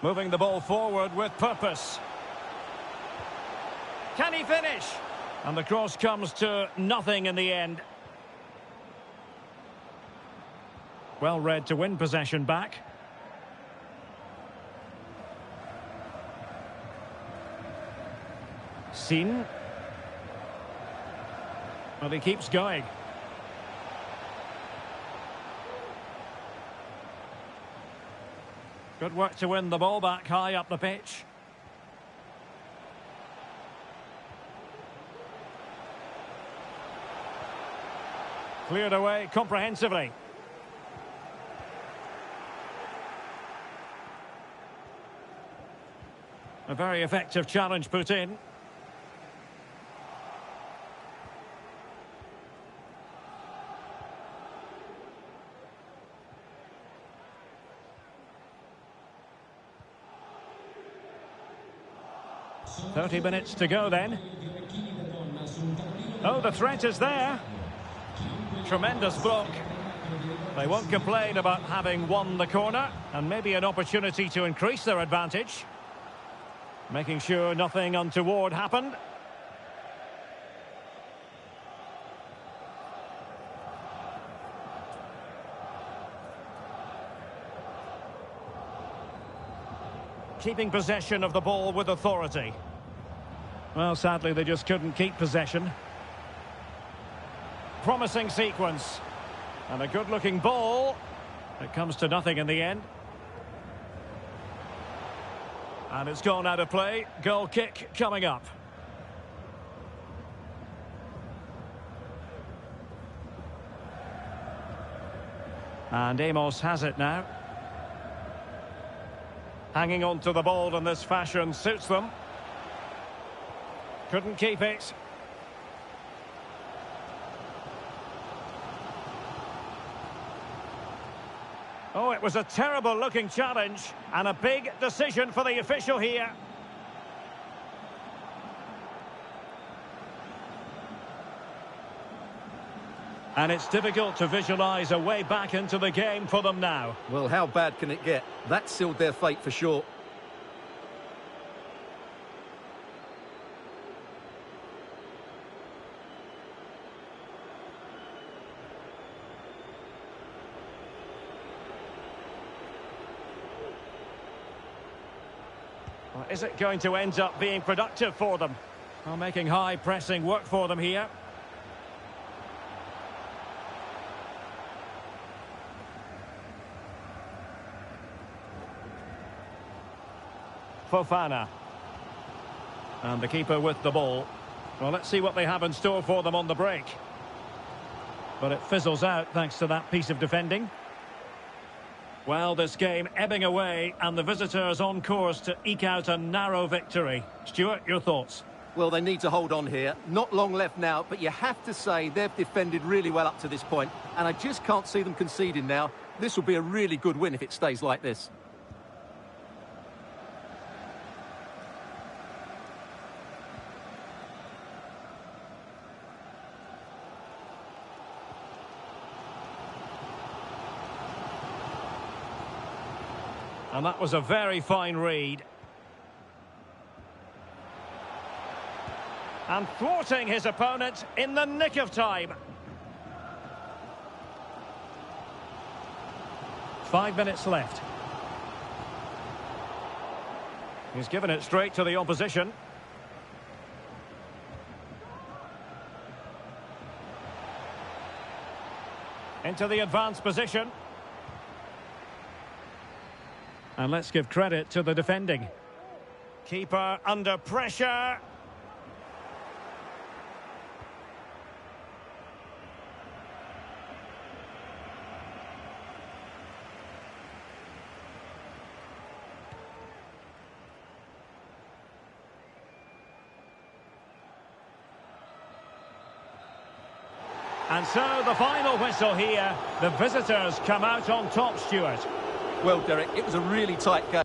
Moving the ball forward with purpose. Can he finish? And the cross comes to nothing in the end. Well read to win possession back. Seen. Well, he keeps going. Good work to win the ball back high up the pitch. Cleared away comprehensively. A very effective challenge put in. "30 minutes to go then. Oh, the threat is there. Tremendous block. They won't complain about having won the corner, and maybe an opportunity to increase their advantage. Making sure nothing untoward happened. Keeping possession of the ball with authority. Well, sadly, they just couldn't keep possession. Promising sequence. And a good-looking ball. It comes to nothing in the end. And it's gone out of play. Goal kick coming up. And Amos has it now. Hanging on to the ball in this fashion suits them. Couldn't keep it. Oh, it was a terrible-looking challenge, and a big decision for the official here. And it's difficult to visualise a way back into the game for them now. Well, how bad can it get? That sealed their fate for sure. Well, is it going to end up being productive for them? Well, making high pressing work for them here. Fofana. And the keeper with the ball. Well, let's see what they have in store for them on the break. But it fizzles out thanks to that piece of defending. Well, this game ebbing away, and the visitors on course to eke out a narrow victory. Stuart, your thoughts? Well, they need to hold on here. Not long left now, but you have to say they've defended really well up to this point, and I just can't see them conceding now. This will be a really good win if it stays like this. And that was a very fine read. And thwarting his opponent in the nick of time. 5 minutes left. He's given it straight to the opposition. Into the advanced position. And let's give credit to the defending. Keeper under pressure. And so the final whistle here. The visitors come out on top, Stuart. Well, Derek, it was a really tight game.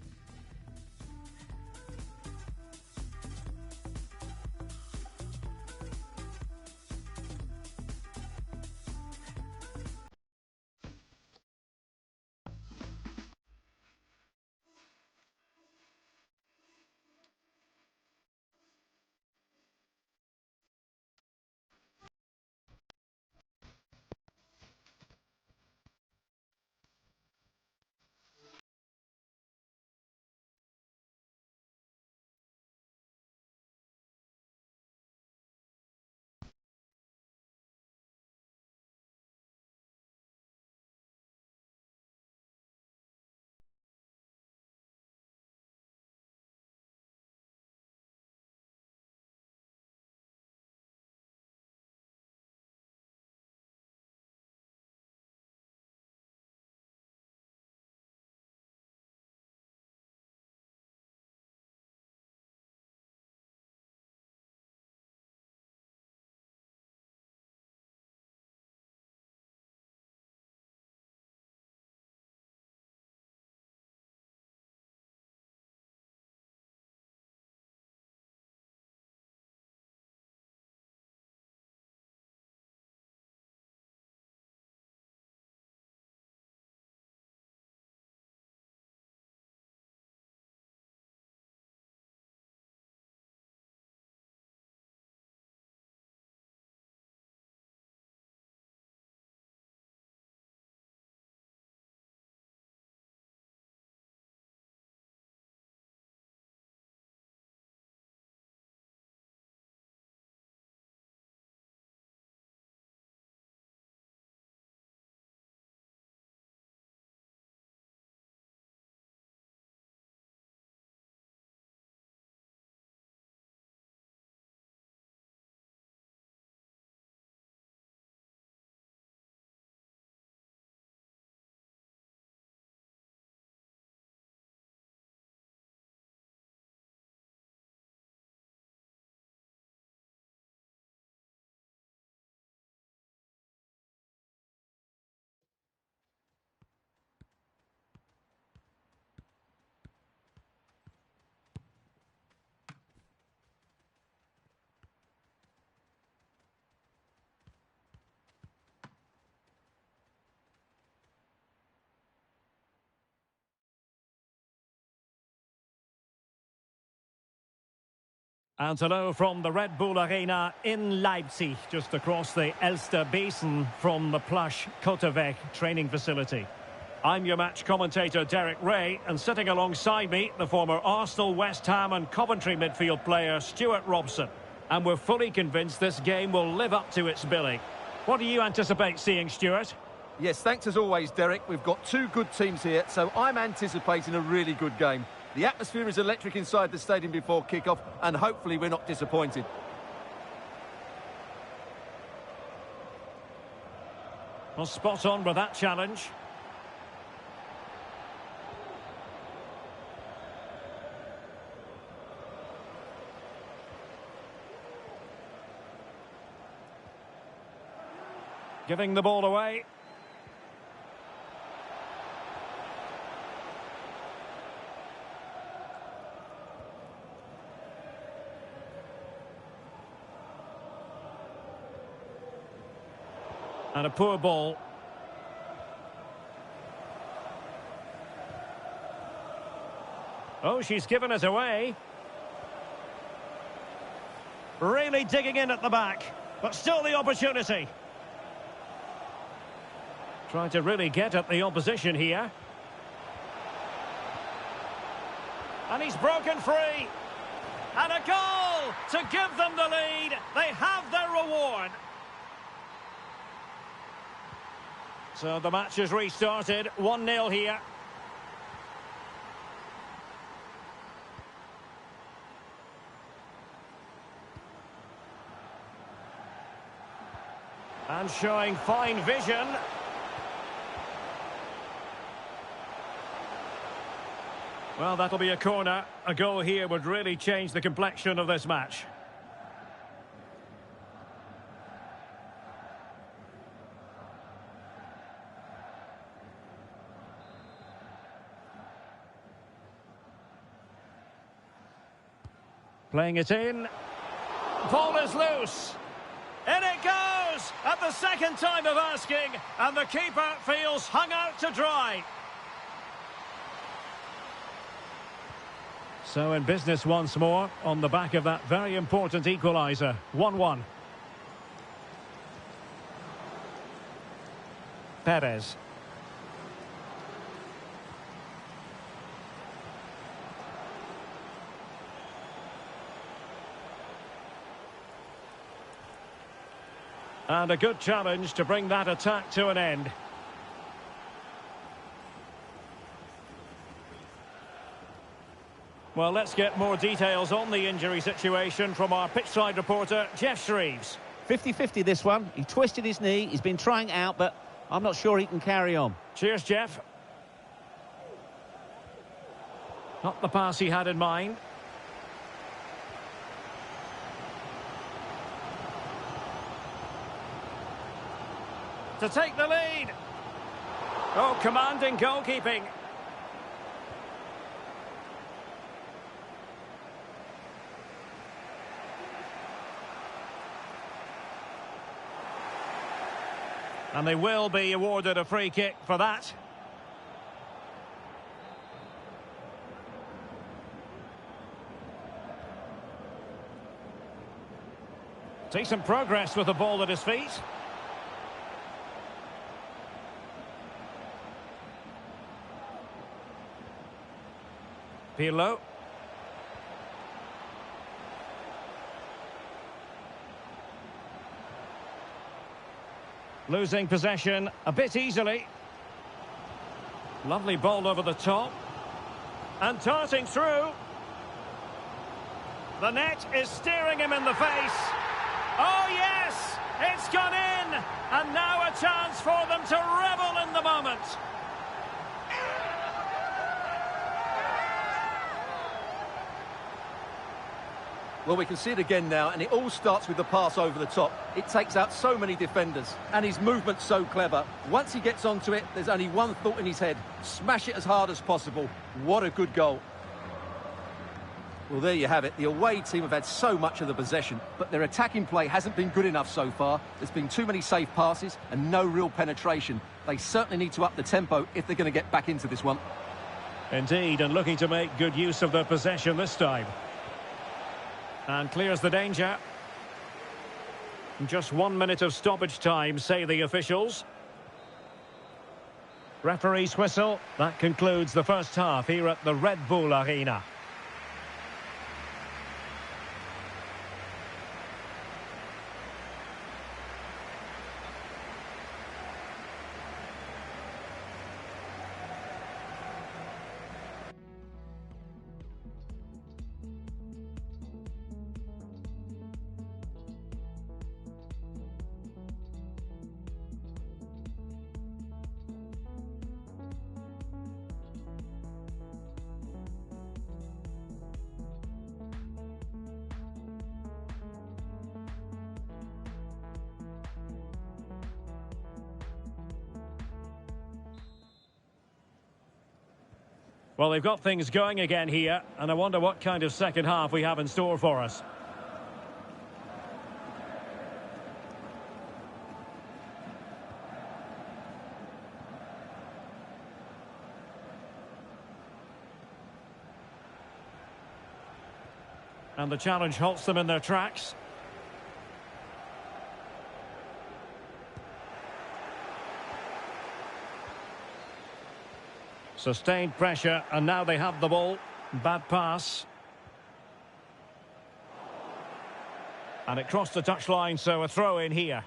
And hello from the Red Bull Arena in Leipzig, just across the Elster Basin from the plush Kotevec training facility. I'm your match commentator Derek Ray, and sitting alongside me, the former Arsenal, West Ham and Coventry midfield player Stuart Robson. And we're fully convinced this game will live up to its billing. What do you anticipate seeing, Stuart? Yes, thanks as always, Derek. We've got two good teams here, so I'm anticipating a really good game. The atmosphere is electric inside the stadium before kick-off, and hopefully we're not disappointed. Well, spot on with that challenge. Giving the ball away. And a poor ball. Oh, she's given it away. Really digging in at the back, but still the opportunity. Trying to really get at the opposition here. And he's broken free. And a goal to give them the lead. They have their reward. So the match has restarted, 1-0 here. And showing fine vision. Well, that'll be a corner. A goal here would really change the complexion of this match. Playing it in. Ball is loose. In it goes! At the second time of asking, and the keeper feels hung out to dry. So in business once more, on the back of that very important equaliser. 1-1. Perez. And a good challenge to bring that attack to an end. Well, let's get more details on the injury situation from our pitchside reporter, Jeff Shreves. 50-50 this one. He twisted his knee. He's been trying out, but I'm not sure he can carry on. Cheers, Jeff. Not the pass he had in mind. To take the lead. Oh, commanding goalkeeping. And they will be awarded a free kick for that. Decent progress with the ball at his feet. Pirlo. Losing possession a bit easily. Lovely ball over the top. And darting through. The net is staring him in the face. Oh yes! It's gone in! And now a chance for them to revel in the moment. Well, we can see it again now, and it all starts with the pass over the top. It takes out so many defenders, and his movement's so clever. Once he gets onto it, there's only one thought in his head. Smash it as hard as possible. What a good goal. Well, there you have it. The away team have had so much of the possession, but their attacking play hasn't been good enough so far. There's been too many safe passes and no real penetration. They certainly need to up the tempo if they're going to get back into this one. Indeed, and looking to make good use of their possession this time. And clears the danger. Just 1 minute of stoppage time, say the officials. Referee's whistle. That concludes the first half here at the Red Bull Arena. Well, they've got things going again here, and I wonder what kind of second half we have in store for us. And the challenge halts them in their tracks. Sustained pressure, and now they have the ball. Bad pass. And it crossed the touchline, so a throw in here.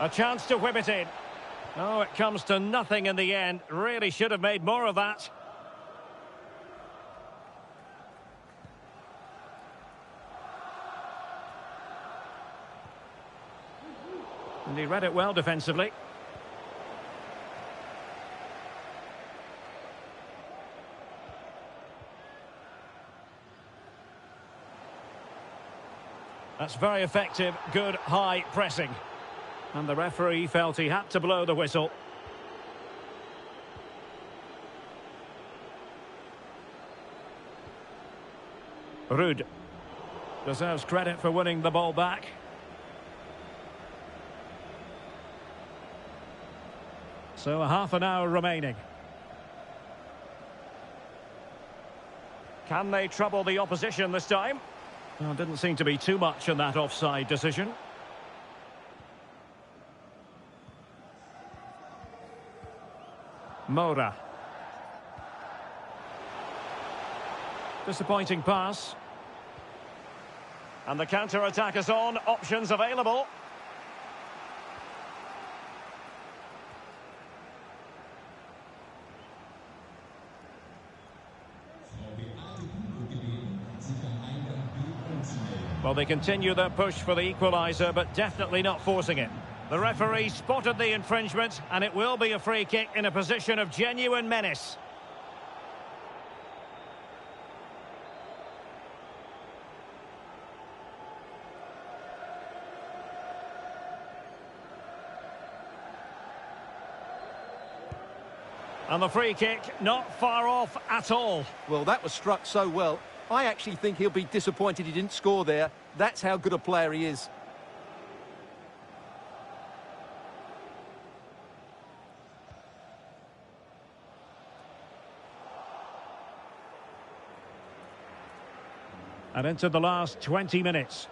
A chance to whip it in. Oh, it comes to nothing in the end. Really should have made more of that. And he read it well defensively. That's very effective, good high pressing. And the referee felt he had to blow the whistle. Ruud deserves credit for winning the ball back. So a half an hour remaining. Can they trouble the opposition this time? Well, didn't seem to be too much in that offside decision. Moura. Disappointing pass. And the counter-attack is on. Options available. Well, they continue their push for the equaliser, but definitely not forcing it. The referee spotted the infringement, and it will be a free kick in a position of genuine menace. And the free kick, not far off at all. Well, that was struck so well. I actually think he'll be disappointed he didn't score there. That's how good a player he is. And into the last 20 minutes.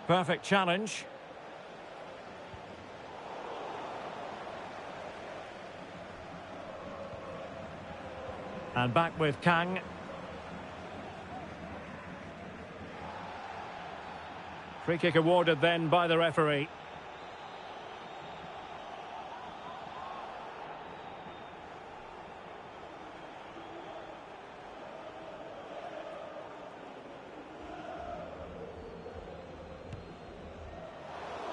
Perfect challenge. And back with Kang. Free kick awarded then by the referee.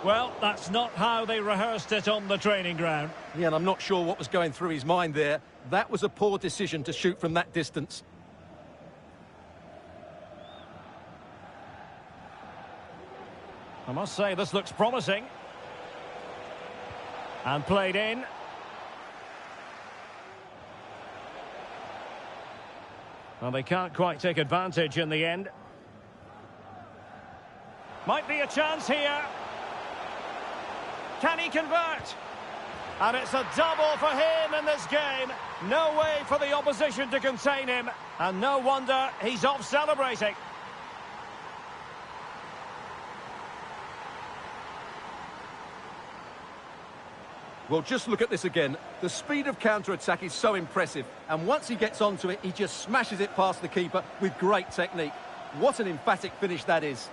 Well, that's not how they rehearsed it on the training ground. Yeah, and I'm not sure what was going through his mind there. That was a poor decision to shoot from that distance. I must say, this looks promising. And played in. Well, they can't quite take advantage in the end. Might be a chance here. Can he convert? And it's a double for him in this game. No way for the opposition to contain him. And no wonder he's off celebrating. Well, just look at this again. The speed of counter-attack is so impressive. And once he gets onto it, he just smashes it past the keeper with great technique. What an emphatic finish that is.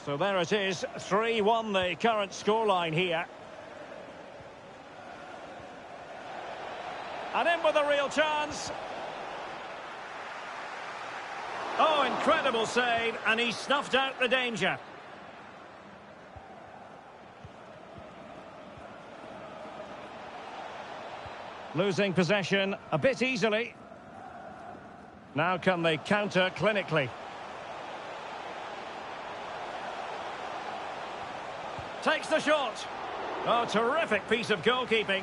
So there it is, 3-1 the current scoreline here. And in with a real chance. Oh, incredible save, and he snuffed out the danger. Losing possession a bit easily. Now can they counter clinically? Takes the shot. Oh, terrific piece of goalkeeping.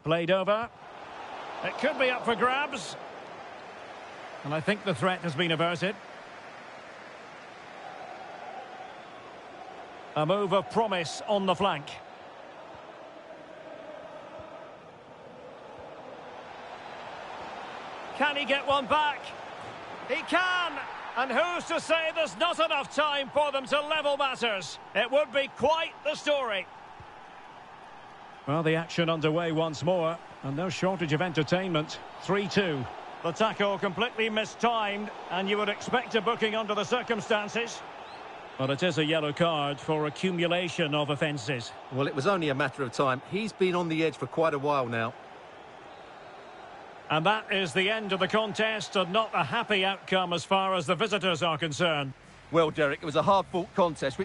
Played over. It could be up for grabs. And I think the threat has been averted. A move of promise on the flank. Can he get one back? He can! And who's to say there's not enough time for them to level matters? It would be quite the story. Well, the action underway once more, and no shortage of entertainment. 3-2. The tackle completely mistimed, and you would expect a booking under the circumstances. But it is a yellow card for accumulation of offences. Well, it was only a matter of time. He's been on the edge for quite a while now. And that is the end of the contest, and not a happy outcome as far as the visitors are concerned. Well, Derek, it was a hard-fought contest.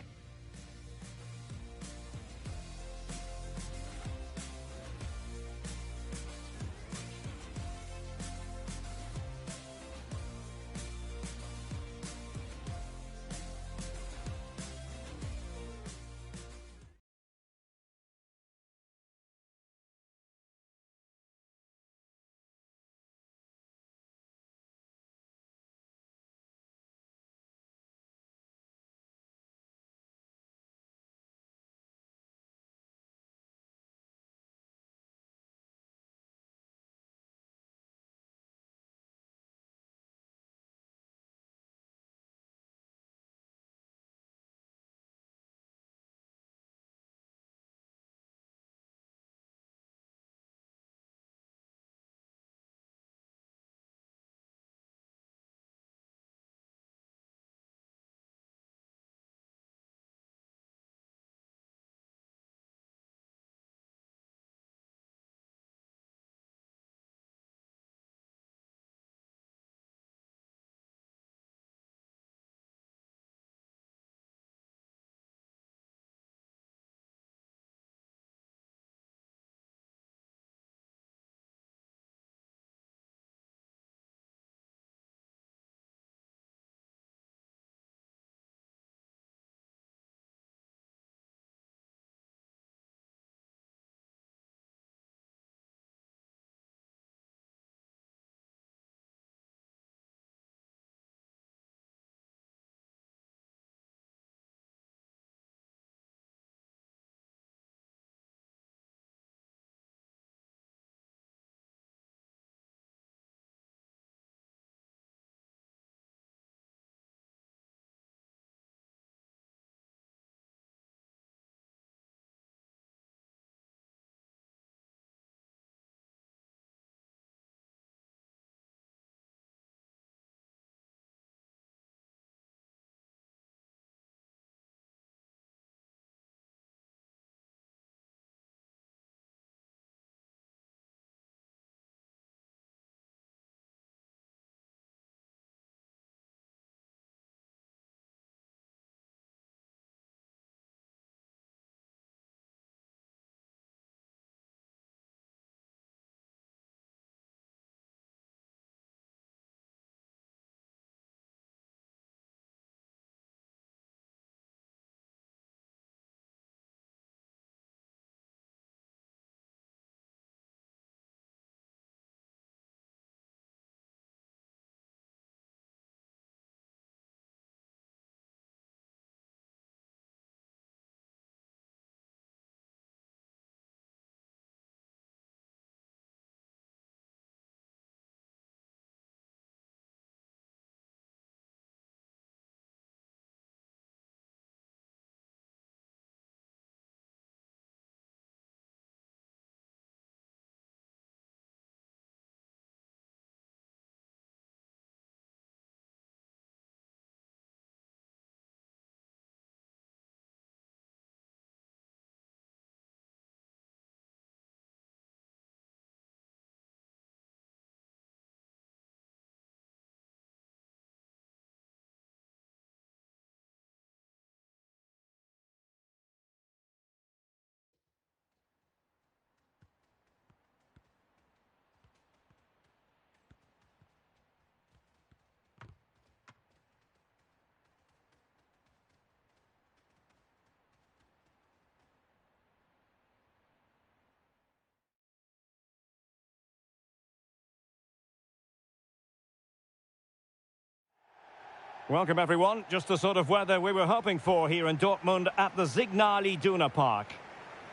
Welcome everyone. Just the sort of weather we were hoping for here in Dortmund at the Signal Iduna Park.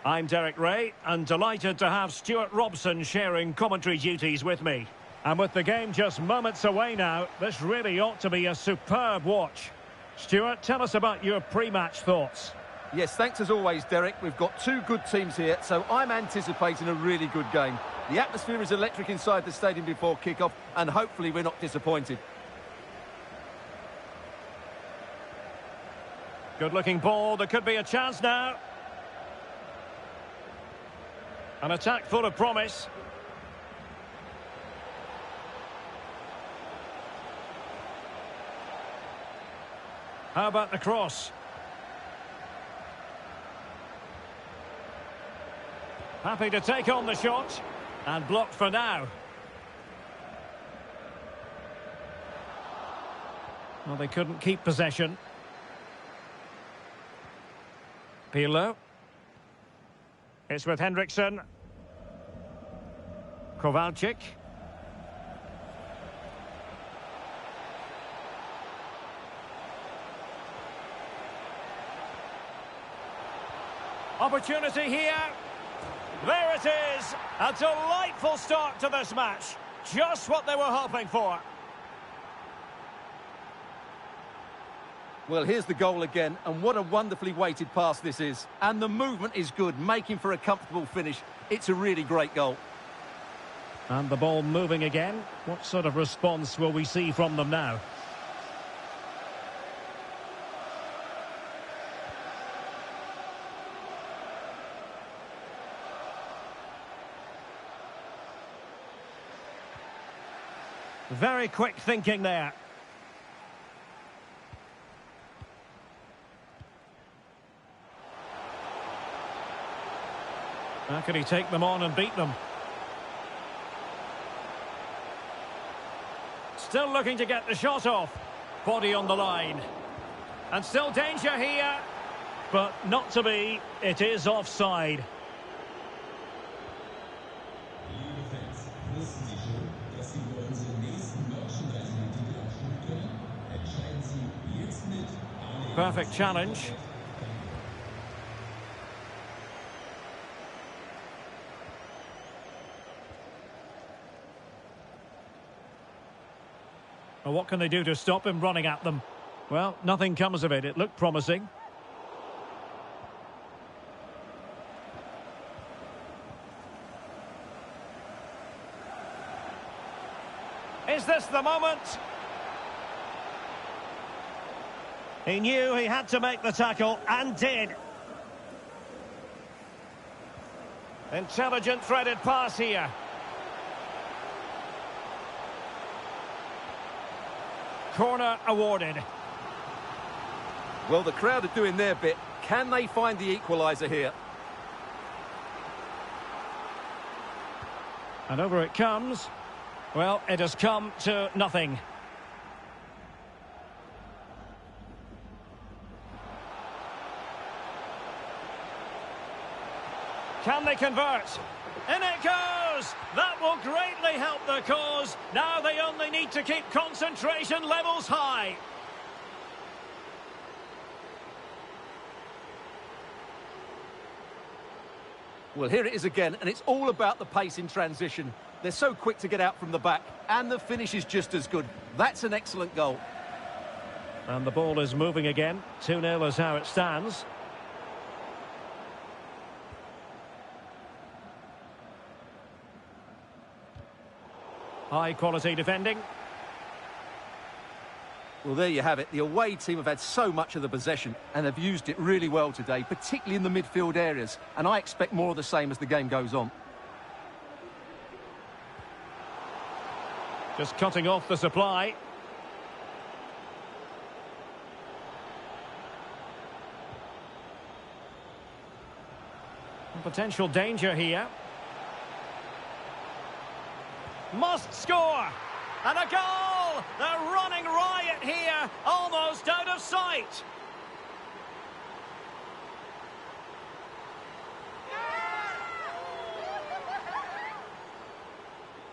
I'm Derek Ray and delighted to have Stuart Robson sharing commentary duties with me. And with the game just moments away now, this really ought to be a superb watch. Stuart, tell us about your pre-match thoughts. Yes, thanks as always, Derek. We've got two good teams here, so I'm anticipating a really good game. The atmosphere is electric inside the stadium before kick-off, and hopefully we're not disappointed. Good-looking ball. There could be a chance now. An attack full of promise. How about the cross? Happy to take on the shot. And blocked for now. Well, they couldn't keep possession. Pirlo. It's with Hendrickson. Kowalczyk. Opportunity here. There it is. A delightful start to this match. Just what they were hoping for. Well, here's the goal again, and what a wonderfully weighted pass this is. And the movement is good, making for a comfortable finish. It's a really great goal. And the ball moving again. What sort of response will we see from them now? Very quick thinking there. How can he take them on and beat them? Still looking to get the shot off. Body on the line. And still danger here. But not to be. It is offside. Perfect challenge. Well, what can they do to stop him running at them? Well, nothing comes of it. It looked promising. Is this the moment? He knew he had to make the tackle, and did. Intelligent threaded pass here. Corner awarded. Well, the crowd are doing their bit. Can they find the equaliser here? And over it comes. Well, it has come to nothing. Can they convert? In it goes! That will greatly help the cause. Now they only need to keep concentration levels high. Well, here it is again, and it's all about the pace in transition. They're so quick to get out from the back, and the finish is just as good. That's an excellent goal. And the ball is moving again. 2-0 is how it stands. High quality defending. Well, there you have it. The away team have had so much of the possession and have used it really well today, particularly in the midfield areas. And I expect more of the same as the game goes on. Just cutting off the supply. Potential danger here. Must score! And a goal! They're running riot here, almost out of sight.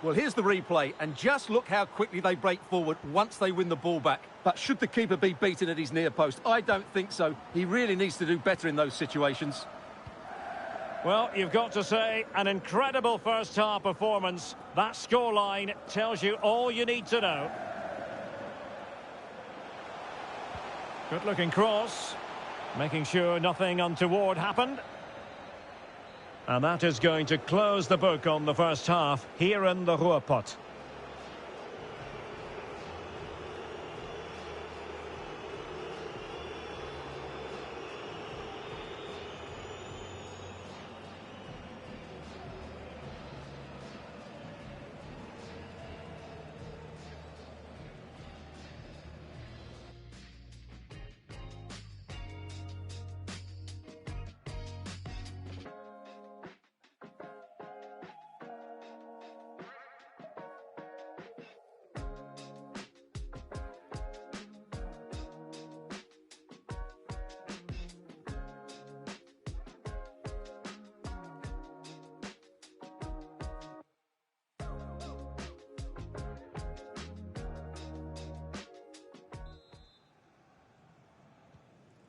Well, here's the replay, and just look how quickly they break forward once they win the ball back. But should the keeper be beaten at his near post? I don't think so. He really needs to do better in those situations. Well, you've got to say, an incredible first-half performance. That scoreline tells you all you need to know. Good-looking cross. Making sure nothing untoward happened. And that is going to close the book on the first half here in the Ruhrpott.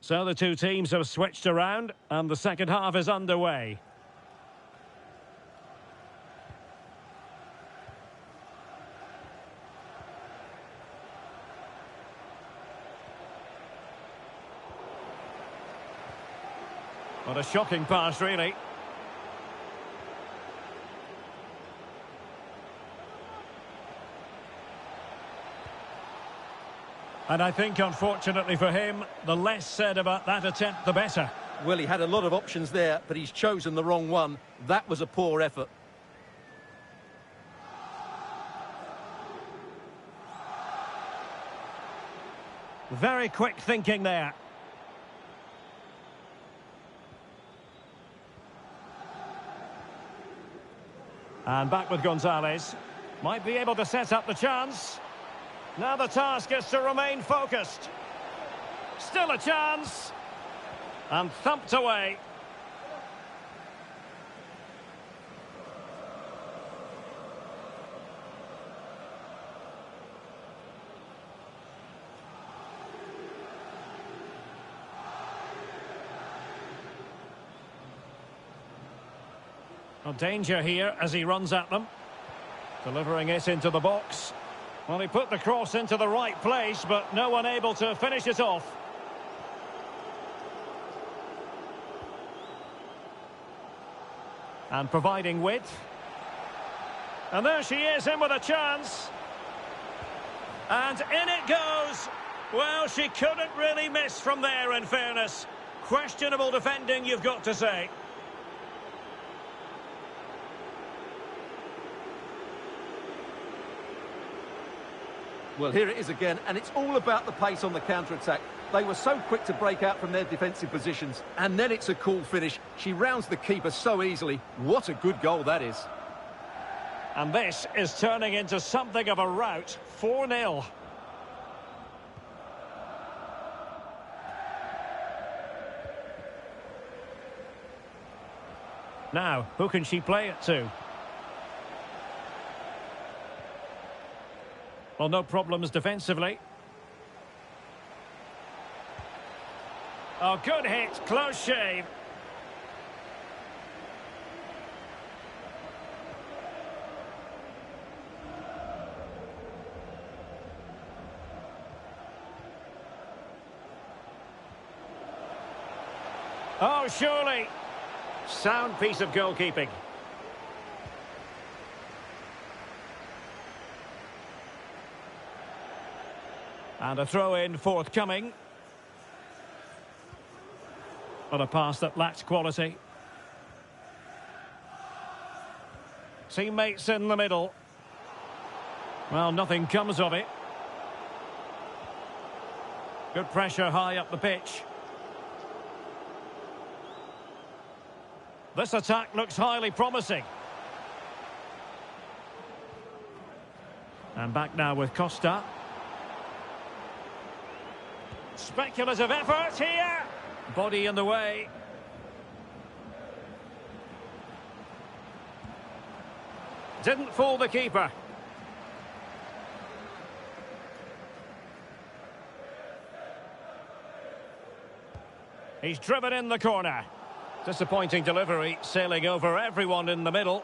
So the two teams have switched around and the second half is underway. What a shocking pass, really. And I think, unfortunately for him, the less said about that attempt, the better. Well, he had a lot of options there, but he's chosen the wrong one. That was a poor effort. Very quick thinking there. And back with Gonzalez. Might be able to set up the chance. Now the task is to remain focused. Still a chance. And thumped away. A danger here as he runs at them. Delivering it into the box. Well, he put the cross into the right place, but no one able to finish it off. And providing width. And there she is, in with a chance. And in it goes. Well, she couldn't really miss from there, in fairness. Questionable defending, you've got to say. Well, here it is again, and it's all about the pace on the counter-attack. They were so quick to break out from their defensive positions, and then it's a cool finish. She rounds the keeper so easily. What a good goal that is. And this is turning into something of a rout. 4-0. Now, who can she play it to? Well, no problems defensively. Oh, good hit. Close shave. Oh, surely. Sound piece of goalkeeping. And a throw-in forthcoming. On a pass that lacks quality. Teammates in the middle. Well, nothing comes of it. Good pressure high up the pitch. This attack looks highly promising. And back now with Costa. Speculative effort here. Body in the way. Didn't fool the keeper. He's driven in the corner. Disappointing delivery, sailing over everyone in the middle.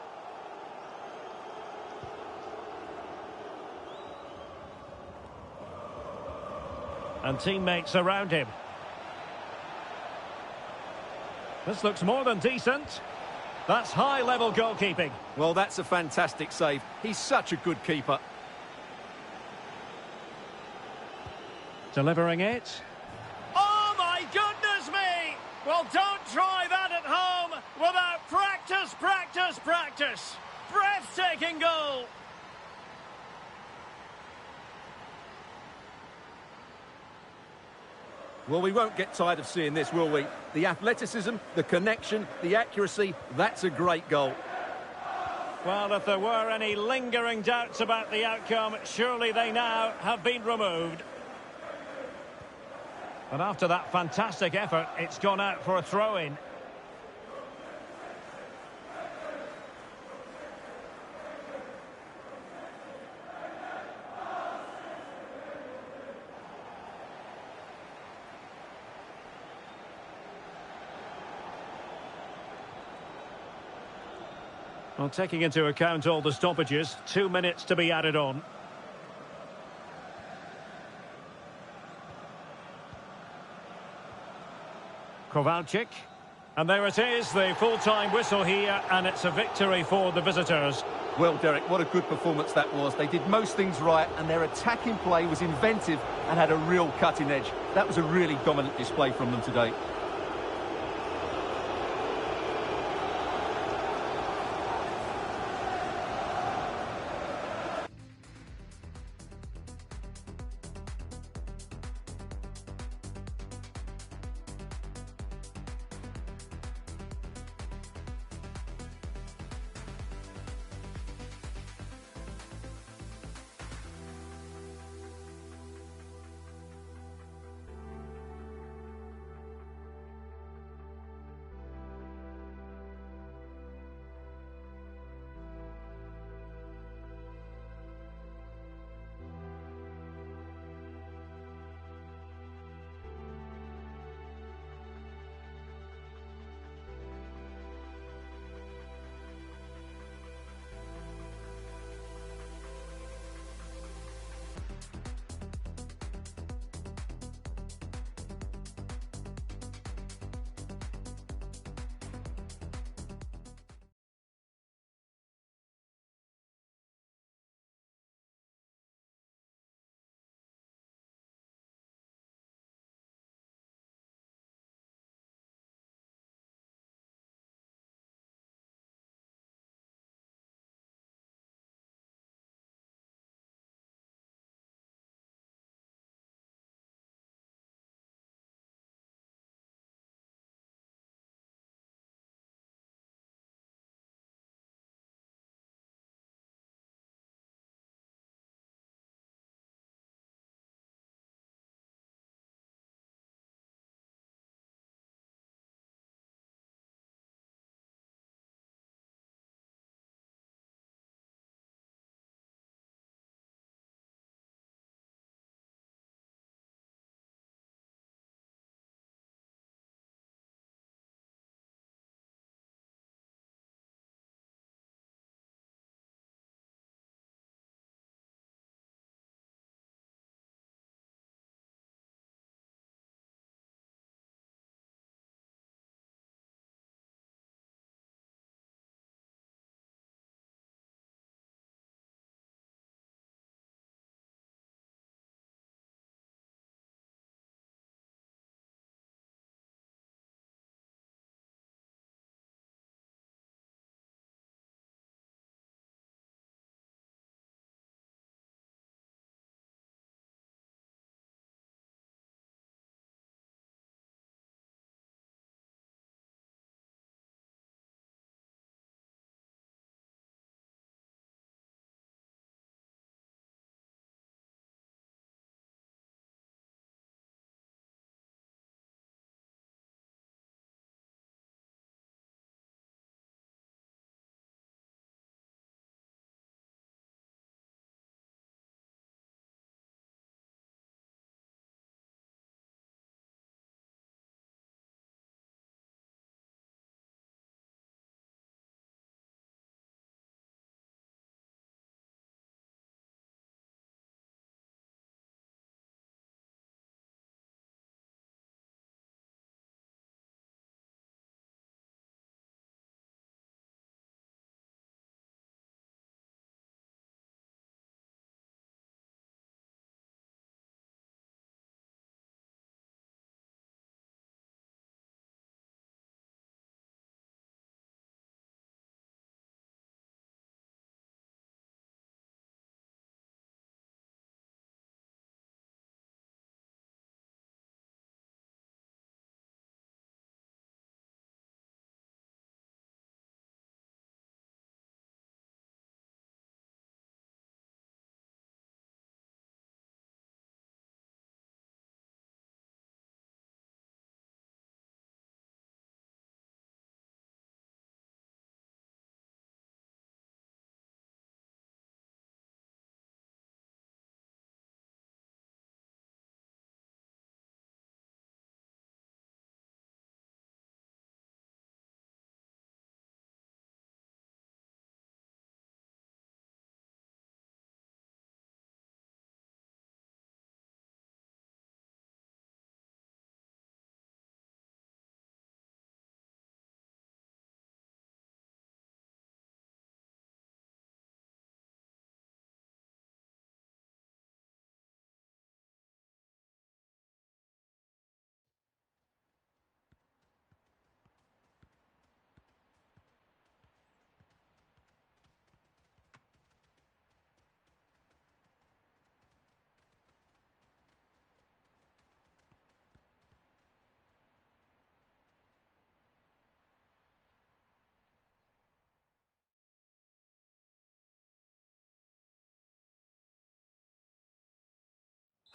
And teammates around him. This looks more than decent. That's high-level goalkeeping. Well, that's a fantastic save. He's such a good keeper. Delivering it. Oh, my goodness me! Well, don't try that at home without practice, practice, practice. Breathtaking goal. Well, we won't get tired of seeing this, will we? The athleticism, the connection, the accuracy, that's a great goal. Well, if there were any lingering doubts about the outcome, surely they now have been removed. And after that fantastic effort, it's gone out for a throw-in. Well, taking into account all the stoppages, 2 minutes to be added on. Kowalczyk. And there it is, the full-time whistle here, and it's a victory for the visitors. Well, Derek, what a good performance that was. They did most things right, and their attacking play was inventive and had a real cutting edge. That was a really dominant display from them today.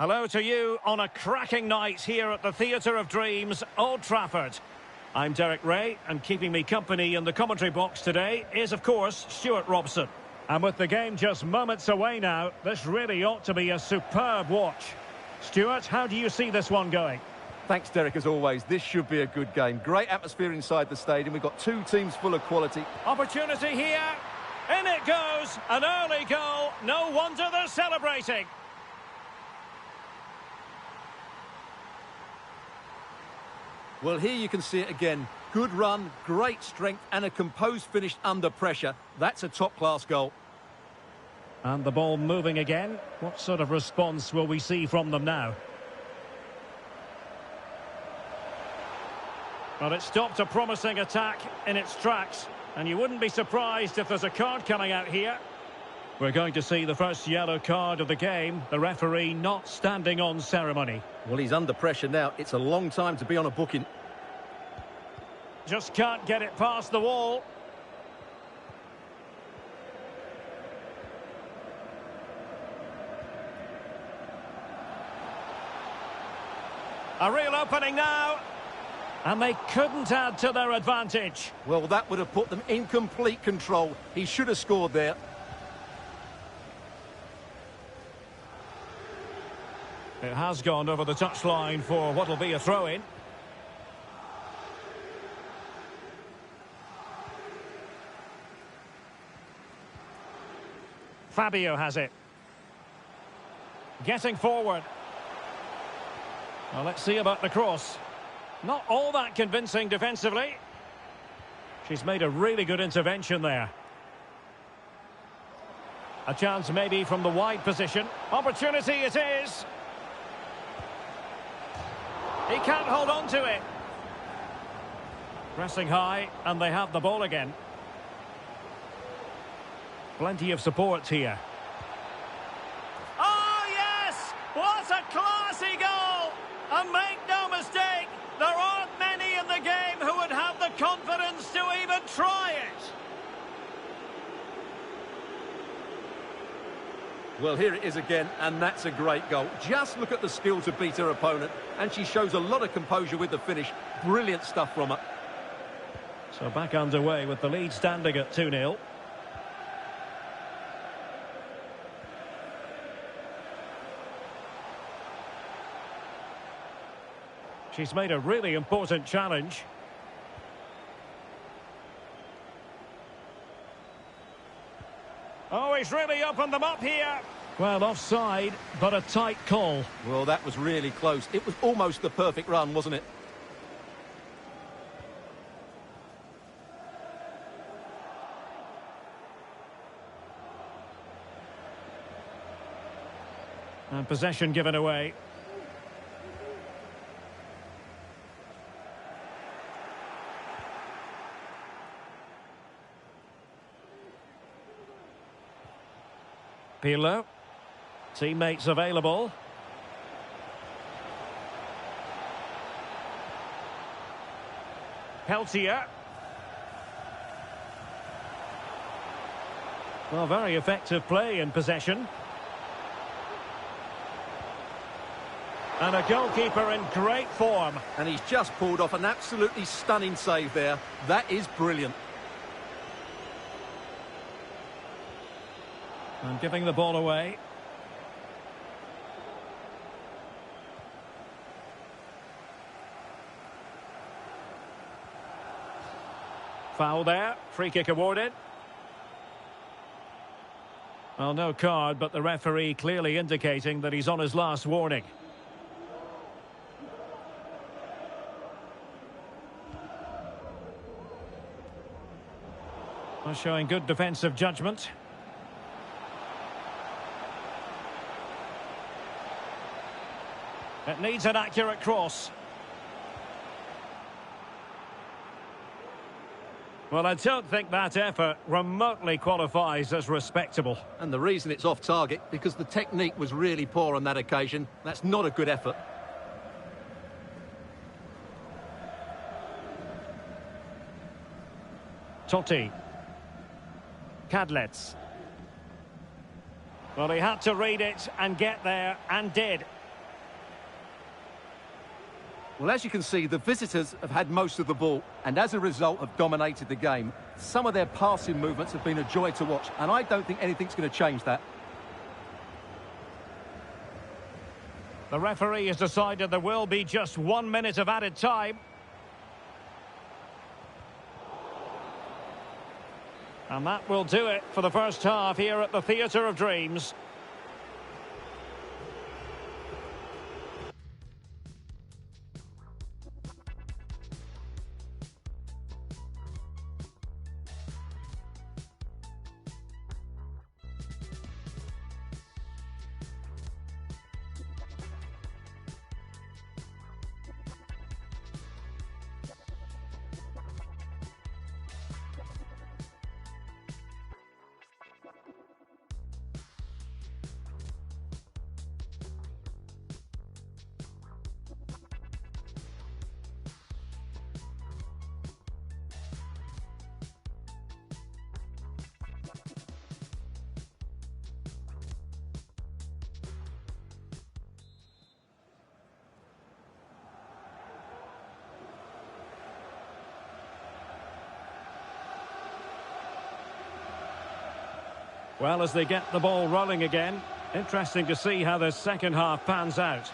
Hello to you on a cracking night here at the Theatre of Dreams, Old Trafford. I'm Derek Ray, and keeping me company in the commentary box today is, of course, Stuart Robson. And with the game just moments away now, this really ought to be a superb watch. Stuart, how do you see this one going? Thanks, Derek, as always. This should be a good game. Great atmosphere inside the stadium. We've got two teams full of quality. Opportunity here. In it goes. An early goal. No wonder they're celebrating. Well, here you can see it again. Good run, great strength, and a composed finish under pressure. That's a top-class goal. And the ball moving again. What sort of response will we see from them now? Well, it stopped a promising attack in its tracks, and you wouldn't be surprised if there's a card coming out here. We're going to see the first yellow card of the game, the referee not standing on ceremony. Well, he's under pressure now. It's a long time to be on a booking. Just can't get it past the wall. A real opening now. And they couldn't add to their advantage. Well, that would have put them in complete control. He should have scored there. It has gone over the touchline for what will be a throw-in. Fabio has it. Getting forward. Well, let's see about the cross. Not all that convincing defensively. She's made a really good intervention there. A chance maybe from the wide position. Opportunity it is. He can't hold on to it. Pressing high, and they have the ball again. Plenty of support here. Oh, yes! What a classy goal! And make no mistake, there aren't many in the game who would have the confidence to even try it. Well, here it is again, and that's a great goal. Just look at the skill to beat her opponent, and she shows a lot of composure with the finish. Brilliant stuff from her. So back underway with the lead standing at 2-0. She's made a really important challenge. Oh, he's really opened them up here. Well, offside, but a tight call. Well, that was really close. It was almost the perfect run, wasn't it? And possession given away. Pirlo. Teammates available. Peltier. Well, very effective play in possession. And a goalkeeper in great form. And he's just pulled off an absolutely stunning save there. That is brilliant. And giving the ball away. Foul there. Free kick awarded. Well, no card, but the referee clearly indicating that he's on his last warning. Well, showing good defensive judgment. It needs an accurate cross. Well, I don't think that effort remotely qualifies as respectable. And the reason it's off target, because the technique was really poor on that occasion. That's not a good effort. Totti. Cadlets. Well, he had to read it and get there, and did. Well, as you can see, the visitors have had most of the ball and as a result have dominated the game. Some of their passing movements have been a joy to watch, and I don't think anything's going to change that. The referee has decided there will be just 1 minute of added time. And that will do it for the first half here at the Theatre of Dreams. Well, as they get the ball rolling again, interesting to see how the second half pans out.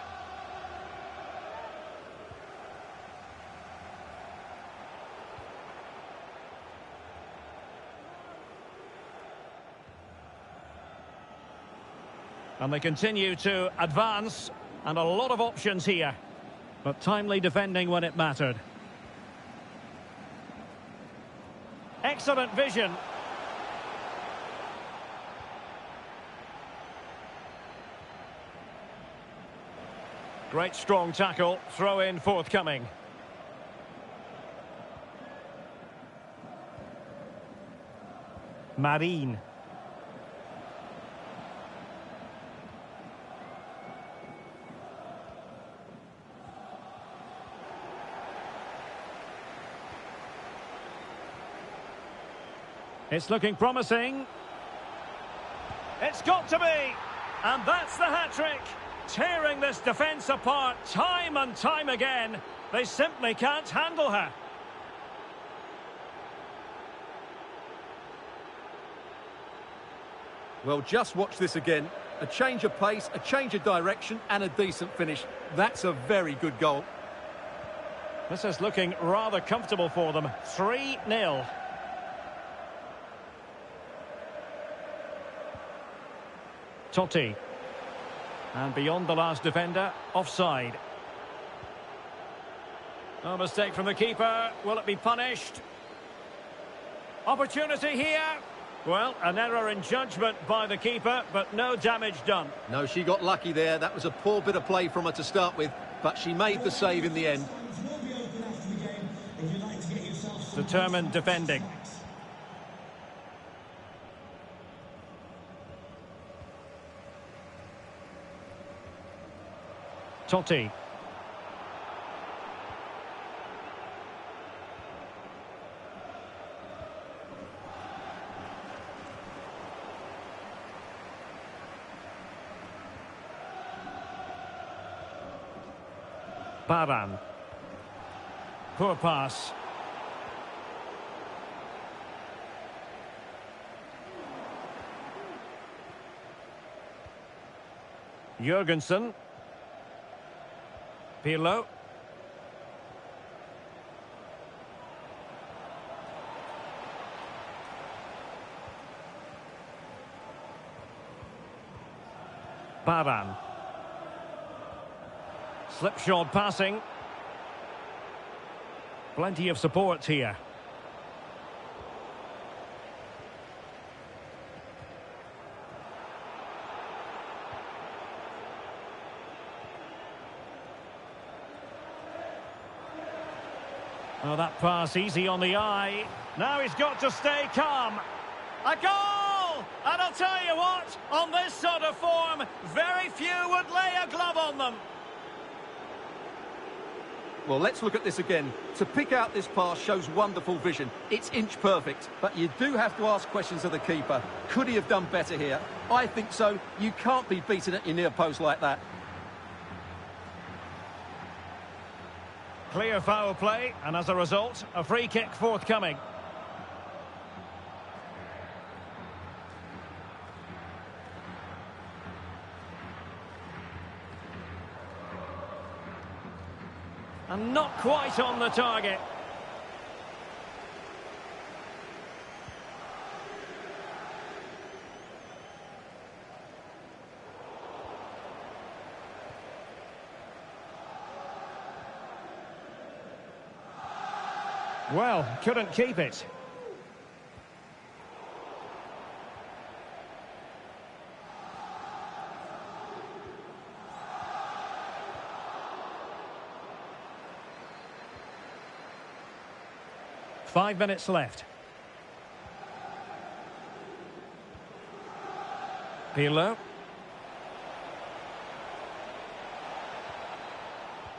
And they continue to advance, and a lot of options here, but timely defending when it mattered. Excellent vision. Great strong tackle, throw in forthcoming. Marine. It's looking promising. It's got to be! And that's the hat-trick! Tearing this defence apart time and time again. They simply can't handle her. Well, just watch this again. A change of pace, a change of direction, and a decent finish. That's a very good goal. This is looking rather comfortable for them. 3-0. Totti. And beyond the last defender, offside. No mistake from the keeper. Will it be punished? Opportunity here. Well, an error in judgment by the keeper, but no damage done. No, she got lucky there. That was a poor bit of play from her to start with, but she made the save in the end. Determined defending. Totti. Baran. Poor pass. Jurgensen. Pirlo. Baran. Slipshod passing. Plenty of support here. Oh, that pass easy on the eye. Now he's got to stay calm. A goal! And I'll tell you what, on this sort of form, very few would lay a glove on them. Well, let's look at this again. To pick out this pass shows wonderful vision. It's inch perfect, but you do have to ask questions of the keeper. Could he have done better here? I think so. You can't be beaten at your near post like that. Clear foul play, and as a result, a free kick forthcoming. And not quite on the target. Well, couldn't keep it. Five minutes left. Pirlo.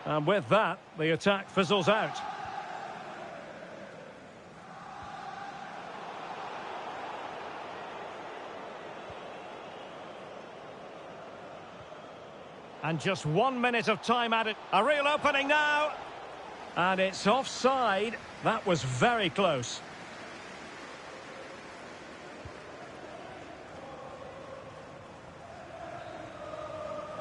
And with that, the attack fizzles out. And just 1 minute of time added. A real opening now. And it's offside. That was very close.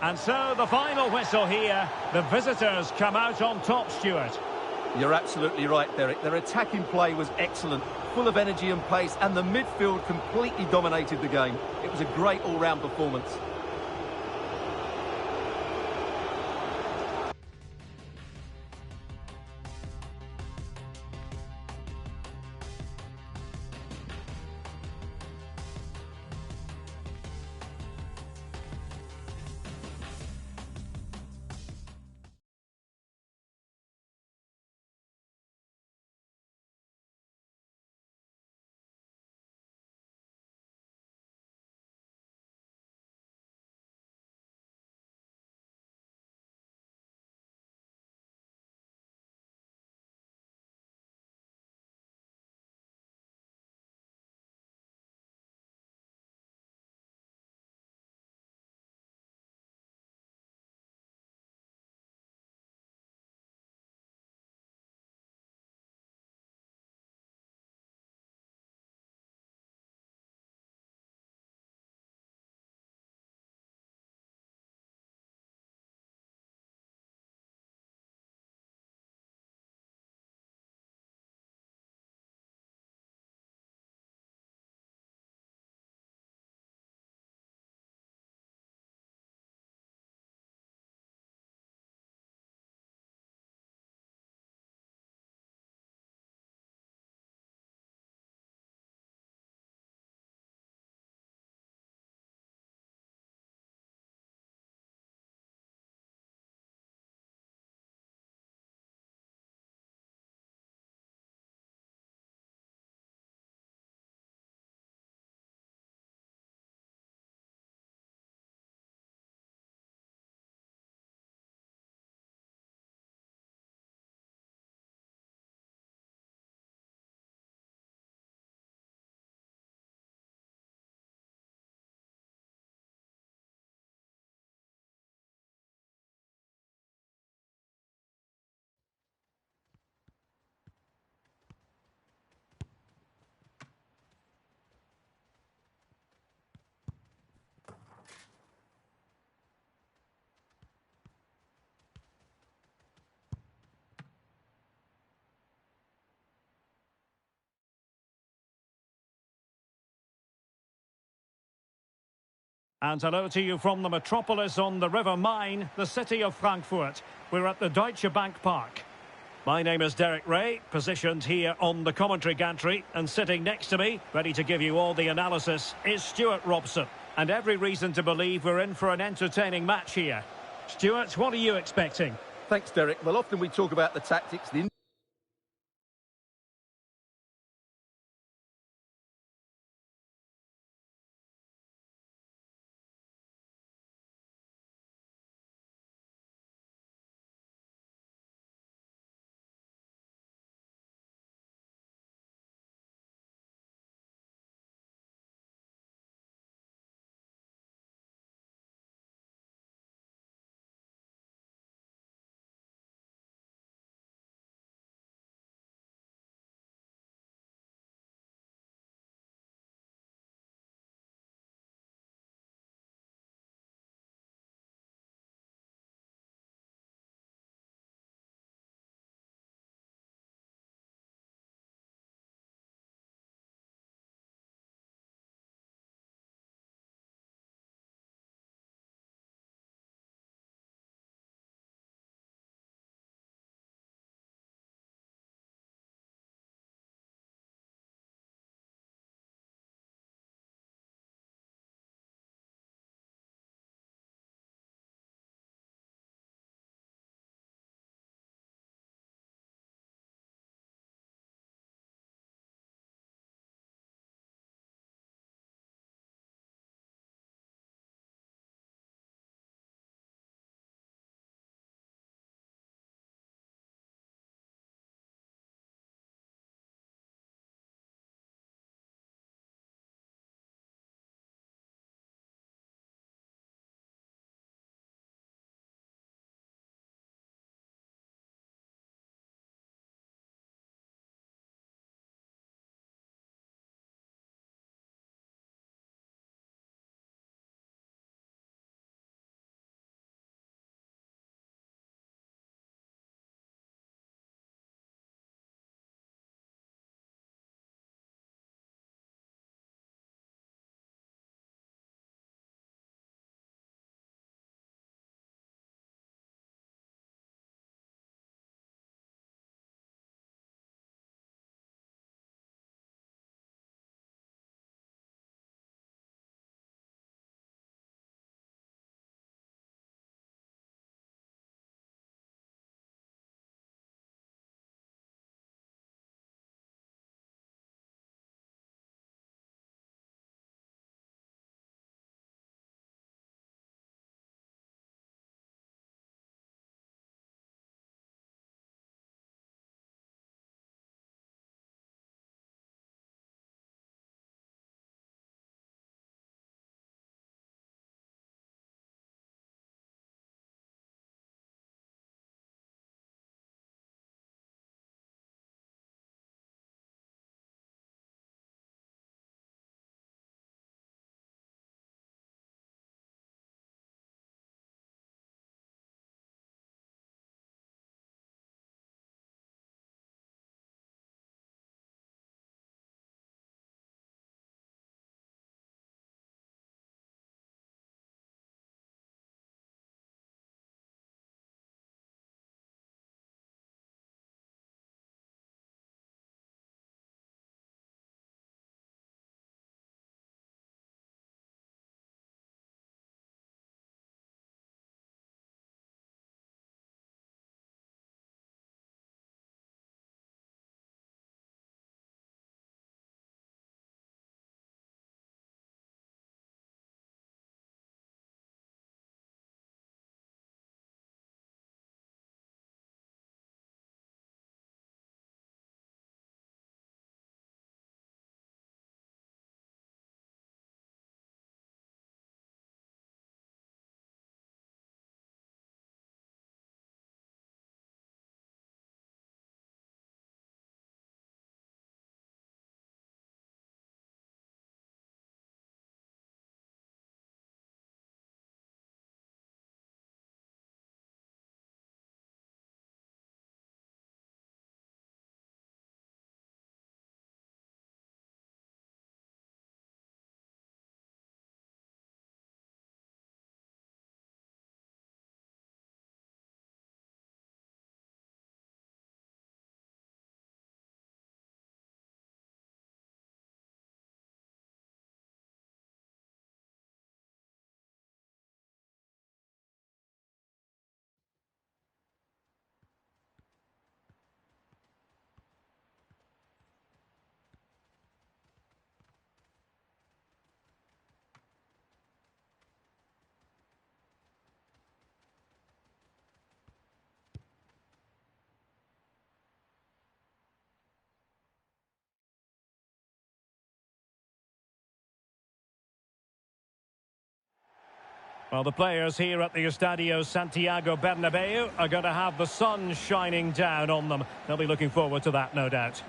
And so the final whistle here. The visitors come out on top, Stuart. You're absolutely right, Derek. Their attacking play was excellent, full of energy and pace, and the midfield completely dominated the game. It was a great all-round performance. And hello to you from the metropolis on the River Main, the city of Frankfurt. We're at the Deutsche Bank Park. My name is Derek Ray, positioned here on the commentary gantry, and sitting next to me, ready to give you all the analysis, is Stuart Robson. And every reason to believe we're in for an entertaining match here. Stuart, what are you expecting? Thanks, Derek. Well, often we talk about the tactics, the Well, the players here at the Estadio Santiago Bernabeu are going to have the sun shining down on them. They'll be looking forward to that, no doubt.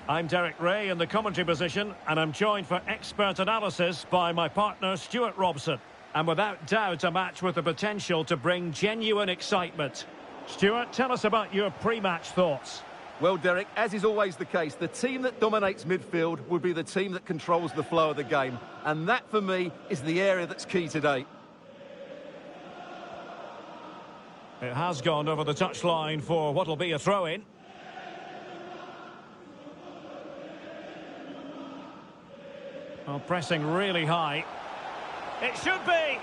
I'm Derek Ray in the commentary position, and I'm joined for expert analysis by my partner, Stuart Robson. And without doubt, a match with the potential to bring genuine excitement. Stuart, tell us about your pre-match thoughts. Well, Derek, as is always the case, the team that dominates midfield would be the team that controls the flow of the game. And that, for me, is the area that's key today. It has gone over the touchline for what will be a throw-in. Well, pressing really high. It should be!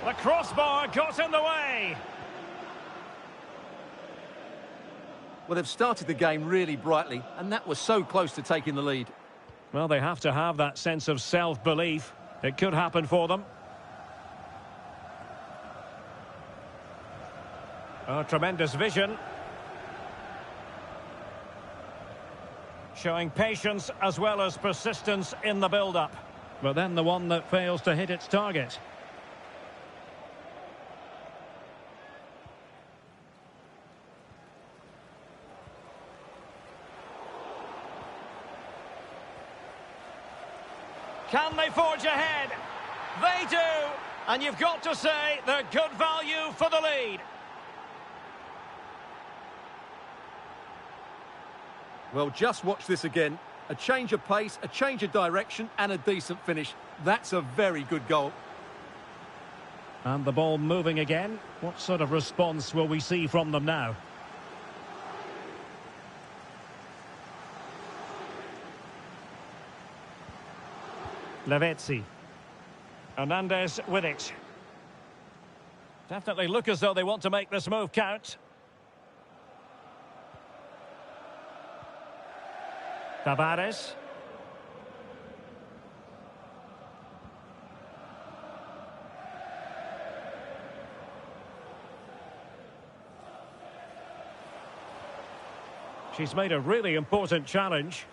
The crossbar got in the way! Well, they've started the game really brightly, and that was so close to taking the lead. Well, they have to have that sense of self-belief. It could happen for them. Oh, tremendous vision. Showing patience as well as persistence in the build-up. But then the one that fails to hit its target. Can they forge ahead? They do! And you've got to say they're good value for the lead. Well, just watch this again. A change of pace, a change of direction, and a decent finish. That's a very good goal. And the ball moving again. What sort of response will we see from them now? Lavezzi. Hernandez with it. Definitely look as though they want to make this move count. Tavares. She's made a really important challenge.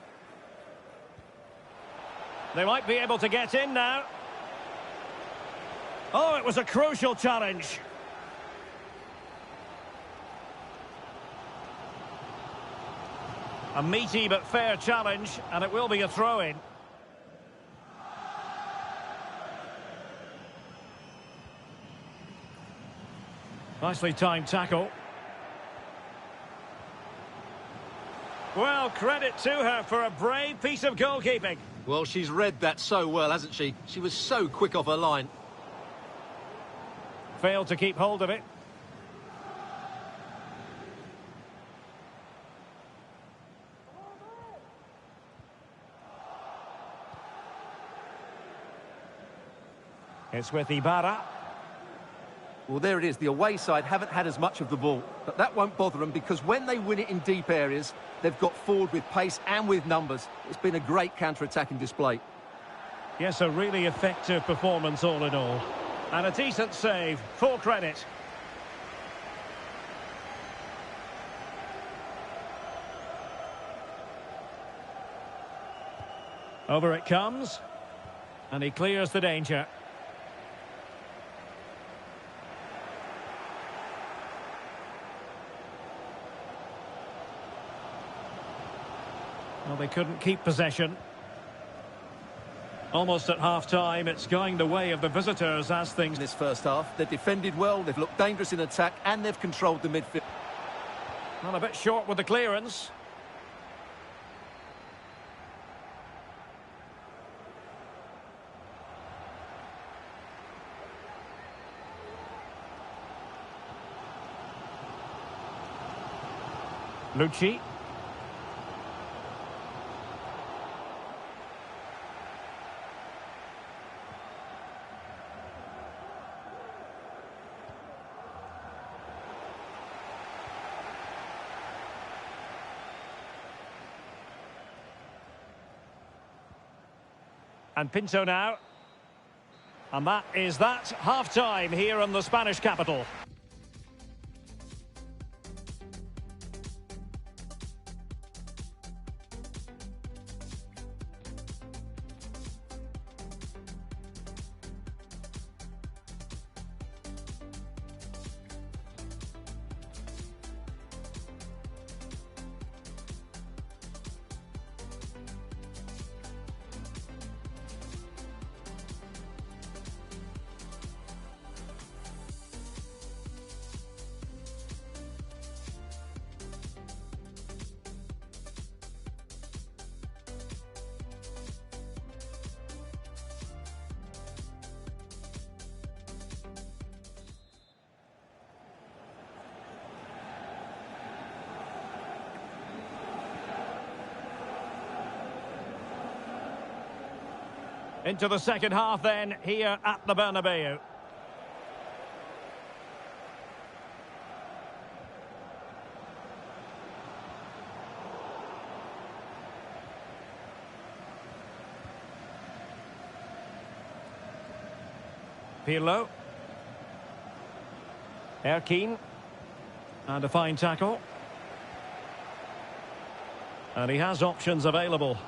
They might be able to get in now. Oh, it was a crucial challenge. A meaty but fair challenge, and it will be a throw-in. Nicely timed tackle. Well, credit to her for a brave piece of goalkeeping. Well, she's read that so well, hasn't she? She was so quick off her line. Failed to keep hold of it. It's with Ibarra. Well, there it is. The away side haven't had as much of the ball. But that won't bother them because when they win it in deep areas, they've got forward with pace and with numbers. It's been a great counter-attacking display. Yes, a really effective performance all in all. And a decent save. Full credit. Over it comes. And he clears the danger. Well, they couldn't keep possession. Almost at half-time, it's going the way of the visitors as things... In this first half, they've defended well, they've looked dangerous in attack, and they've controlled the midfield. Well, a bit short with the clearance. Lucci. And Pinto now. And that is that. Half-time here in the Spanish capital. Into the second half then, here at the Bernabeu. Pirlo. Erkine. And a fine tackle. And he has options available.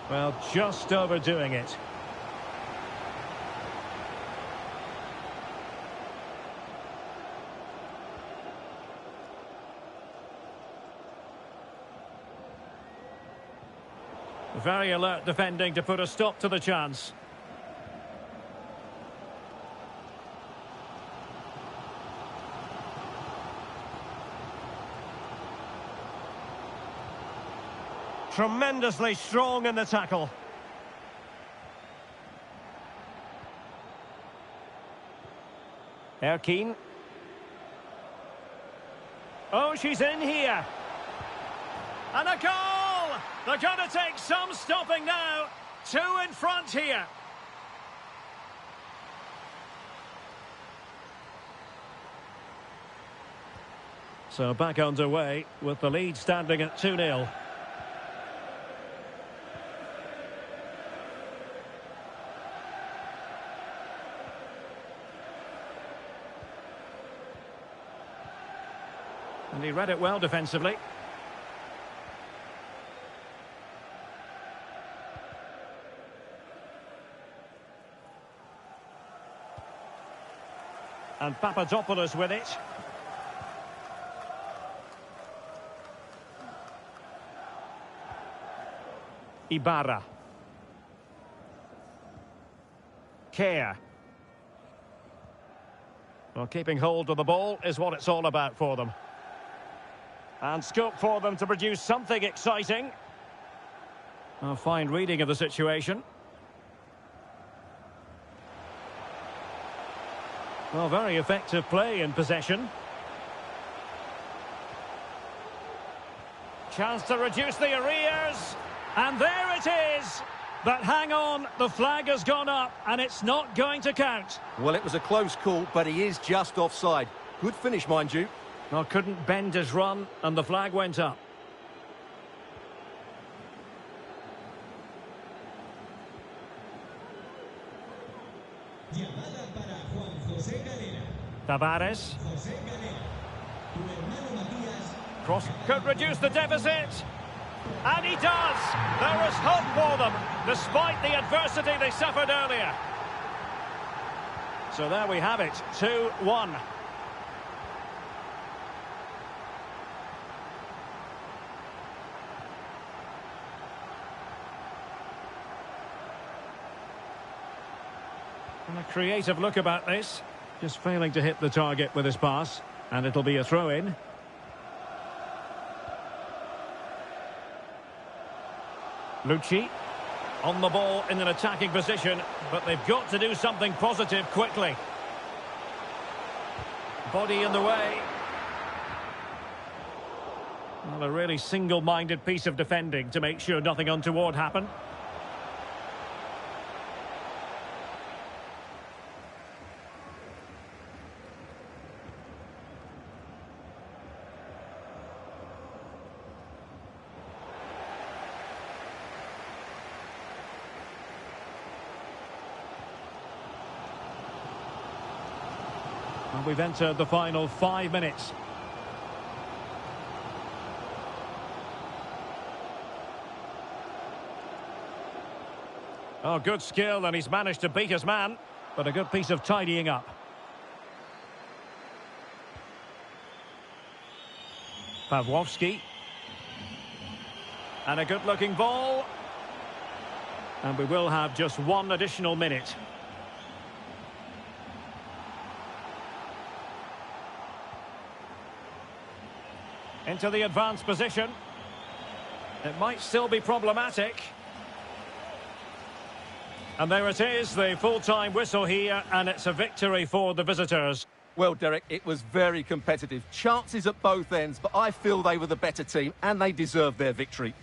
Well, just overdoing it. Very alert defending to put a stop to the chance. Tremendously strong in the tackle. Erkine. Oh, she's in here. And a goal! They're going to take some stopping now. 2 in front here. So back underway with the lead standing at 2-0. And he read it well defensively. And Papadopoulos with it. Ibarra. Care. Well, keeping hold of the ball is what it's all about for them. And scope for them to produce something exciting. A fine reading of the situation. Well, very effective play in possession. Chance to reduce the arrears. And there it is. But hang on, the flag has gone up and it's not going to count. Well, it was a close call, but he is just offside. Good finish, mind you. Well, couldn't bend his run, and the flag went up. Tavares. Cross could reduce the deficit. And he does! There is hope for them, despite the adversity they suffered earlier. So there we have it, 2-1. And a creative look about this. Just failing to hit the target with his pass. And it'll be a throw-in. Lucci on the ball in an attacking position, but they've got to do something positive quickly. Body in the way. Well, a really single-minded piece of defending to make sure nothing untoward happened. And we've entered the final 5 minutes. Oh, good skill, and he's managed to beat his man, but a good piece of tidying up. Pawłowski. And a good-looking ball. And we will have just 1 additional minute. Into the advanced position. It might still be problematic. And there it is, the full-time whistle here, and it's a victory for the visitors. Well, Derek, it was very competitive. Chances at both ends, but I feel they were the better team, and they deserved their victory.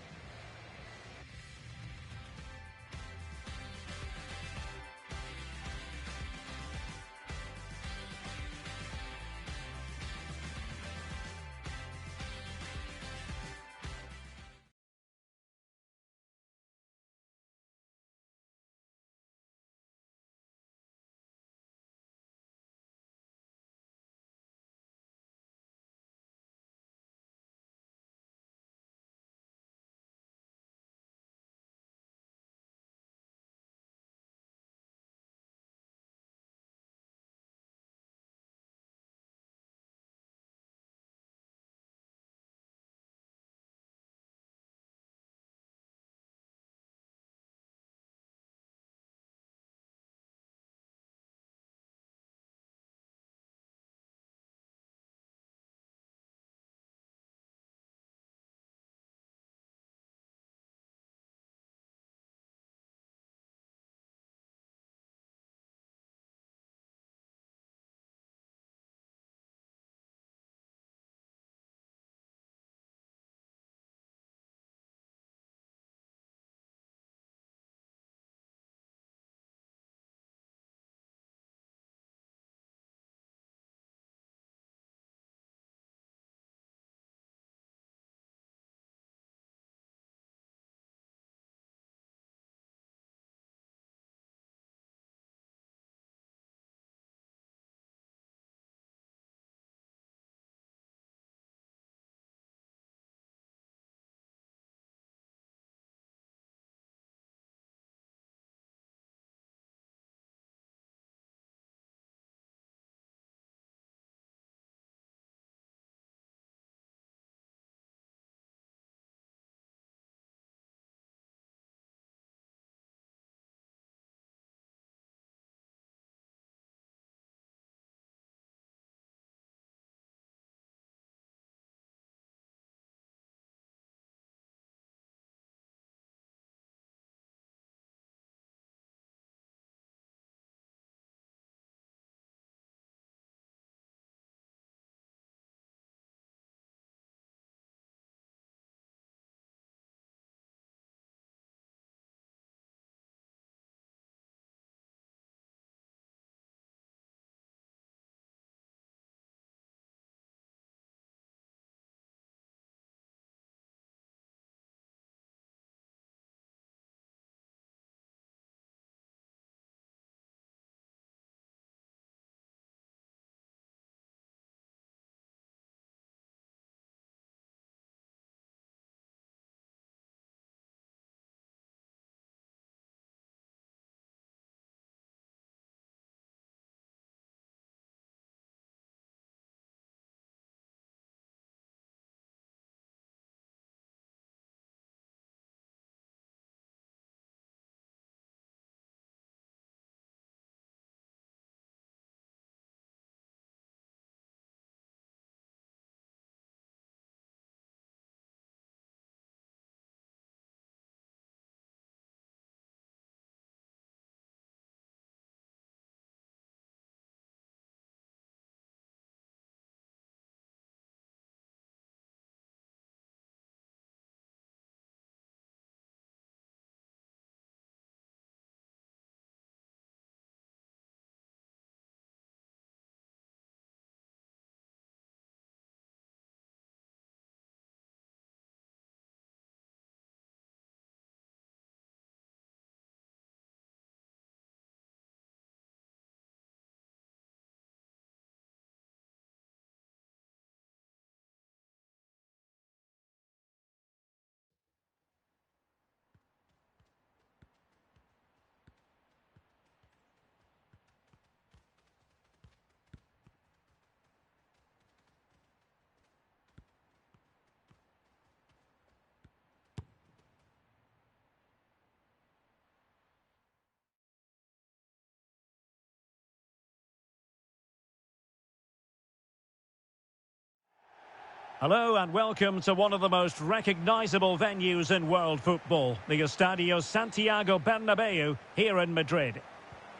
Hello and welcome to one of the most recognisable venues in world football, the Estadio Santiago Bernabeu here in Madrid.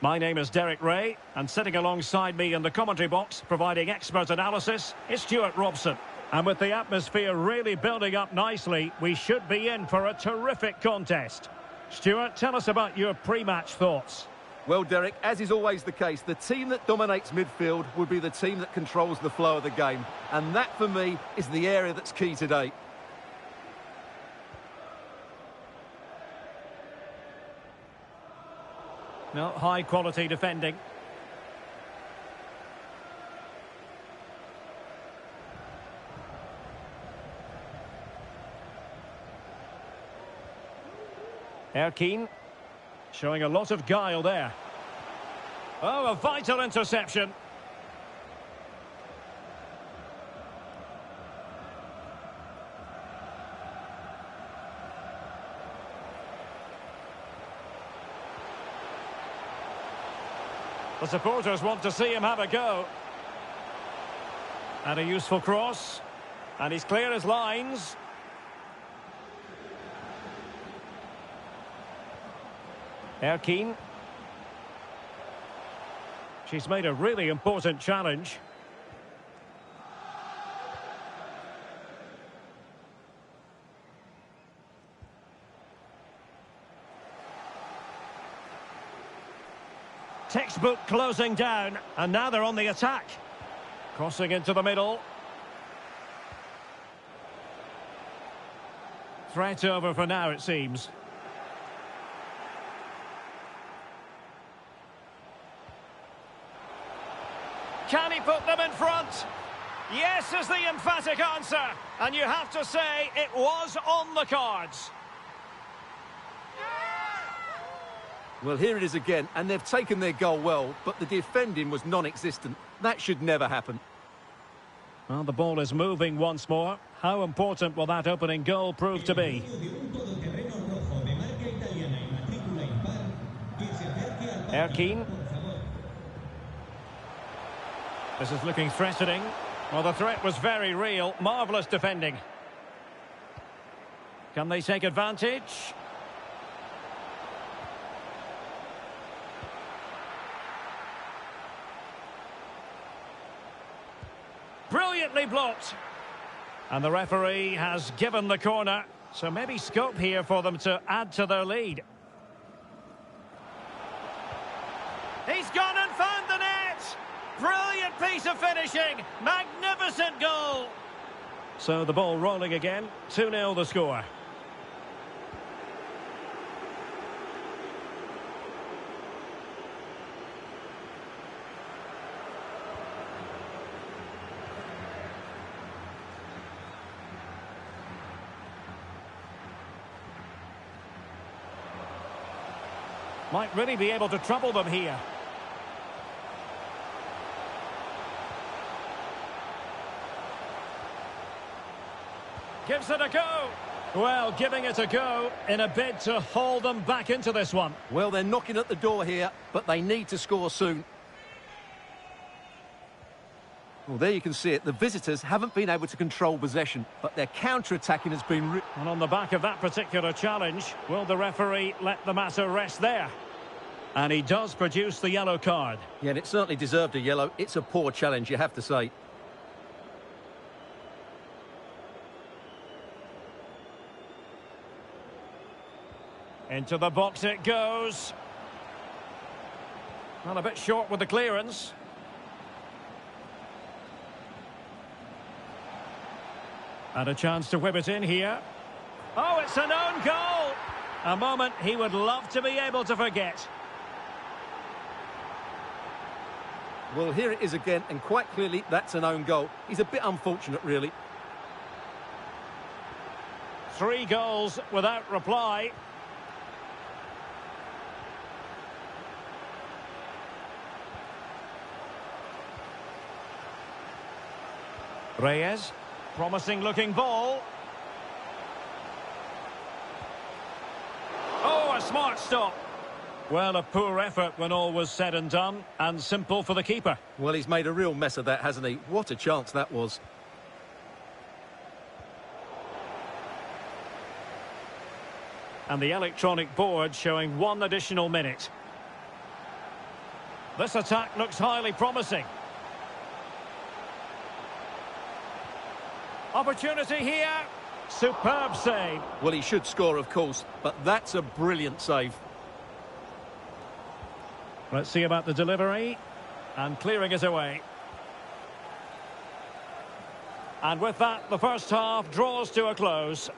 My name is Derek Ray, and sitting alongside me in the commentary box, providing expert analysis, is Stuart Robson. And with the atmosphere really building up nicely, we should be in for a terrific contest. Stuart, tell us about your pre-match thoughts. Well, Derek, as is always the case, the team that dominates midfield will be the team that controls the flow of the game. And that, for me, is the area that's key today. No, high-quality defending. Aqui, showing a lot of guile there. Oh, a vital interception. The supporters want to see him have a go. And a useful cross. And he's clear as lines. Aqui. She's made a really important challenge. Textbook closing down, and now they're on the attack. Crossing into the middle. Threat over for now, it seems. Can he put them in front? Yes is the emphatic answer. And you have to say it was on the cards. Well, here it is again, and they've taken their goal well, but the defending was non-existent. That should never happen. Well, the ball is moving once more. How important will that opening goal prove to be? Aqui. This is looking threatening. Well, the threat was very real. Marvellous defending. Can they take advantage? Brilliantly blocked. And the referee has given the corner. So maybe scope here for them to add to their lead. He's gone and found the net! Brilliant piece of finishing. Magnificent goal. So the ball rolling again. 2-0 the score. Might really be able to trouble them here. Gives it a go. Well, giving it a go in a bid to haul them back into this one. Well, they're knocking at the door here, but they need to score soon. Well, there you can see it. The visitors haven't been able to control possession, but their counter-attacking has been... And on the back of that particular challenge, will the referee let the matter rest there? And he does produce the yellow card. Yeah, and it certainly deserved a yellow. It's a poor challenge, you have to say. Into the box it goes. Well, a bit short with the clearance. And a chance to whip it in here. Oh, it's an own goal! A moment he would love to be able to forget. Well, here it is again, and quite clearly that's an own goal. He's a bit unfortunate, really. 3 goals without reply. Reyes, promising looking ball. Oh, a smart stop. Well, a poor effort when all was said and done, and simple for the keeper. Well, he's made a real mess of that, hasn't he? What a chance that was. And the electronic board showing 1 additional minute. This attack looks highly promising. Opportunity here. Superb save. Well, he should score, of course, but that's a brilliant save. Let's see about the delivery. And clearing it away. And with that, the first half draws to a close.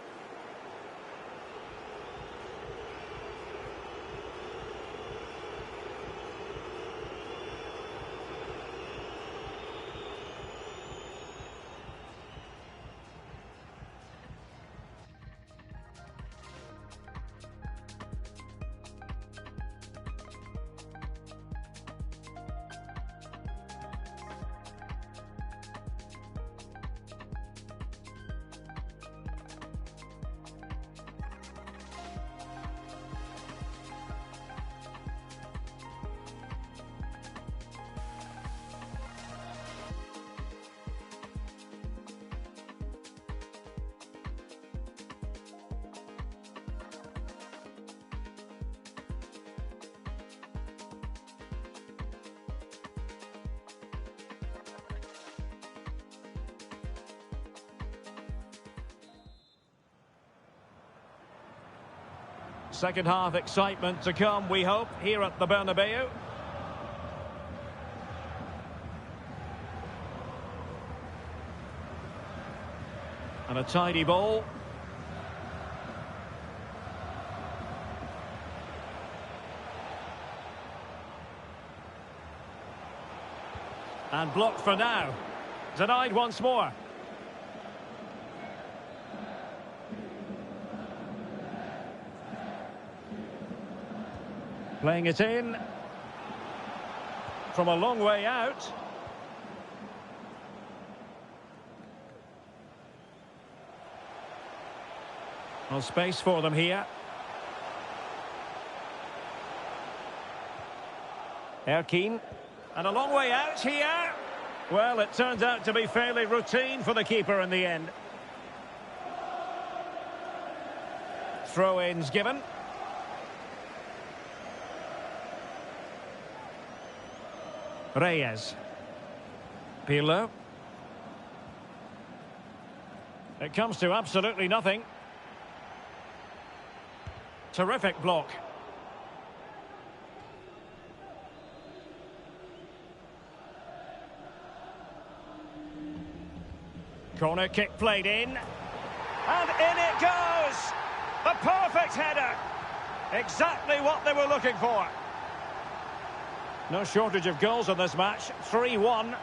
Second half excitement to come, we hope, here at the Bernabeu. And a tidy ball. And blocked for now. Denied once more. Playing it in. From a long way out. Well, space for them here. Erkine. And a long way out here. Well, it turns out to be fairly routine for the keeper in the end. Throw-ins given. Reyes. Pirlo. It comes to absolutely nothing. Terrific block. Corner kick played in. And in it goes! The perfect header! Exactly what they were looking for. No shortage of goals in this match. 3-1.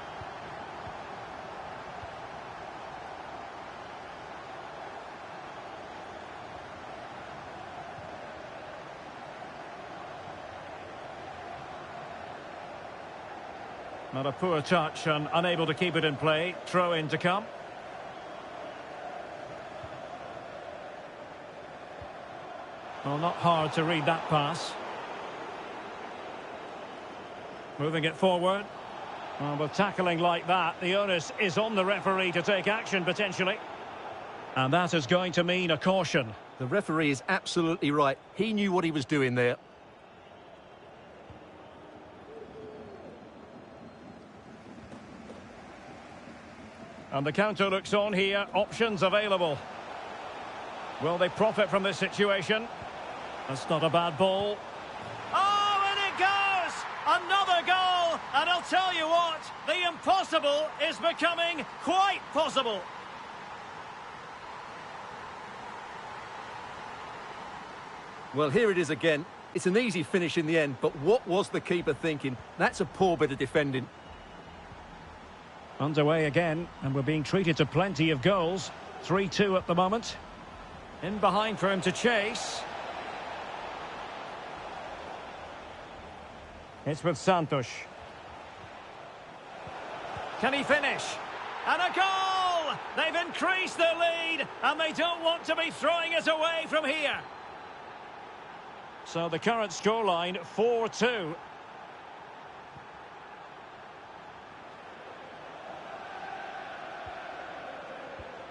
Not a poor touch and unable to keep it in play. Throw in to come. Well, not hard to read that pass. Moving it forward. Well, with tackling like that, the onus is on the referee to take action, potentially. And that is going to mean a caution. The referee is absolutely right. He knew what he was doing there. And the counter looks on here. Options available. Will they profit from this situation? That's not a bad ball. Oh, and it goes! Another goal! And I'll tell you what, the impossible is becoming quite possible. Well, here it is again. It's an easy finish in the end, but what was the keeper thinking? That's a poor bit of defending. Underway again, and we're being treated to plenty of goals. 3-2 at the moment. In behind for him to chase. It's with Santos. Can he finish? And a goal! They've increased their lead, and they don't want to be throwing it away from here. So the current scoreline, 4-2.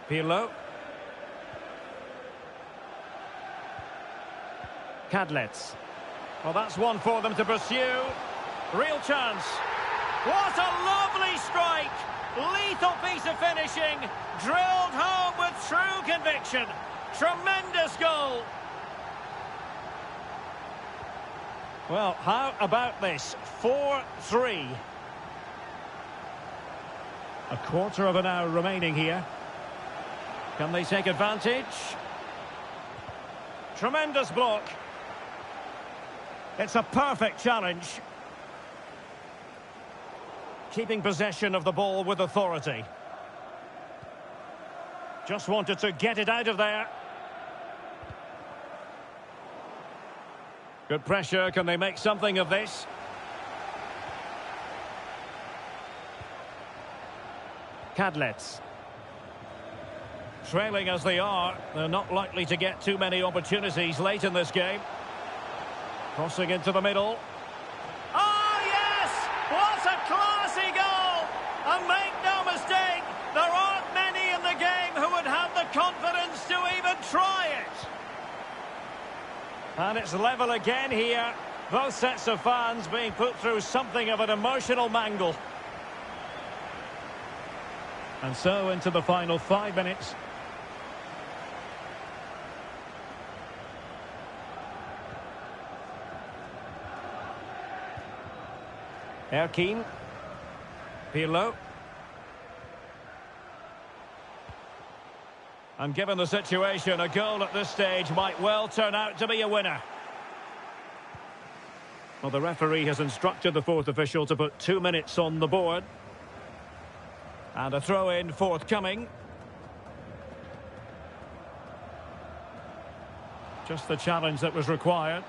Pirlo. Cadlets. Well, that's one for them to pursue. Real chance. What a lovely strike! Lethal piece of finishing. Drilled home with true conviction. Tremendous goal. Well, how about this? 4-3. A quarter of an hour remaining here. Can they take advantage? Tremendous block. It's a perfect challenge. Keeping possession of the ball with authority. Just wanted to get it out of there. Good pressure. Can they make something of this? Cadlets. Trailing as they are, they're not likely to get too many opportunities late in this game. Crossing into the middle. Oh, yes! What a classy goal! And make no mistake, there aren't many in the game who would have the confidence to even try it. And it's level again here. Both sets of fans being put through something of an emotional mangle. And so into the final 5 minutes. Erkine. Pirlo. And given the situation, a goal at this stage might well turn out to be a winner. Well, the referee has instructed the fourth official to put 2 minutes on the board. And a throw-in forthcoming. Just the challenge that was required.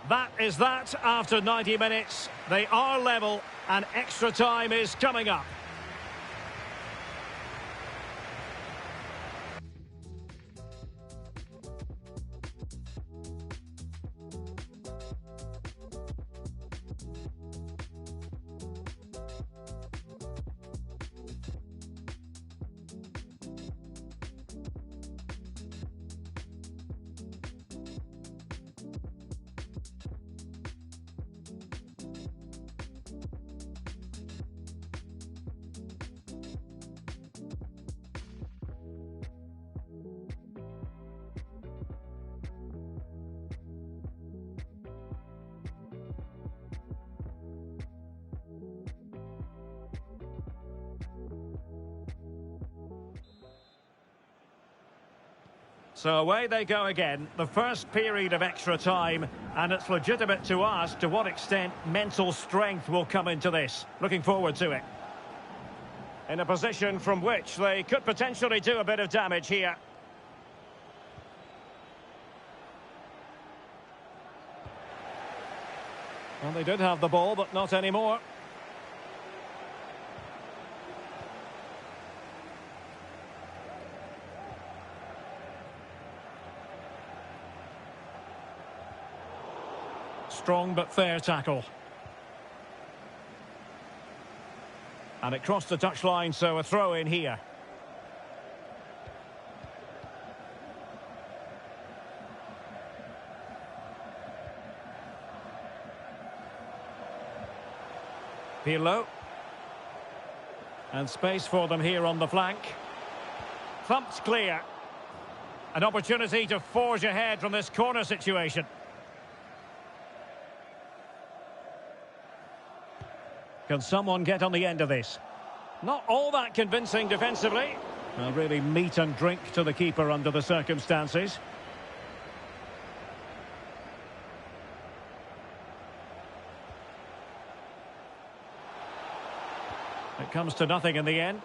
That is that after 90 minutes. They are level and extra time is coming up. So away they go again, the first period of extra time, and it's legitimate to ask to what extent mental strength will come into this. Looking forward to it. In a position from which they could potentially do a bit of damage here. Well, they did have the ball, but not anymore. Strong but fair tackle. And it crossed the touchline, so a throw in here. Pirlo. And space for them here on the flank. Thumped clear. An opportunity to forge ahead from this corner situation. Can someone get on the end of this? Not all that convincing defensively. Really meat and drink to the keeper under the circumstances. It comes to nothing in the end.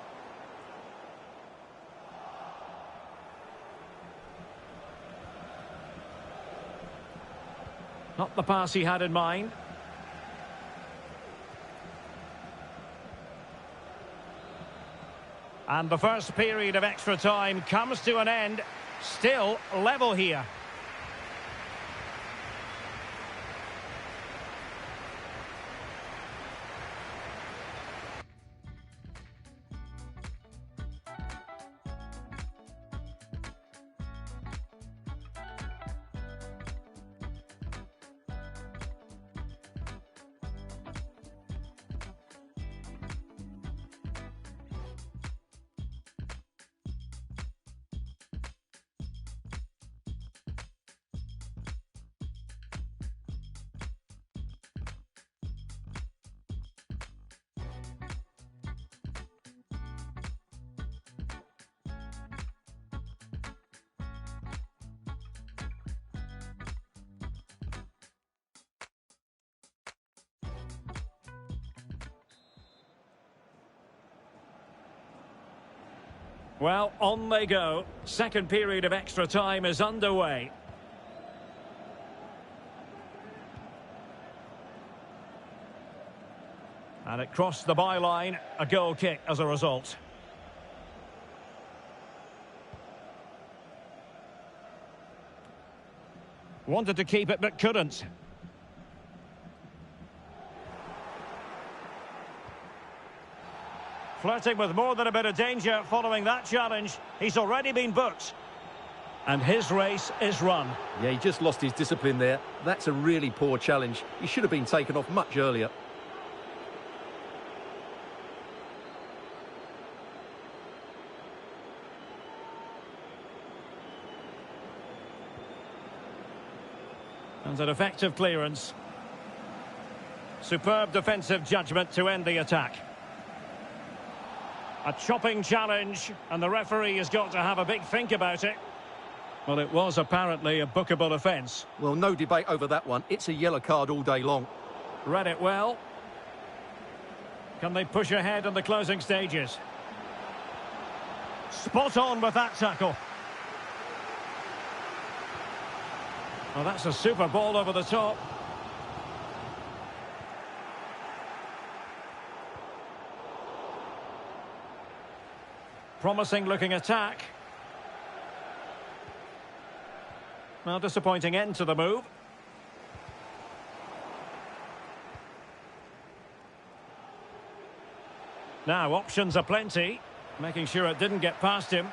Not the pass he had in mind. And the first period of extra time comes to an end. Still level here. Well, on they go. Second period of extra time is underway. And it crossed the byline, a goal kick as a result. Wanted to keep it but couldn't. Flirting with more than a bit of danger following that challenge. He's already been booked. And his race is run. Yeah, he just lost his discipline there. That's a really poor challenge. He should have been taken off much earlier. And an effective clearance. Superb defensive judgment to end the attack. A chopping challenge, and the referee has got to have a big think about it. Well, it was apparently a bookable offence. Well, no debate over that one. It's a yellow card all day long. Read it well. Can they push ahead in the closing stages? Spot on with that tackle. Well, that's a super ball over the top. Promising looking attack. Well, disappointing end to the move. Now, options are plenty. Making sure it didn't get past him.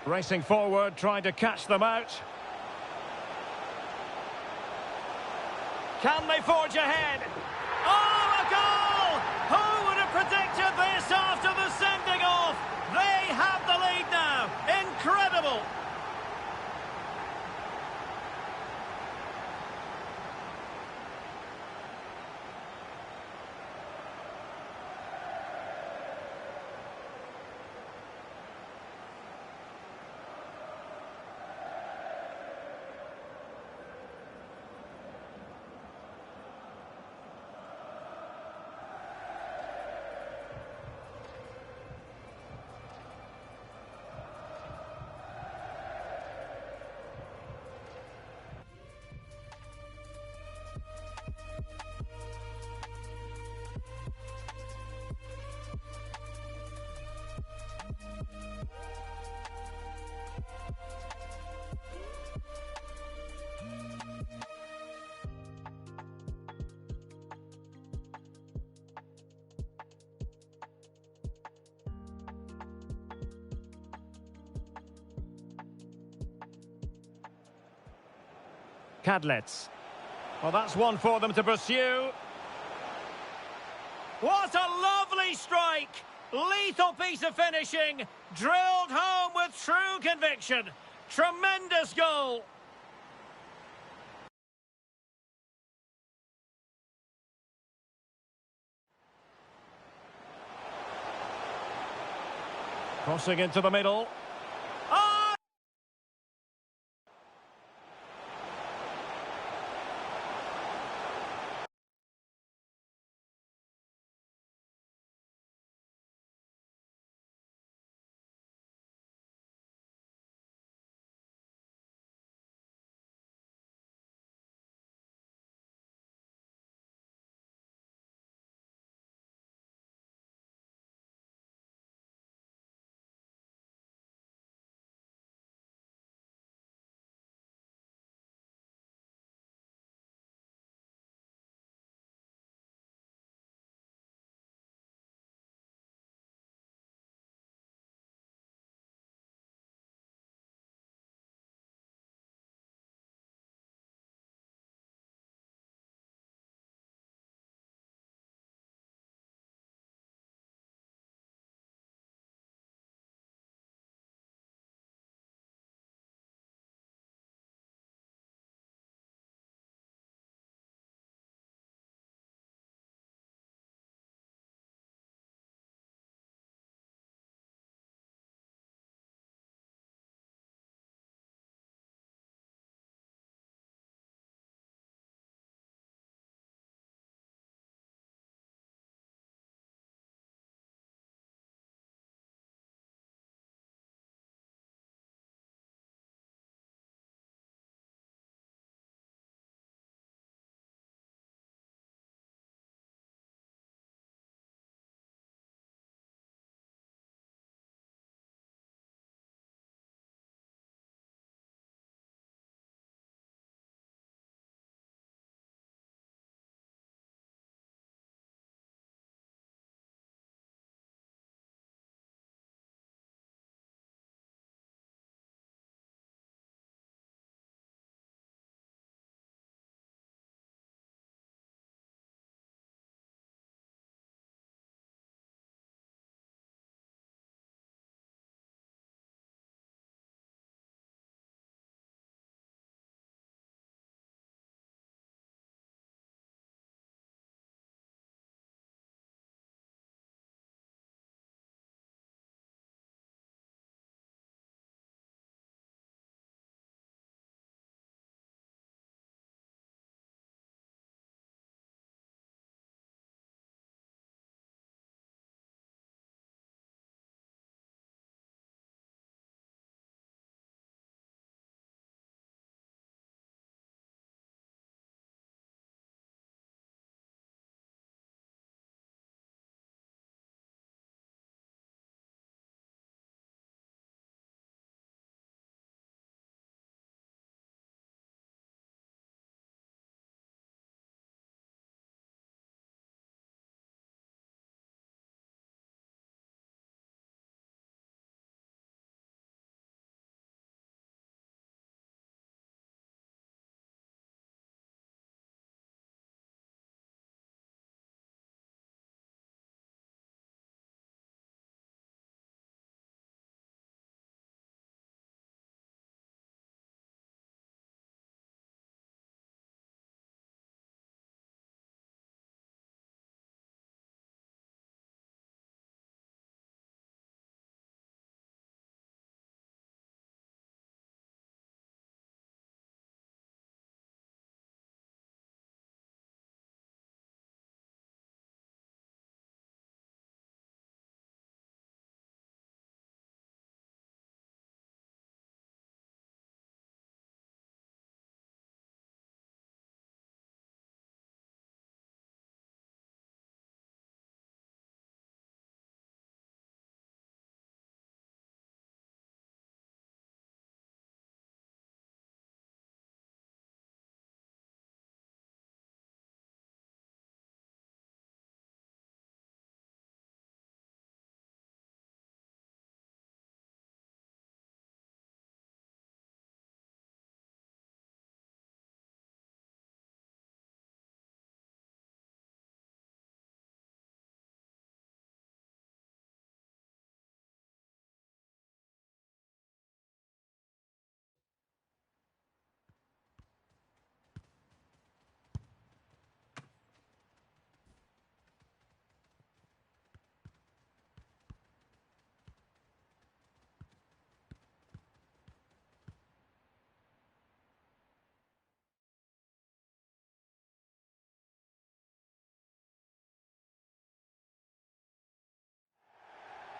Racing forward, trying to catch them out. Can they forge ahead? Oh, a goal! Who would have predicted this after the sending off? They have the lead now. Incredible! Cadlets. Well, that's one for them to pursue. What a lovely strike! Lethal piece of finishing. Drilled home with true conviction. Tremendous goal. Crossing into the middle.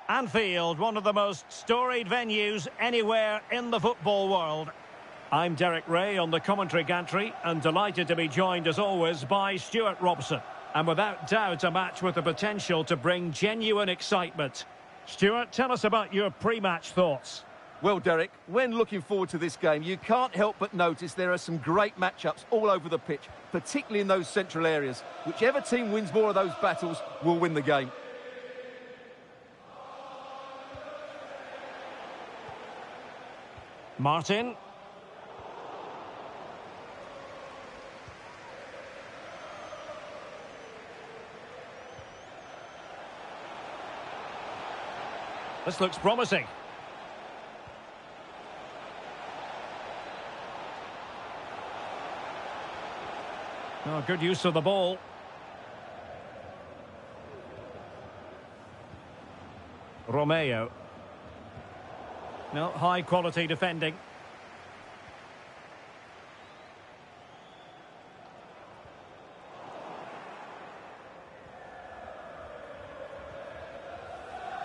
Anfield, one of the most storied venues anywhere in the football world. I'm Derek Ray on the commentary gantry and delighted to be joined as always by Stuart Robson. And without doubt a match with the potential to bring genuine excitement. Stuart, tell us about your pre-match thoughts. Well, Derek, when looking forward to this game, you can't help but notice there are some great matchups all over the pitch, particularly in those central areas. Whichever team wins more of those battles will win the game. Martin. This looks promising. Oh, good use of the ball. Romeo. No, high quality defending.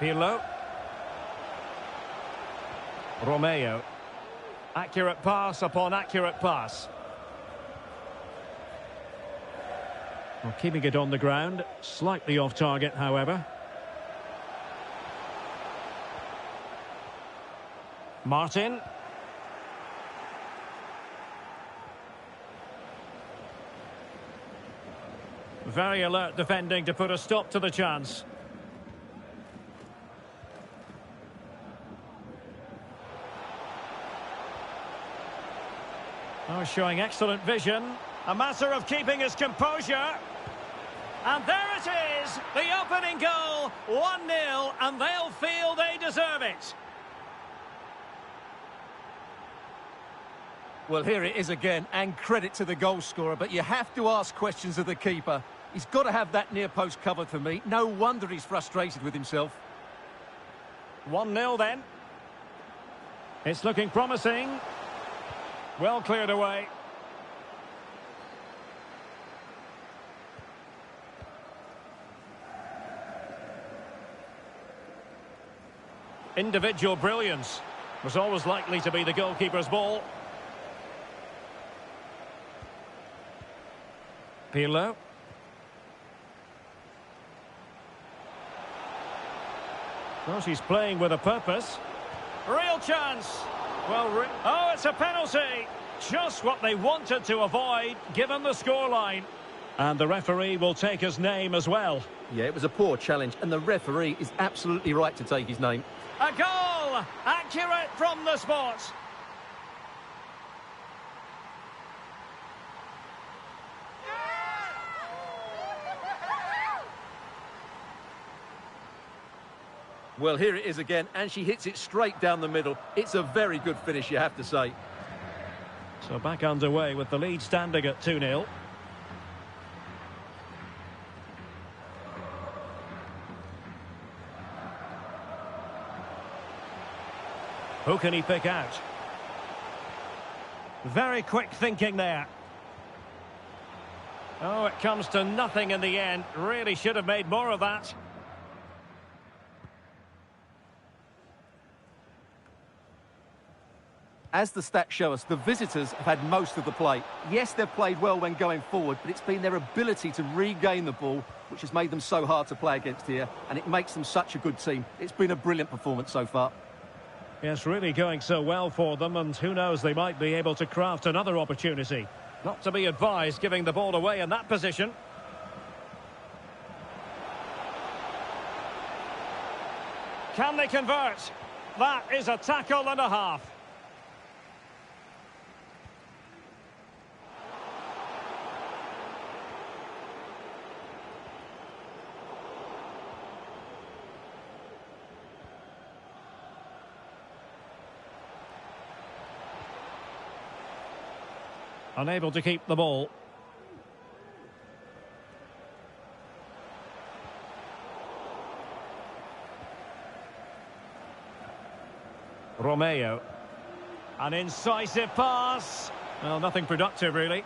Pirlo. Romeo. Accurate pass upon accurate pass. Well, keeping it on the ground. Slightly off target, however. Martin. Very alert defending to put a stop to the chance. Oh, showing excellent vision. A matter of keeping his composure. And there it is, the opening goal, 1-0, and they'll feel they deserve it. Well, here it is again, and credit to the goal scorer, but you have to ask questions of the keeper. He's got to have that near post covered for me. No wonder he's frustrated with himself. 1-0 then. It's looking promising. Well cleared away. Individual brilliance was always likely to be the goalkeeper's ball. Pirlo. Well, she's playing with a purpose. Real chance. Well, oh, it's a penalty. Just what they wanted to avoid, given the scoreline. And the referee will take his name as well. Yeah, it was a poor challenge, and the referee is absolutely right to take his name. A goal! Accurate from the spot. Well, here it is again, and she hits it straight down the middle. It's a very good finish, you have to say. So back underway with the lead standing at 2-0. Who can he pick out? Very quick thinking there. Oh, it comes to nothing in the end. Really should have made more of that. As the stats show us, the visitors have had most of the play. Yes, they've played well when going forward, but it's been their ability to regain the ball which has made them so hard to play against here, and it makes them such a good team. It's been a brilliant performance so far. Yes, really going so well for them, and who knows, they might be able to craft another opportunity. Not to be advised giving the ball away in that position. Can they convert? That is a tackle and a half. Unable to keep the ball. Romeo. An incisive pass. Well, nothing productive, really.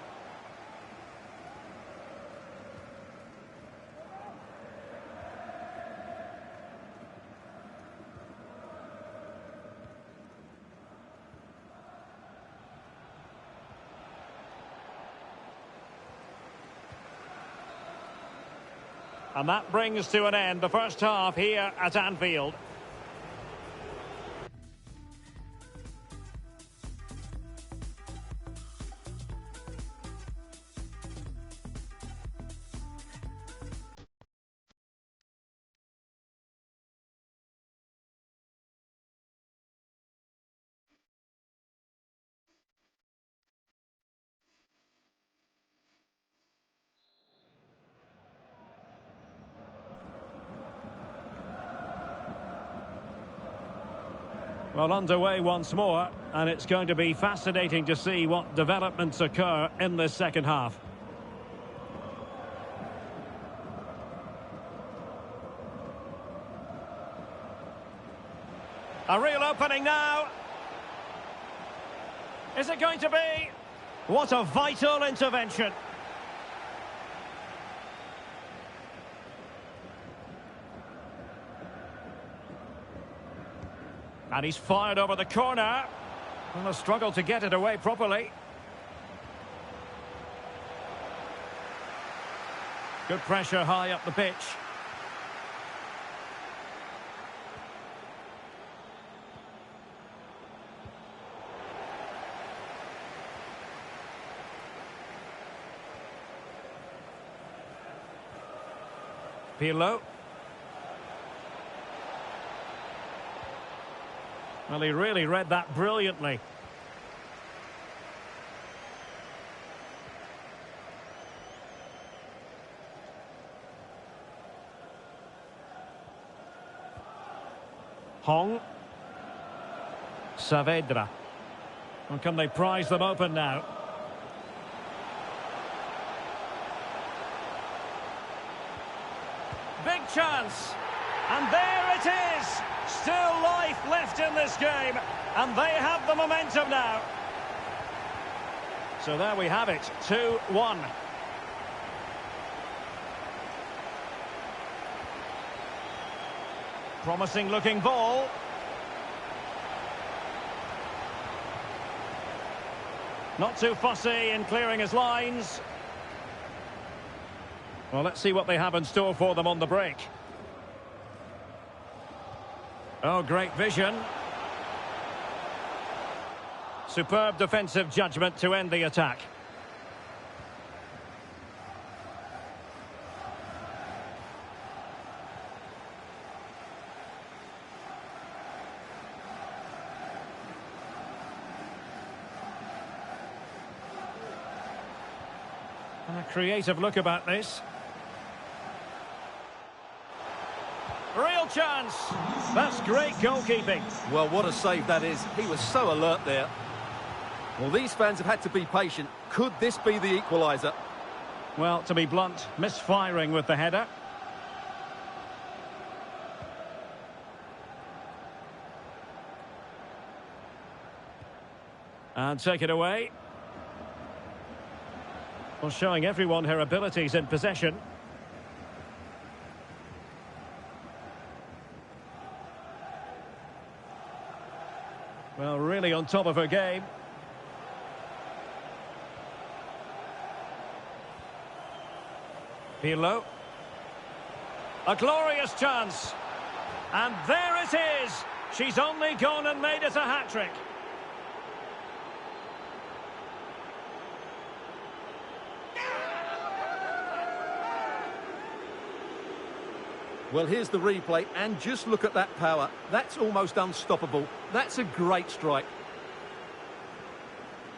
And that brings to an end the first half here at Anfield. Well, underway once more, and it's going to be fascinating to see what developments occur in this second half. A real opening now. Is it going to be? What a vital intervention. And he's fired over the corner. And a struggle to get it away properly. Good pressure high up the pitch. Pirlo. Well, he really read that brilliantly. Hong. Saavedra. And can they prize them open now? Big chance. And there it is. Still life left in this game. And they have the momentum now. So there we have it. 2-1. Promising looking ball. Not too fussy in clearing his lines. Well, let's see what they have in store for them on the break. Oh, great vision. Superb defensive judgment to end the attack. And a creative look about this. Real chance. That's great goalkeeping. Well, what a save that is. He was so alert there. Well, these fans have had to be patient. Could this be the equaliser? Well, to be blunt, misfiring with the header. And take it away. Well, showing everyone her abilities in possession. Well, really on top of her game. Pirlo. A glorious chance. And there it is. She's only gone and made it a hat-trick. Well, here's the replay, and just look at that power. That's almost unstoppable. That's a great strike.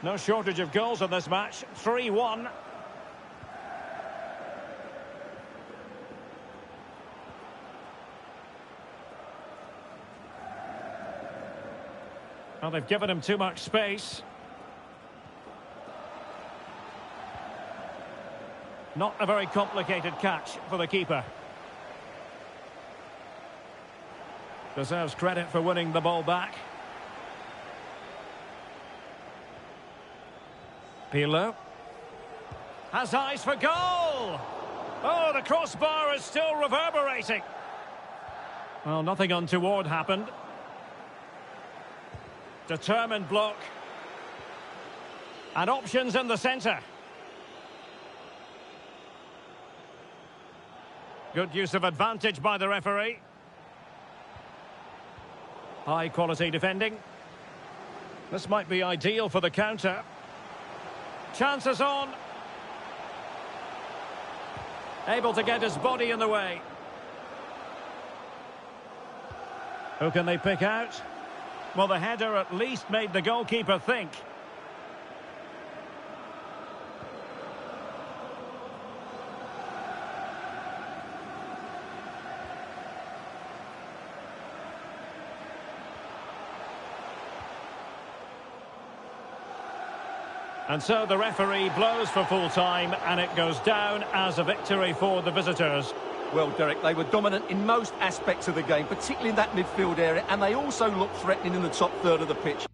No shortage of goals in this match. 3-1. Well, they've given him too much space. Not a very complicated catch for the keeper. Deserves credit for winning the ball back. Pirlo. Has eyes for goal! Oh, the crossbar is still reverberating. Well, nothing untoward happened. Determined block. And options in the centre. Good use of advantage by the referee. High quality defending. This might be ideal for the counter. Chances on. Able to get his body in the way. Who can they pick out? Well, the header at least made the goalkeeper think. And so the referee blows for full time, and it goes down as a victory for the visitors. Well, Derek, they were dominant in most aspects of the game, particularly in that midfield area, and they also looked threatening in the top third of the pitch.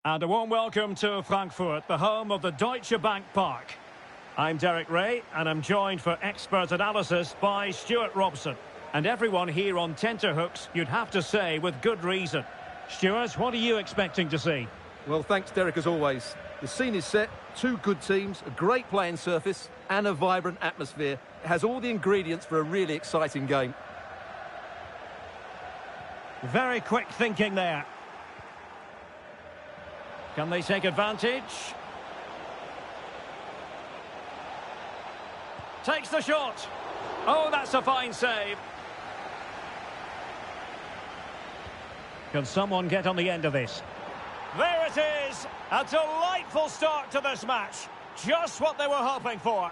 And a warm welcome to Frankfurt, the home of the Deutsche Bank Park. I'm Derek Ray, and I'm joined for expert analysis by Stuart Robson. And everyone here on tenterhooks, you'd have to say, with good reason. Stuart, what are you expecting to see? Well, thanks, Derek, as always. The scene is set, two good teams, a great playing surface, and a vibrant atmosphere. It has all the ingredients for a really exciting game. Very quick thinking there. Can they take advantage? Takes the shot. Oh, that's a fine save. Can someone get on the end of this? There it is. A delightful start to this match. Just what they were hoping for.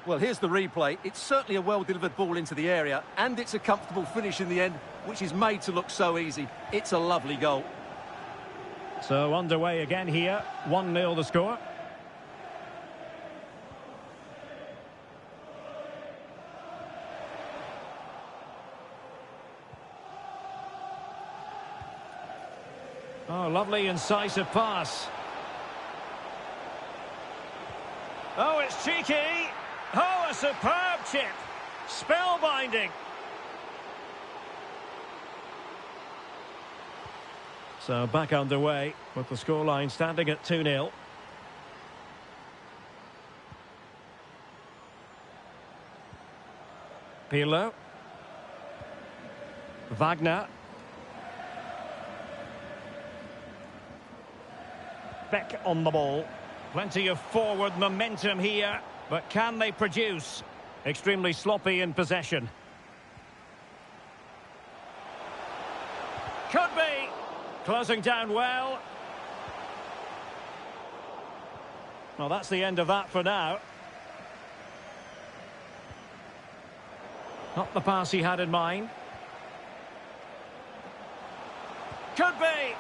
Well, here's the replay. It's certainly a well-delivered ball into the area, and it's a comfortable finish in the end, which is made to look so easy. It's a lovely goal. So underway again here. 1-0 the score. Oh, lovely incisive pass. Oh, it's cheeky. Oh, a superb chip. Spellbinding. So back underway with the scoreline standing at 2-0. Pirlo. Wagner. Beck on the ball. Plenty of forward momentum here, but can they produce? Extremely sloppy in possession. Could be. Closing down well. Well, that's the end of that for now. Not the pass he had in mind. Could be.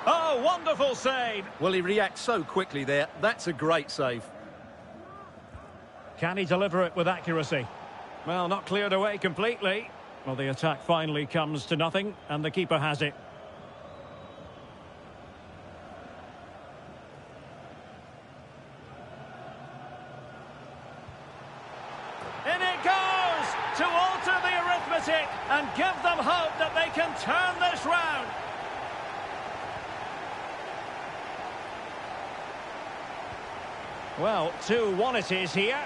Oh, wonderful save. Well, he reacts so quickly there. That's a great save. Can he deliver it with accuracy? Well, not cleared away completely. Well, the attack finally comes to nothing, and the keeper has it. In it goes to alter the arithmetic and give them hope that they can turn this round. Well, 2-1 it is here.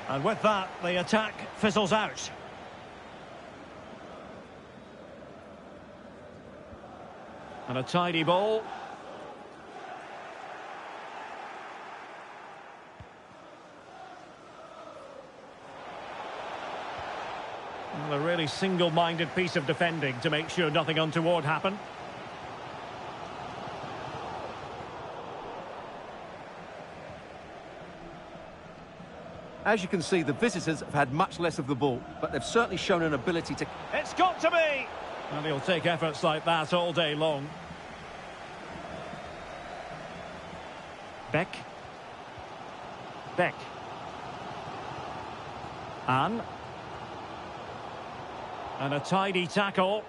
And with that, the attack fizzles out. And a tidy ball. Well, a really single-minded piece of defending to make sure nothing untoward happened. As you can see, the visitors have had much less of the ball, but they've certainly shown an ability to... It's got to be! And he'll take efforts like that all day long. Beck. Beck. Anne. And a tidy tackle.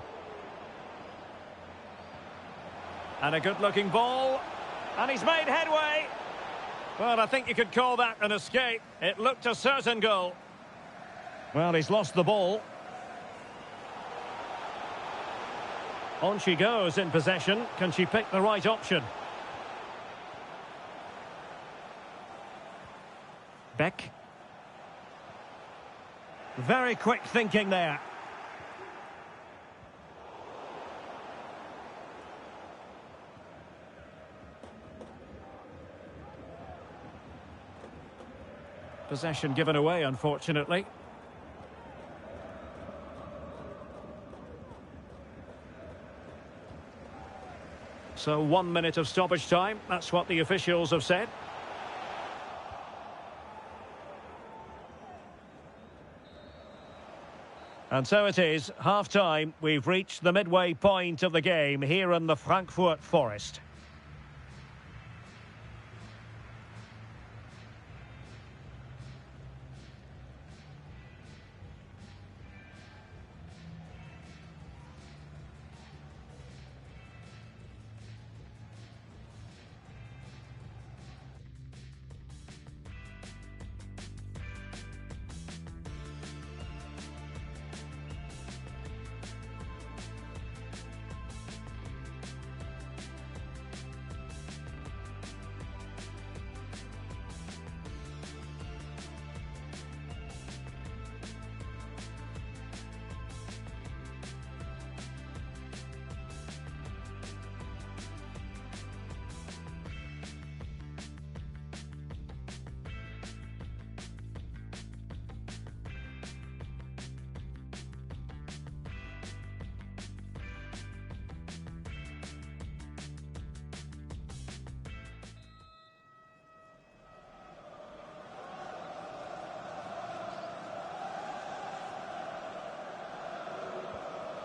And a good-looking ball. And he's made headway. Well, I think you could call that an escape. It looked a certain goal. Well, he's lost the ball. On she goes in possession. Can she pick the right option? Beck. Very quick thinking there. Possession given away, unfortunately. So 1 minute of stoppage time. That's what the officials have said. And so it is, half-time. We've reached the midway point of the game here in the Frankfurt Forest.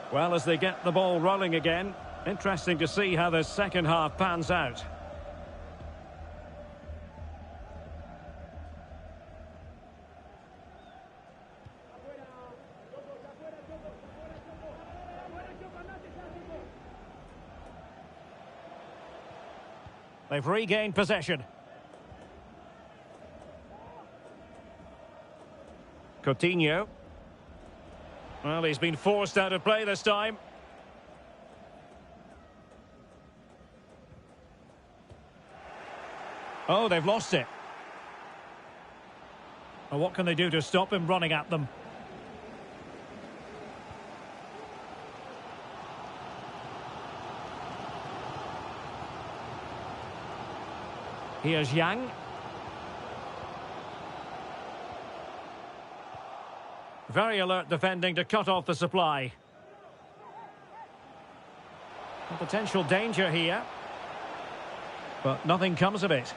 Well, as they get the ball rolling again, interesting to see how the second half pans out. They've regained possession. Coutinho. Well, he's been forced out of play this time. Oh, they've lost it. Well, what can they do to stop him running at them? Here's Yang. Very alert defending to cut off the supply. A potential danger here. But nothing comes of it.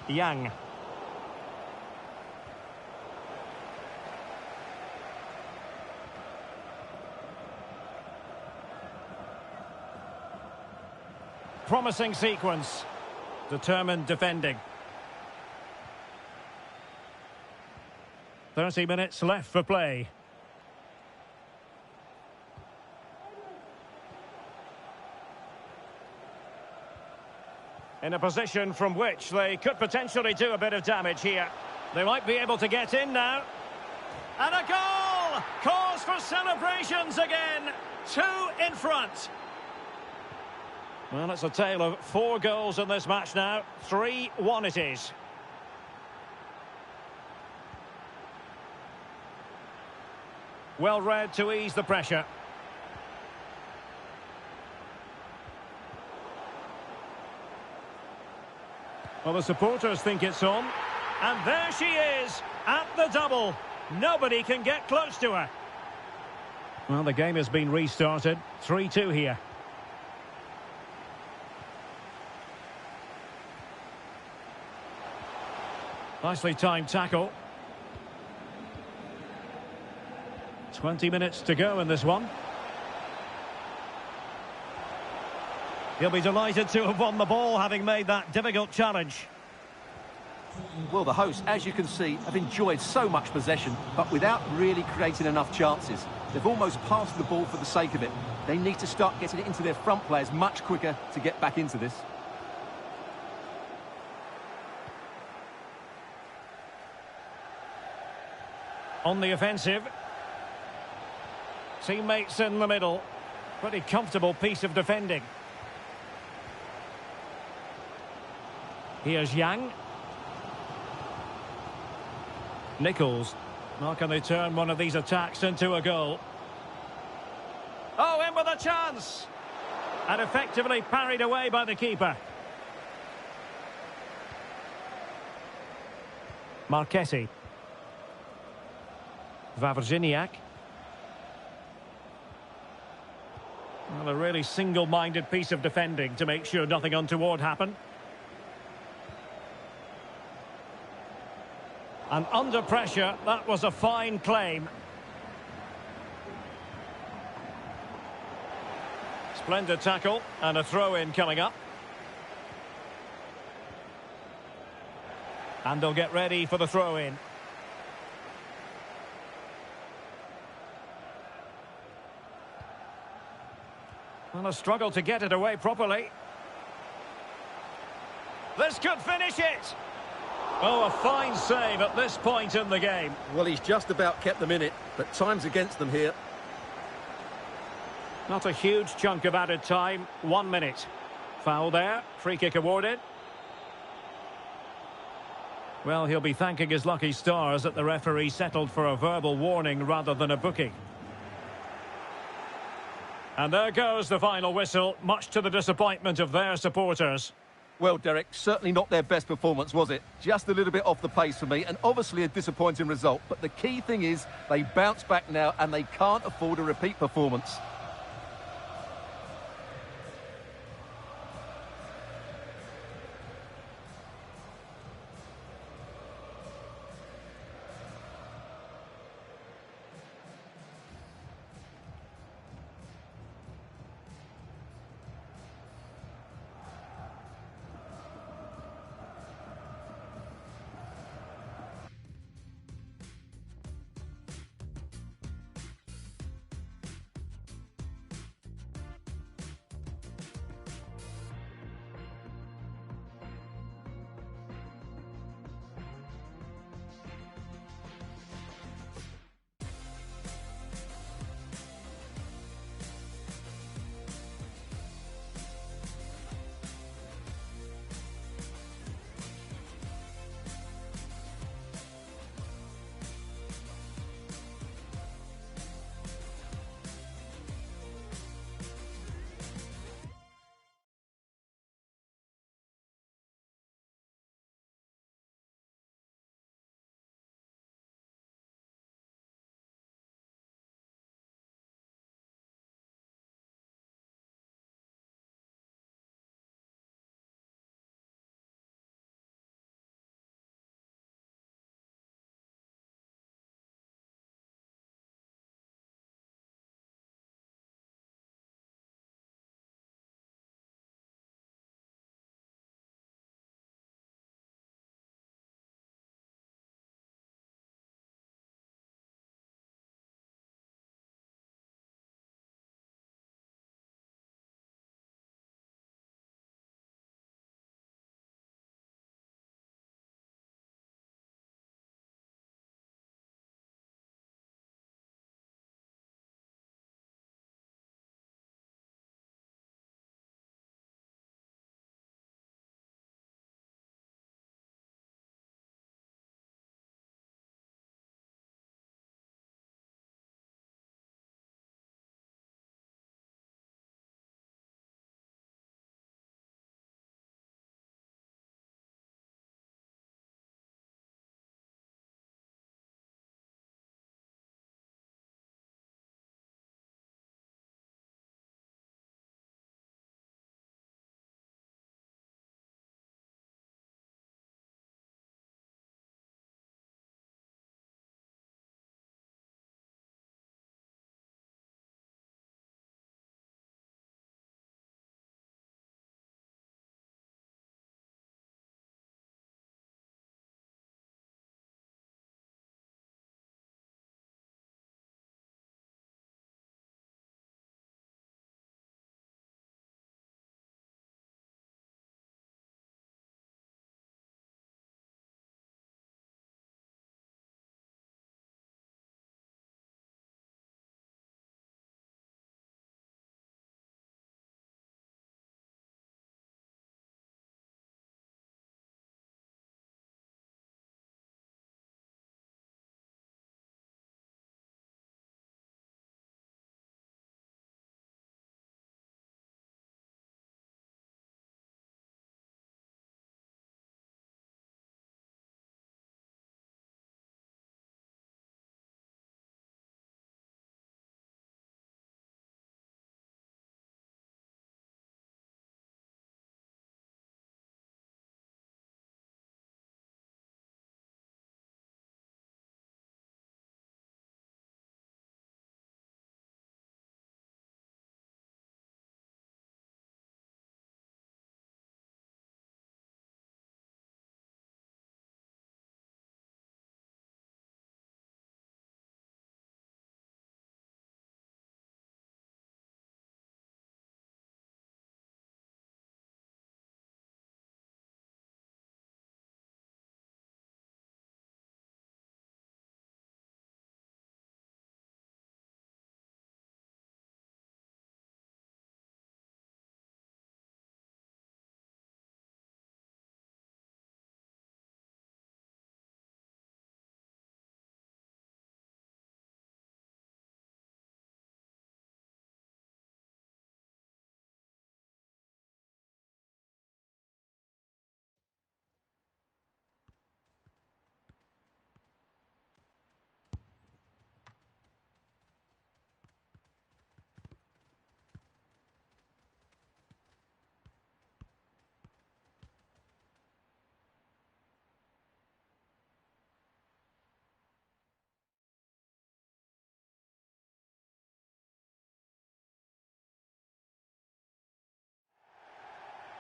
Yang. Promising sequence. Determined defending. 30 minutes left for play. In a position from which they could potentially do a bit of damage here. They might be able to get in now. And a goal! Cause for celebrations again. 2 in front. Well, it's a tale of 4 goals in this match now. 3-1 it is. Well read to ease the pressure. Well, the supporters think it's on. And there she is, at the double. Nobody can get close to her. Well, the game has been restarted. 3-2 here. Nicely timed tackle. 20 minutes to go in this one. He'll be delighted to have won the ball, having made that difficult challenge. Well, the hosts, as you can see, have enjoyed so much possession, but without really creating enough chances. They've almost passed the ball for the sake of it. They need to start getting it into their front players much quicker to get back into this. On the offensive. Teammates in the middle. Pretty comfortable piece of defending. Here's Yang. Nichols. How can they turn one of these attacks into a goal? Oh, in with a chance! And effectively parried away by the keeper. Marchetti. Wawrzyniak. Well, a really single-minded piece of defending to make sure nothing untoward happened. And under pressure, that was a fine claim. Splendid tackle and a throw-in coming up. And they'll get ready for the throw-in. Well, a struggle to get it away properly. This could finish it! Oh, a fine save at this point in the game. Well, he's just about kept them in it, but time's against them here. Not a huge chunk of added time. 1 minute. Foul there. Free kick awarded. Well, he'll be thanking his lucky stars that the referee settled for a verbal warning rather than a booking. And there goes the final whistle, much to the disappointment of their supporters. Well, Derek, certainly not their best performance, was it? Just a little bit off the pace for me, and obviously a disappointing result. But the key thing is they bounce back now, and they can't afford a repeat performance.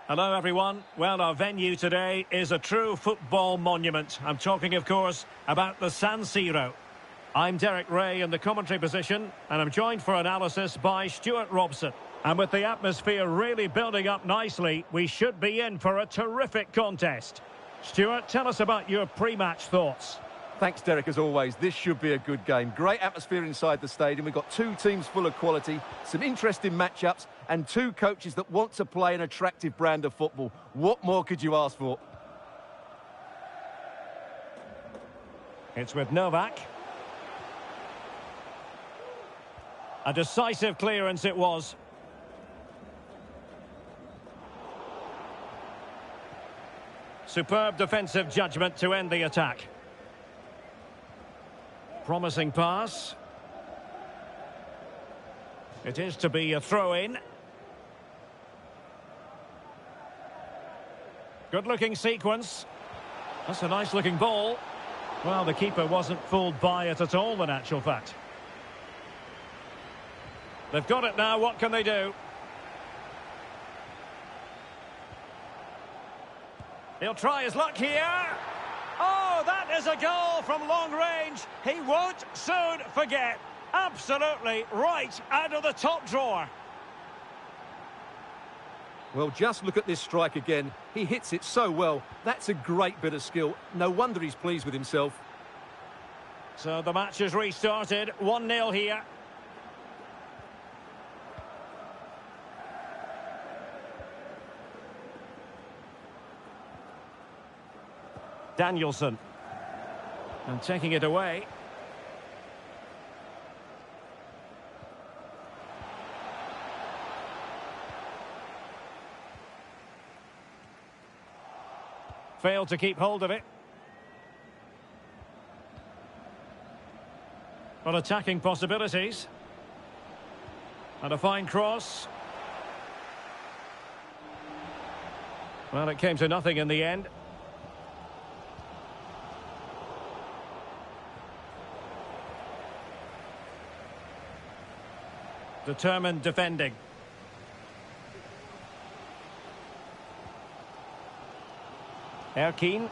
Hello everyone. Well, our venue today is a true football monument. I'm talking, of course, about the San Siro. I'm Derek Ray in the commentary position, and I'm joined for analysis by Stuart Robson. And with the atmosphere really building up nicely, we should be in for a terrific contest. Stuart, tell us about your pre-match thoughts. Thanks, Derek, as always. This should be a good game. Great atmosphere inside the stadium. We've got two teams full of quality, some interesting matchups, and two coaches that want to play an attractive brand of football. What more could you ask for? It's with Novak. A decisive clearance it was. Superb defensive judgment to end the attack. Promising pass. It is to be a throw-in. Good-looking sequence. That's a nice-looking ball. Well, the keeper wasn't fooled by it at all, in actual fact. They've got it now. What can they do? He'll try his luck here. Oh, that is a goal from long range. He won't soon forget. Absolutely right out of the top drawer. Well, just look at this strike again. He hits it so well. That's a great bit of skill. No wonder he's pleased with himself. So the match has restarted. 1-0 here. Danielson. And taking it away. Failed to keep hold of it. But attacking possibilities. And a fine cross. Well, it came to nothing in the end. Determined defending. Erkine.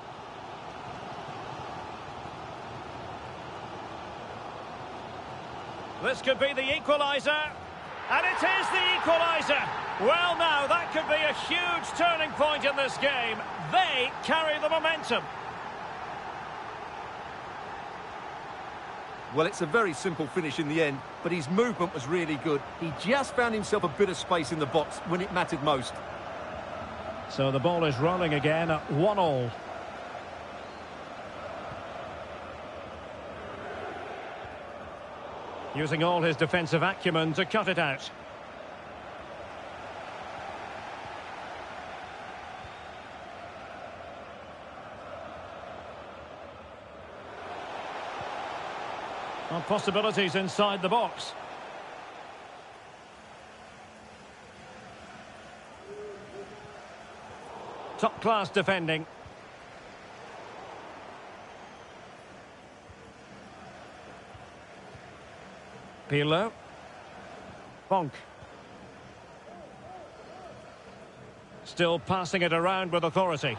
This could be the equaliser. And it is the equaliser. Well, now, that could be a huge turning point in this game. They carry the momentum. Well, it's a very simple finish in the end, but his movement was really good. He just found himself a bit of space in the box when it mattered most. So the ball is rolling again at 1-1. Using all his defensive acumen to cut it out. Well, possibilities inside the box. Top-class defending. Pirlo. Bonk. Still passing it around with authority.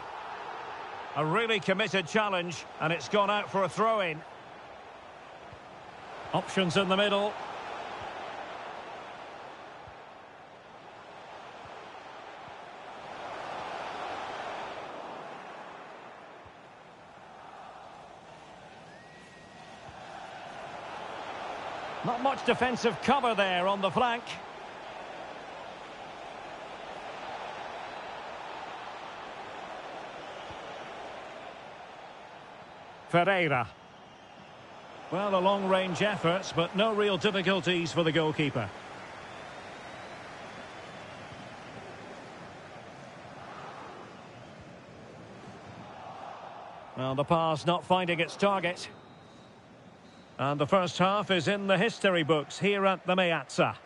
A really committed challenge, and it's gone out for a throw-in. Options in the middle. Not much defensive cover there on the flank. Ferreira. Well, a long-range effort, but no real difficulties for the goalkeeper. Well, the pass not finding its target. And the first half is in the history books here at the Meazza.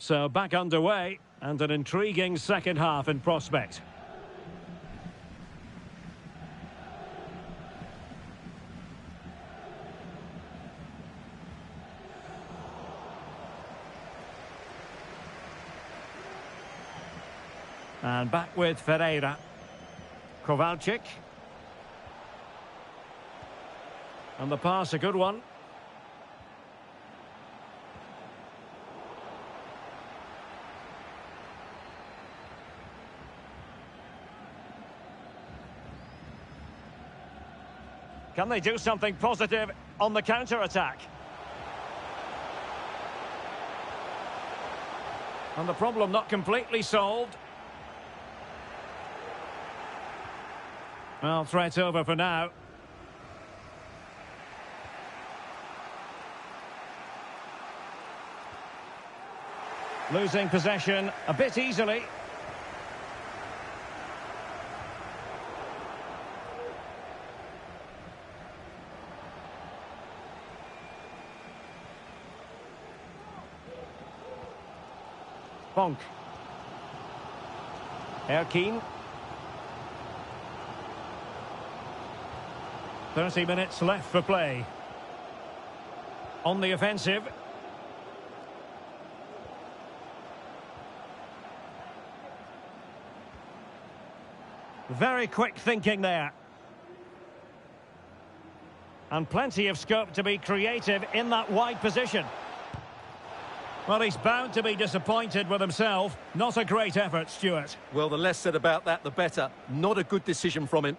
So back underway, and an intriguing second half in prospect. And back with Ferreira. Kowalczyk. And the pass, a good one. Can they do something positive on the counter-attack? And the problem not completely solved. Well, threat over for now. Losing possession a bit easily. Bonk. Erkien. 30 minutes left for play. On the offensive. Very quick thinking there. And plenty of scope to be creative in that wide position. Well, he's bound to be disappointed with himself. Not a great effort, Stuart. Well, the less said about that, the better. Not a good decision from him.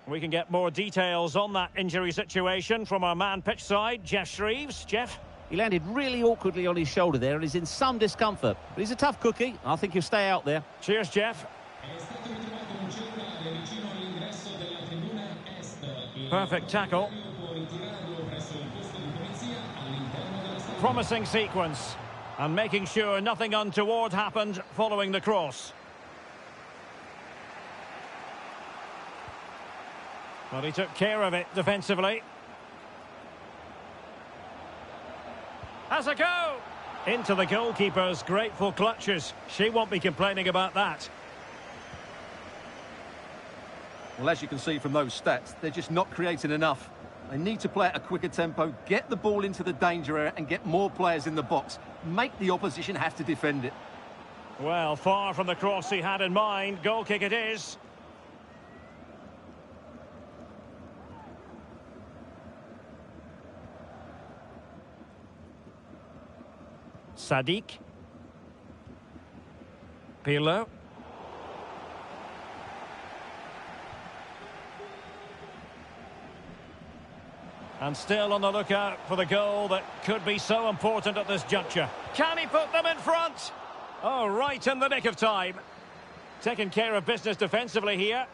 We can get more details on that injury situation from our man pitch side, Jeff Shreves. Jeff? He landed really awkwardly on his shoulder there and is in some discomfort. But he's a tough cookie. I think he'll stay out there. Cheers, Jeff. Perfect tackle. Promising sequence. And making sure nothing untoward happened following the cross. Well, he took care of it defensively. Has a go! Into the goalkeeper's grateful clutches. She won't be complaining about that. Well, as you can see from those stats, they're just not creating enough. They need to play at a quicker tempo, get the ball into the danger area and get more players in the box. Make the opposition have to defend it. Well, far from the cross he had in mind. Goal kick it is. Sadiq. Pirlo. And still on the lookout for the goal that could be so important at this juncture. Can he put them in front? Oh, right in the nick of time. Taking care of business defensively here.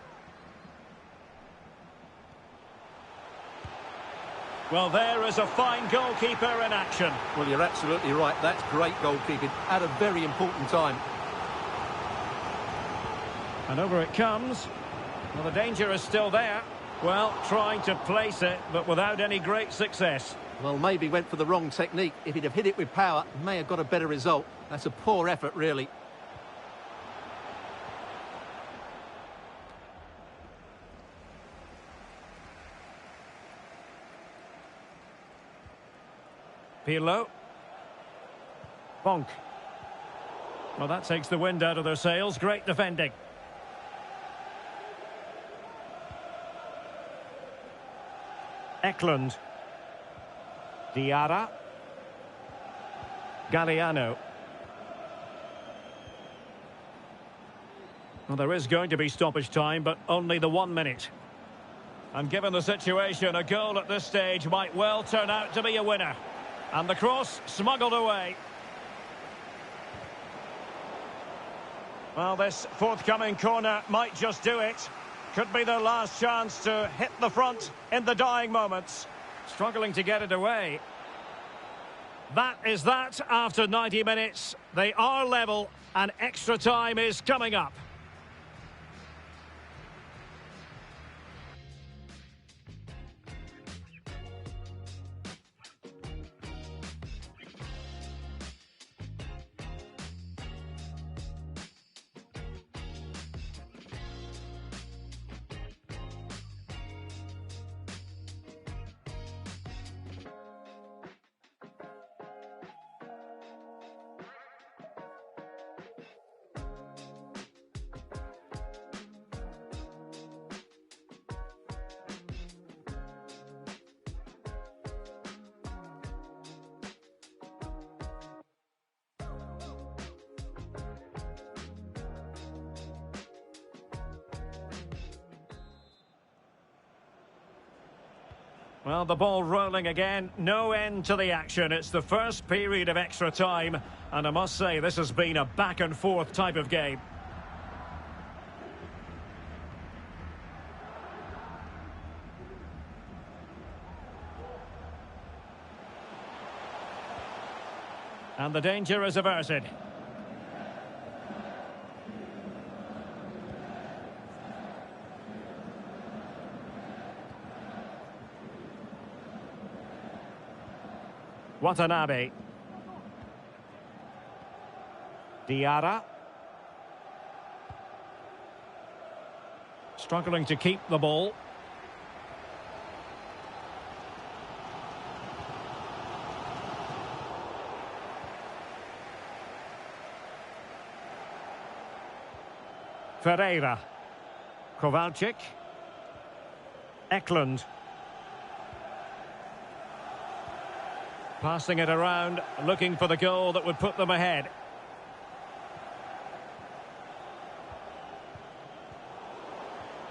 Well, there is a fine goalkeeper in action. Well, you're absolutely right. That's great goalkeeping at a very important time. And over it comes. Well, the danger is still there. Well, trying to place it, but without any great success. Well, maybe went for the wrong technique. If he'd have hit it with power, may have got a better result. That's a poor effort, really. Pirlo. Bonk. Well, that takes the wind out of their sails. Great defending. Eklund. Diarra. Galliano. Well, there is going to be stoppage time, but only the 1 minute. And given the situation, a goal at this stage might well turn out to be a winner. And the cross smuggled away. Well, this forthcoming corner might just do it. Could be their last chance to hit the front in the dying moments. Struggling to get it away. That is that after 90 minutes. They are level and extra time is coming up. Well, the ball rolling again. No end to the action. It's the first period of extra time. And I must say, this has been a back and forth type of game. And the danger is averted. Watanabe. Diarra. Struggling to keep the ball. Ferreira. Kowalczyk. Eklund. Passing it around, looking for the goal that would put them ahead.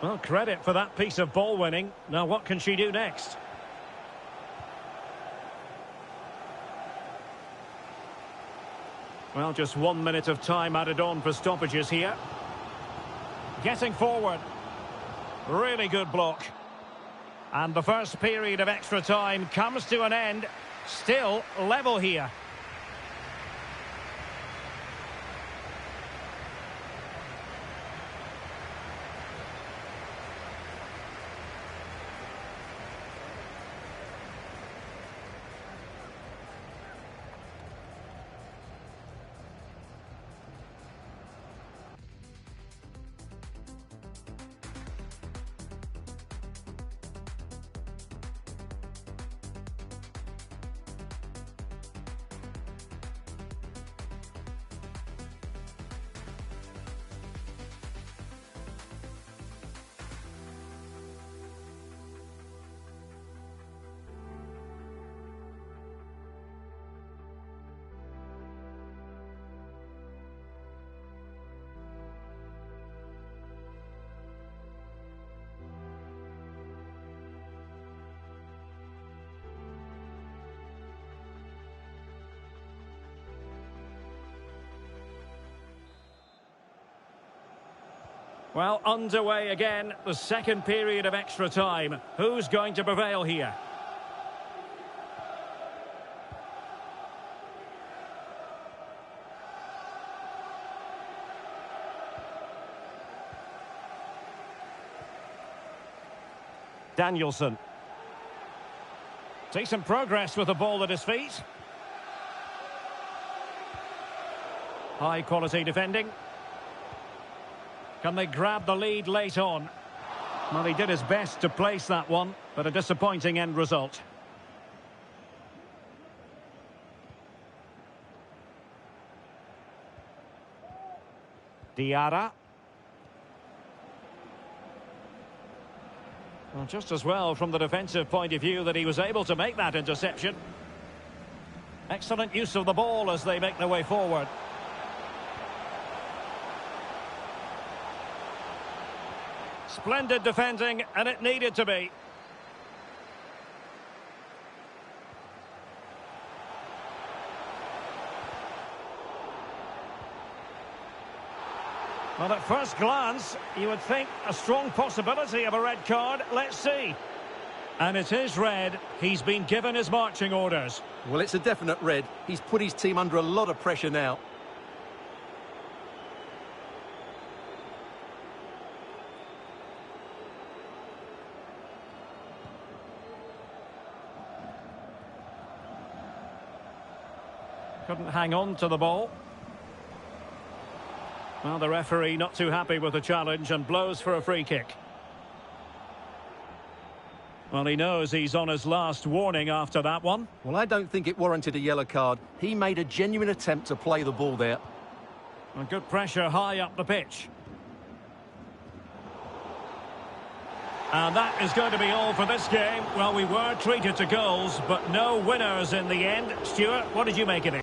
Well, credit for that piece of ball winning. Now what can she do next? Well, just 1 minute of time added on for stoppages here. Getting forward. Really good block. And the first period of extra time comes to an end. Still level here. Well, underway again, the second period of extra time. Who's going to prevail here? Danielson. Decent progress with the ball at his feet. High quality defending. Can they grab the lead late on? Well, he did his best to place that one, but a disappointing end result. Diarra. Well, just as well from the defensive point of view that he was able to make that interception. Excellent use of the ball as they make their way forward. Splendid defending, and it needed to be. Well, at first glance, you would think a strong possibility of a red card. Let's see. And it is red. He's been given his marching orders. Well, it's a definite red. He's put his team under a lot of pressure now. Couldn't hang on to the ball. Well, the referee not too happy with the challenge and blows for a free kick. Well, he knows he's on his last warning after that one. Well, I don't think it warranted a yellow card. He made a genuine attempt to play the ball there. And good pressure high up the pitch. And that is going to be all for this game. Well, we were treated to goals, but no winners in the end. Stuart, what did you make of it?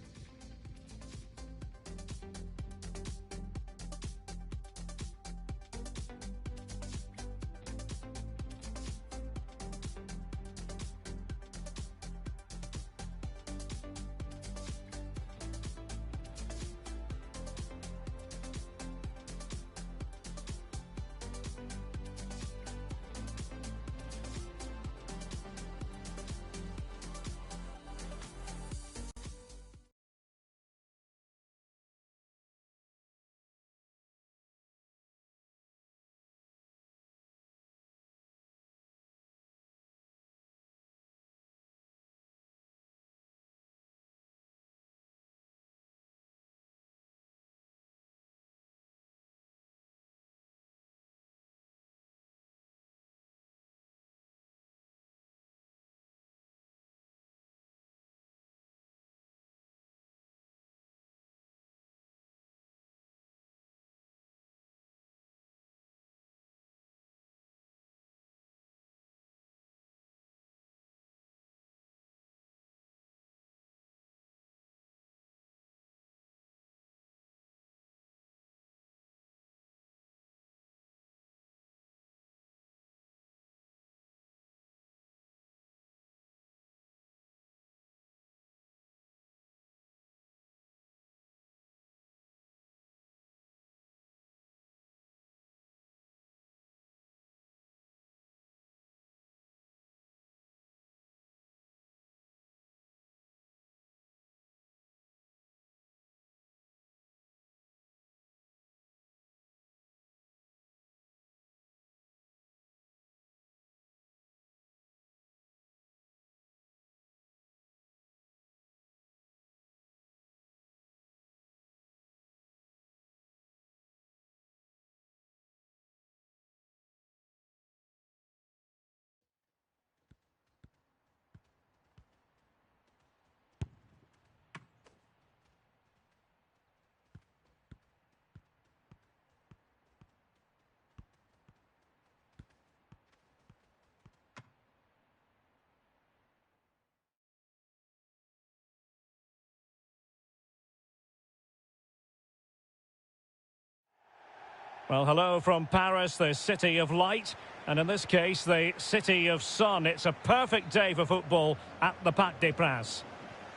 Well, hello from Paris, the city of light, and in this case, the city of sun. It's a perfect day for football at the Parc des Princes.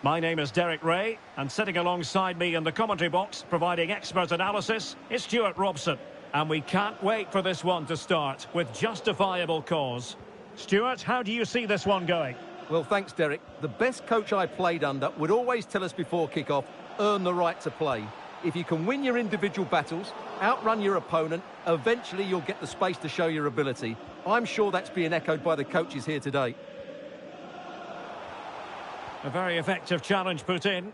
My name is Derek Ray, and sitting alongside me in the commentary box, providing expert analysis, is Stuart Robson. And we can't wait for this one to start, with justifiable cause. Stuart, how do you see this one going? Well, thanks, Derek. The best coach I played under would always tell us before kick-off, earn the right to play. If you can win your individual battles, outrun your opponent, eventually you'll get the space to show your ability. I'm sure that's being echoed by the coaches here today. A very effective challenge put in.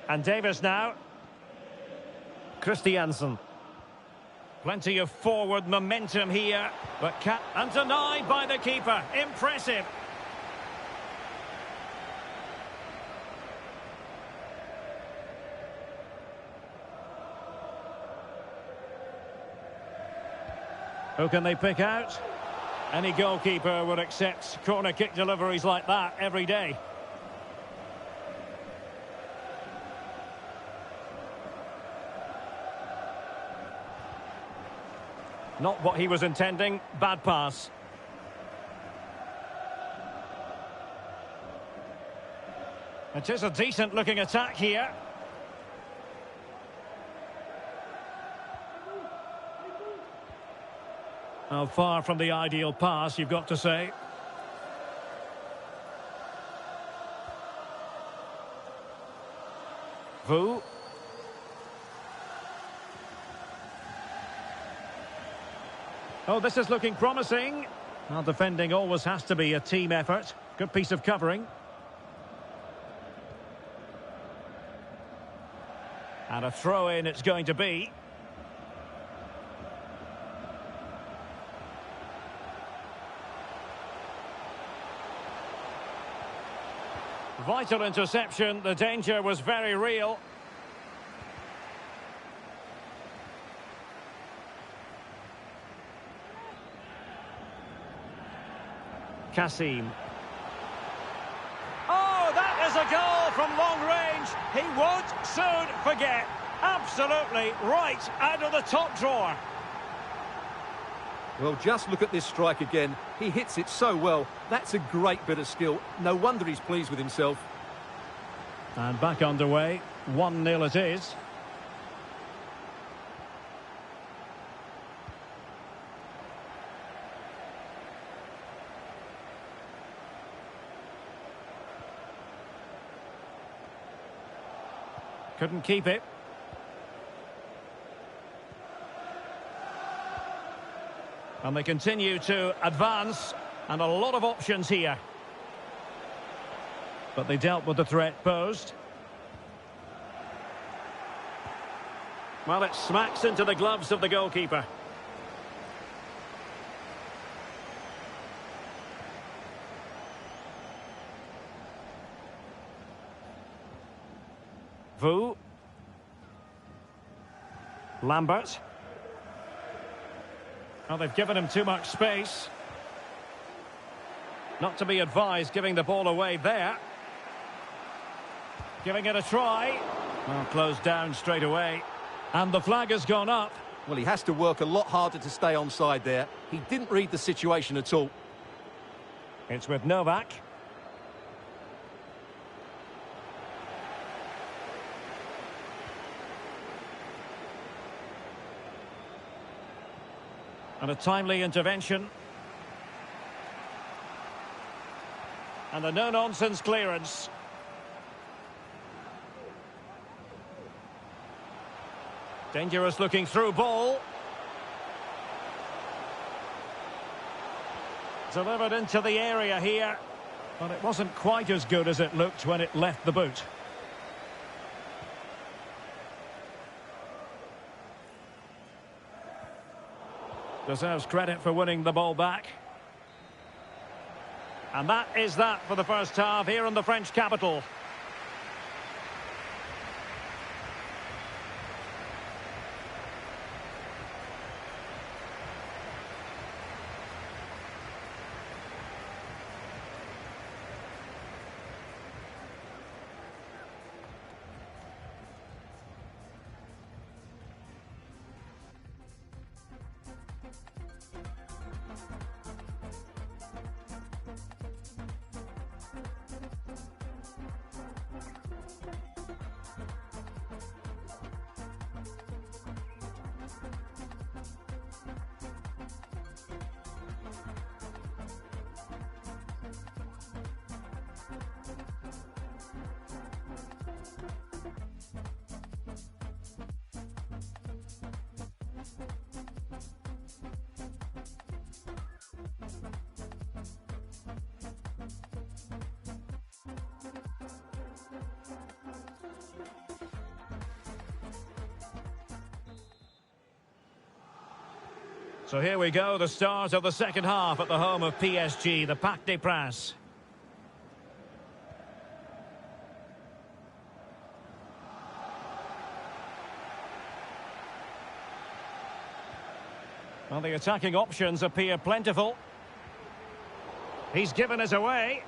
And Davis now. Christiansen. Plenty of forward momentum here, but and denied by the keeper. Impressive. Who can they pick out? Any goalkeeper would accept corner kick deliveries like that every day. Not what he was intending. Bad pass. It is a decent-looking attack here. Well, far from the ideal pass, you've got to say. Vu. Oh, this is looking promising. Well, defending always has to be a team effort. Good piece of covering. And a throw-in it's going to be. Vital interception. The danger was very real. Kassim. Oh, that is a goal from long range. He won't soon forget. Absolutely right out of the top drawer. Well, just look at this strike again. He hits it so well. That's a great bit of skill. No wonder he's pleased with himself. And back underway. 1-0 it is. Couldn't keep it. And they continue to advance, and a lot of options here. But they dealt with the threat posed. Well, it smacks into the gloves of the goalkeeper. Vu. Lambert. Well, they've given him too much space. Not to be advised giving the ball away there. Giving it a try. Well, closed down straight away. And the flag has gone up. Well, he has to work a lot harder to stay onside there. He didn't read the situation at all. It's with Novak. And a timely intervention. And a no-nonsense clearance. Dangerous looking through ball. Delivered into the area here. But it wasn't quite as good as it looked when it left the boot. Deserves credit for winning the ball back. And that is that for the first half here in the French capital. So here we go, the start of the second half at the home of PSG, the Parc des Princes. Well, the attacking options appear plentiful. He's given us away.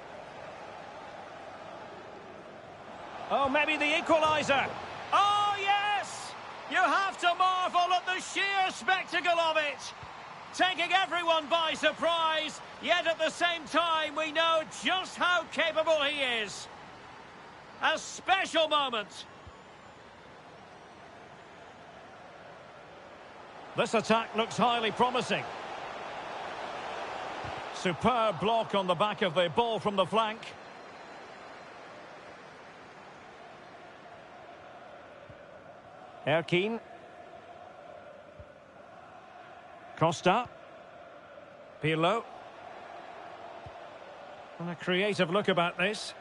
Oh, maybe the equaliser. Oh, yes! You have to marvel at the sheer spectacle of it. Taking everyone by surprise, yet at the same time we know just how capable he is. A special moment. This attack looks highly promising. Superb block on the back of the ball from the flank. Erkine. Costa. Pirlo. And a creative look about this.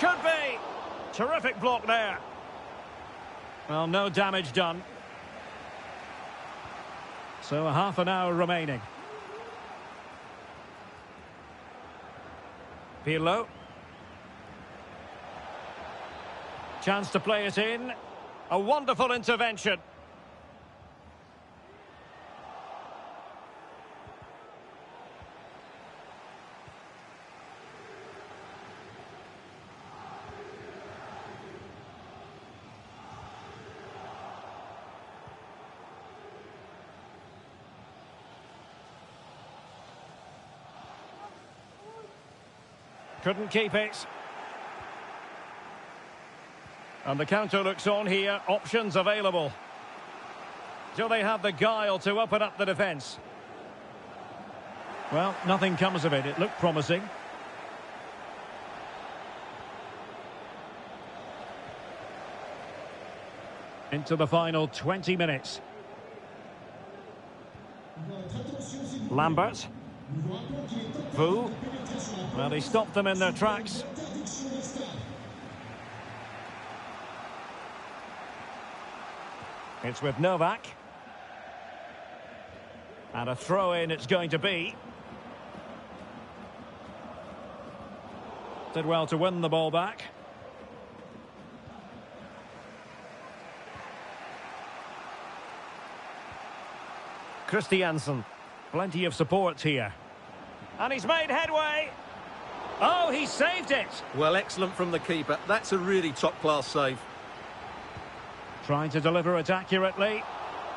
Could be. Terrific block there. Well, no damage done. So a half an hour remaining. Pirlo. Chance to play it in. A wonderful intervention. Couldn't keep it. And the counter looks on here. Options available. Do they have the guile to open up the defence? Well, nothing comes of it. It looked promising. Into the final 20 minutes. Lambert. Vu. Well, he stopped them in their tracks. It's with Novak. And a throw-in it's going to be. Did well to win the ball back. Christiansen. Plenty of support here. And he's made headway. Oh, he saved it. Well, excellent from the keeper. That's a really top-class save. Trying to deliver it accurately.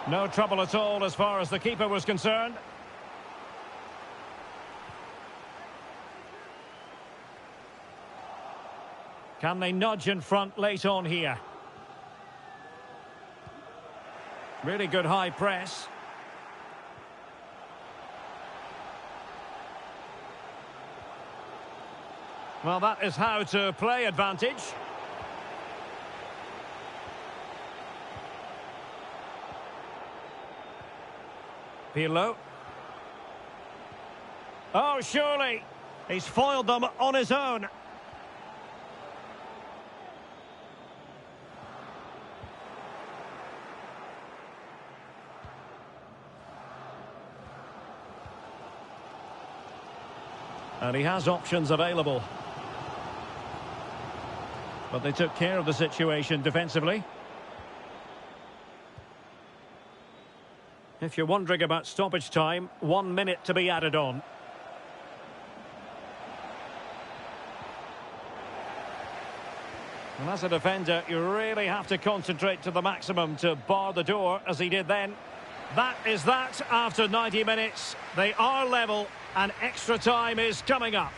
No trouble at all as far as the keeper was concerned. Can they nudge in front late on here? Really good high press. Well, that is how to play advantage. Pirlo. Oh, surely. He's foiled them on his own. And he has options available. But they took care of the situation defensively. If you're wondering about stoppage time, 1 minute to be added on. And as a defender, you really have to concentrate to the maximum to bar the door, as he did then. That is that after 90 minutes. They are level, and extra time is coming up.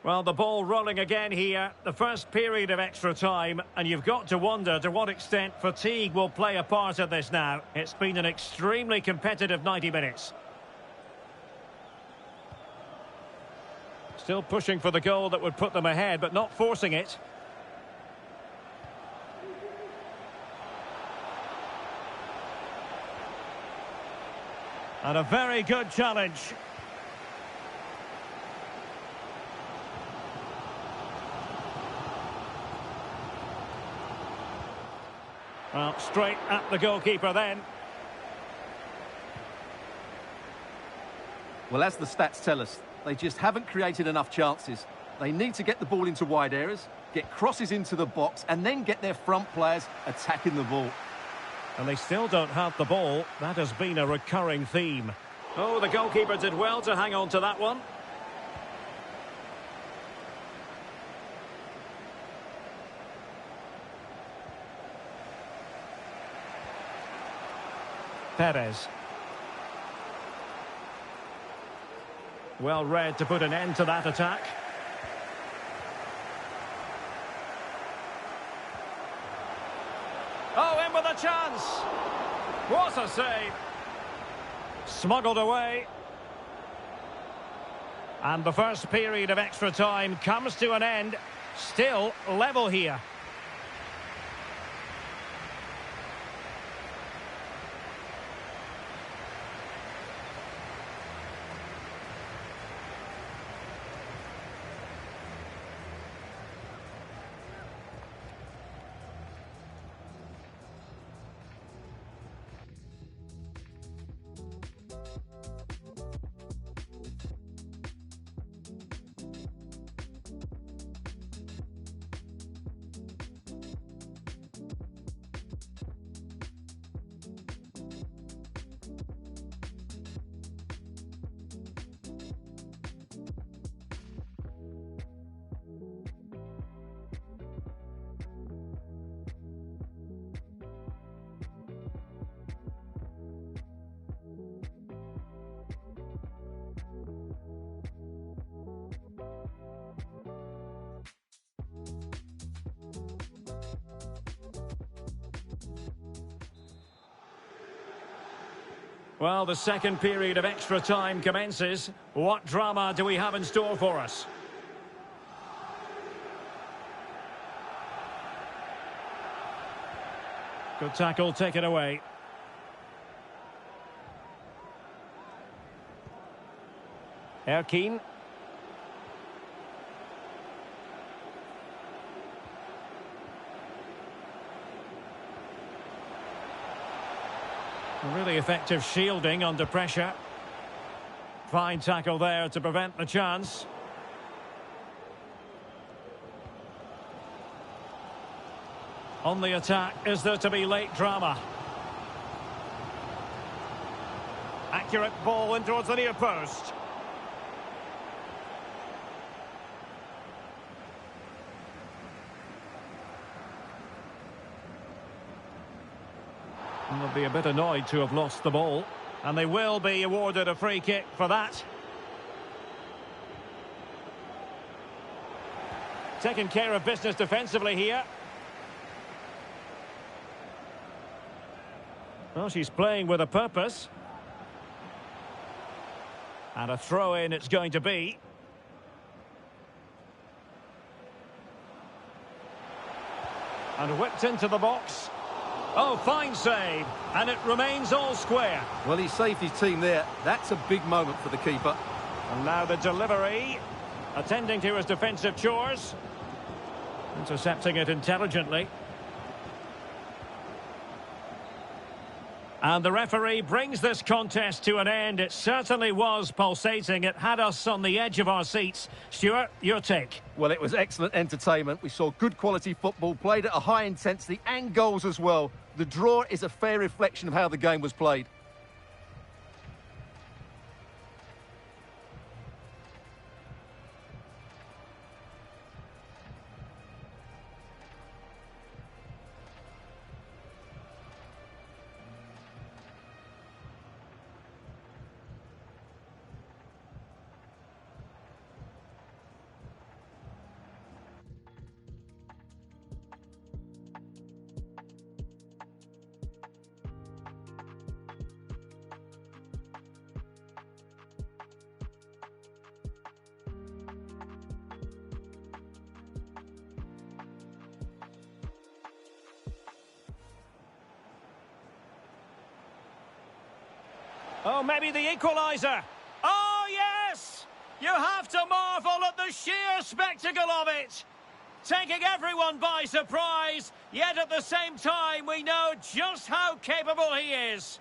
Well, the ball rolling again here. The first period of extra time, and you've got to wonder to what extent fatigue will play a part in this now. It's been an extremely competitive 90 minutes. Still pushing for the goal that would put them ahead, but not forcing it. And a very good challenge. Well, straight at the goalkeeper then. Well, as the stats tell us, they just haven't created enough chances. They need to get the ball into wide areas, get crosses into the box, and then get their front players attacking the ball. And they still don't have the ball. That has been a recurring theme. Oh, the goalkeeper did well to hang on to that one. Perez. Well read to put an end to that attack. Oh, in with a chance. What a save. Smuggled away. And the first period of extra time comes to an end. Still level here. Well, the second period of extra time commences. What drama do we have in store for us? Good tackle, taken away. Aqui. Really effective shielding under pressure. Fine tackle there to prevent the chance. On the attack, is there to be late drama? Accurate ball in towards the near post. And they'll be a bit annoyed to have lost the ball. And they will be awarded a free kick for that. Taking care of business defensively here. Well, she's playing with a purpose. And a throw-in it's going to be. And whipped into the box. Oh, fine save. And it remains all square. Well, he saved his team there. That's a big moment for the keeper. And now the delivery. Attending to his defensive chores. Intercepting it intelligently. And the referee brings this contest to an end. It certainly was pulsating. It had us on the edge of our seats. Stuart, your take? Well, it was excellent entertainment. We saw good quality football, played at a high intensity and goals as well. The draw is a fair reflection of how the game was played. Oh, maybe the equaliser. Oh, yes! You have to marvel at the sheer spectacle of it. Taking everyone by surprise, yet at the same time we know just how capable he is.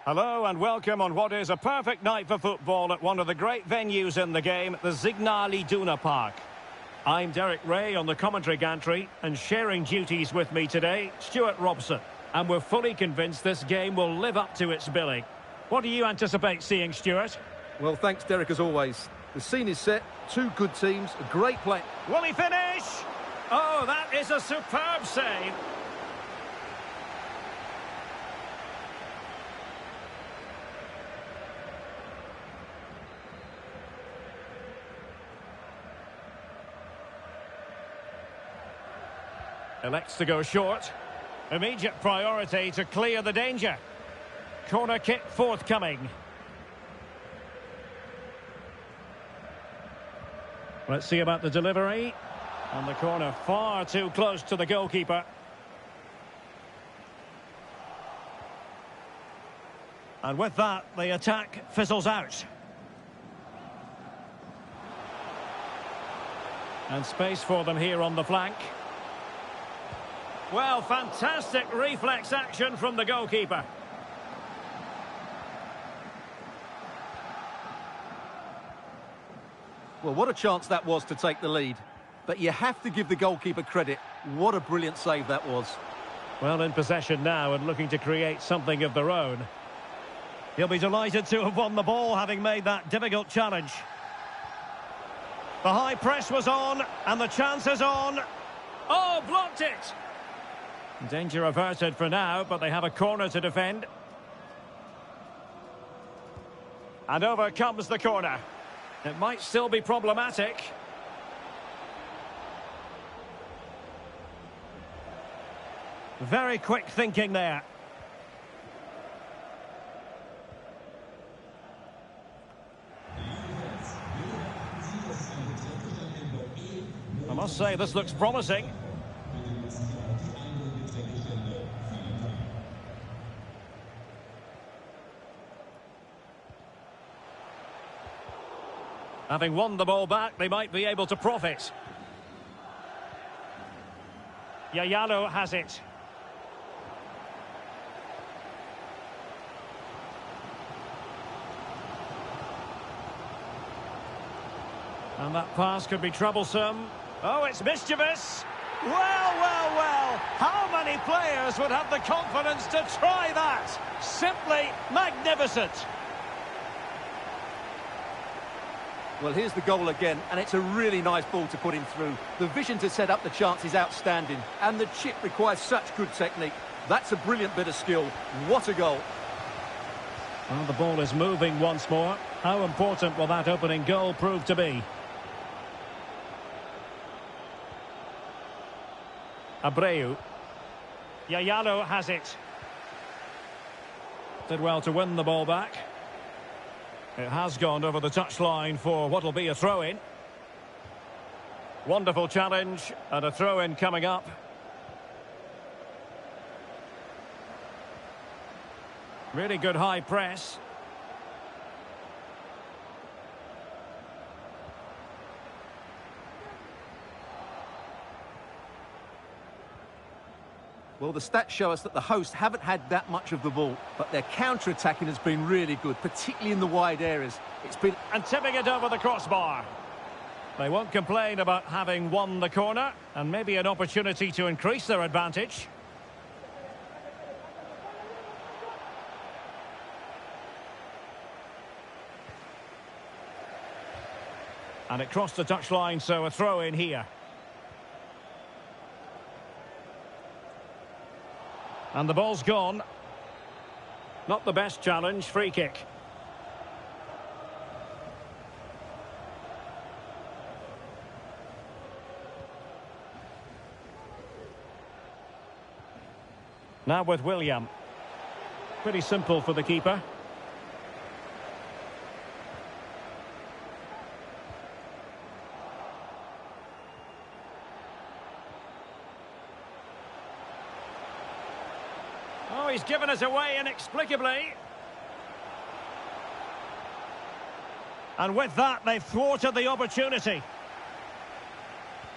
Hello and welcome on what is a perfect night for football at one of the great venues in the game, the Signal Iduna Park. I'm Derek Ray on the commentary gantry, and sharing duties with me today, Stuart Robson. And we're fully convinced this game will live up to its billing. What do you anticipate seeing, Stuart? Well, thanks, Derek, as always. The scene is set, two good teams, a great play. Will he finish? Oh, that is a superb save. Elects to go short. Immediate priority to clear the danger. Corner kick forthcoming. Let's see about the delivery. And the corner far too close to the goalkeeper. And with that, the attack fizzles out. And space for them here on the flank. Well, fantastic reflex action from the goalkeeper. Well, what a chance that was to take the lead. But you have to give the goalkeeper credit. What a brilliant save that was. Well, in possession now and looking to create something of their own. He'll be delighted to have won the ball, having made that difficult challenge. The high press was on, and the chance is on. Oh, blocked it! Danger averted for now, but they have a corner to defend. And over comes the corner. It might still be problematic. Very quick thinking there. I must say, this looks promising. Having won the ball back, they might be able to profit. Yayalo has it. And that pass could be troublesome. Oh, it's mischievous. Well, well, well. How many players would have the confidence to try that? Simply magnificent. Well, here's the goal again, and it's a really nice ball to put him through. The vision to set up the chance is outstanding, and the chip requires such good technique. That's a brilliant bit of skill. What a goal. Well, the ball is moving once more. How important will that opening goal prove to be? Abreu. Yayalo has it. Did well to win the ball back. It has gone over the touchline for what will be a throw-in. Wonderful challenge, and a throw-in coming up. Really good high press. Well, the stats show us that the hosts haven't had that much of the ball, but their counter-attacking has been really good, particularly in the wide areas. It's been... And tipping it over the crossbar. They won't complain about having won the corner, and maybe an opportunity to increase their advantage. And it crossed the touchline, so a throw in here. And the ball's gone. Not the best challenge, free kick. Now with William. Pretty simple for the keeper. Oh, he's given us away inexplicably. And with that, they've thwarted the opportunity.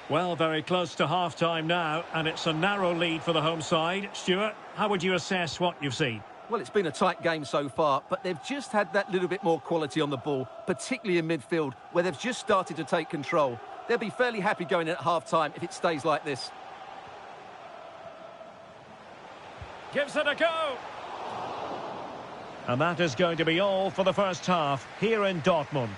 Well, very close to half-time now, and it's a narrow lead for the home side. Stuart, how would you assess what you've seen? Well, it's been a tight game so far, but they've just had that little bit more quality on the ball, particularly in midfield, where they've just started to take control. They'll be fairly happy going in at half-time if it stays like this. Gives it a go. And that is going to be all for the first half here in Dortmund.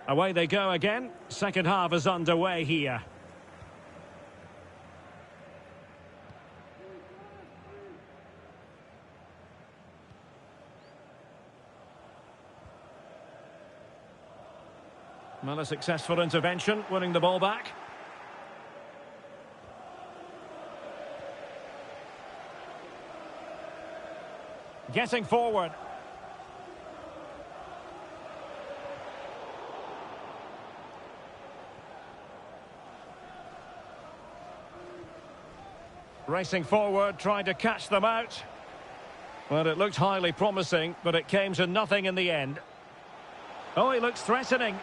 Away they go again. Second half is underway here. Well, a successful intervention, winning the ball back. Getting forward. Racing forward, trying to catch them out. Well, it looked highly promising, but it came to nothing in the end. Oh, he looks threatening.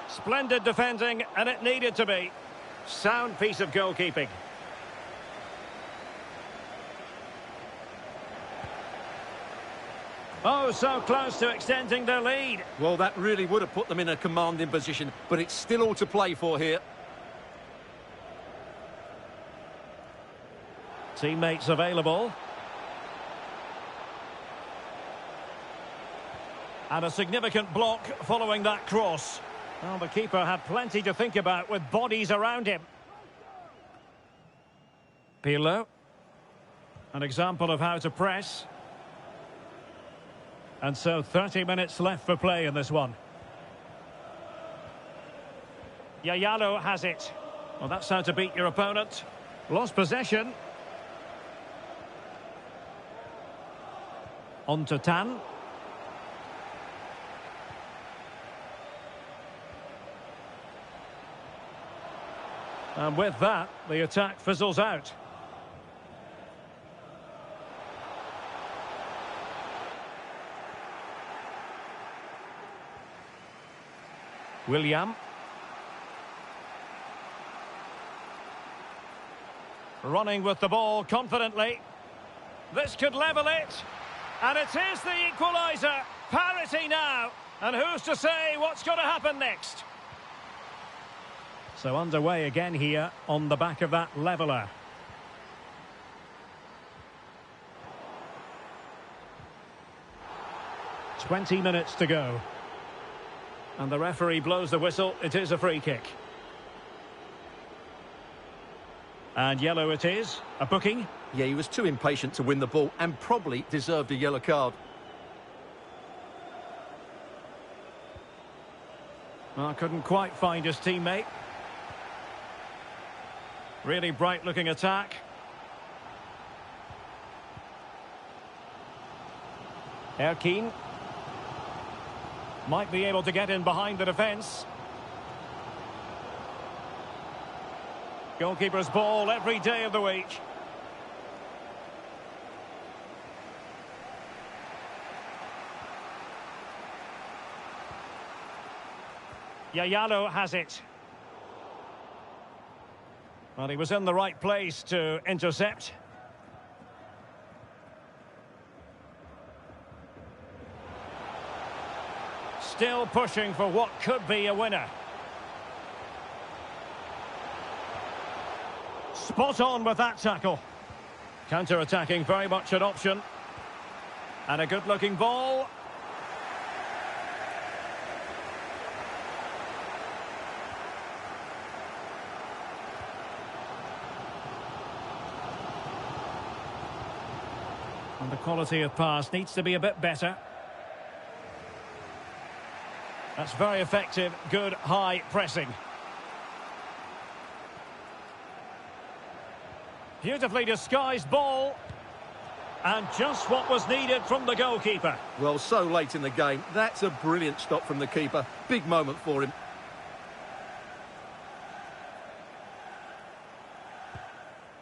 Splendid defending, and it needed to be. Sound piece of goalkeeping. Oh, so close to extending their lead. Well, that really would have put them in a commanding position, but it's still all to play for here. Teammates available. And a significant block following that cross. Well, the keeper had plenty to think about with bodies around him. Pirlo. An example of how to press. And so 30 minutes left for play in this one. Yayalo has it. Well, that's how to beat your opponent. Lost possession. On to Tan. And with that, the attack fizzles out. William. Running with the ball confidently. This could level it. And it is the equaliser. Parity now. And who's to say what's going to happen next? So underway again here on the back of that leveller. "20 minutes to go. And the referee blows the whistle. It is a free kick. And yellow it is. A booking. Yeah, he was too impatient to win the ball and probably deserved a yellow card. Well, couldn't quite find his teammate. Really bright-looking attack. Erkine. Might be able to get in behind the defence. Goalkeeper's ball every day of the week. Yayalo has it. Well, he was in the right place to intercept. Still pushing for what could be a winner. Spot on with that tackle. Counter-attacking, very much an option. And a good-looking ball. And the quality of pass needs to be a bit better. That's very effective, good high pressing. Beautifully disguised ball. And just what was needed from the goalkeeper. Well, so late in the game. That's a brilliant stop from the keeper. Big moment for him.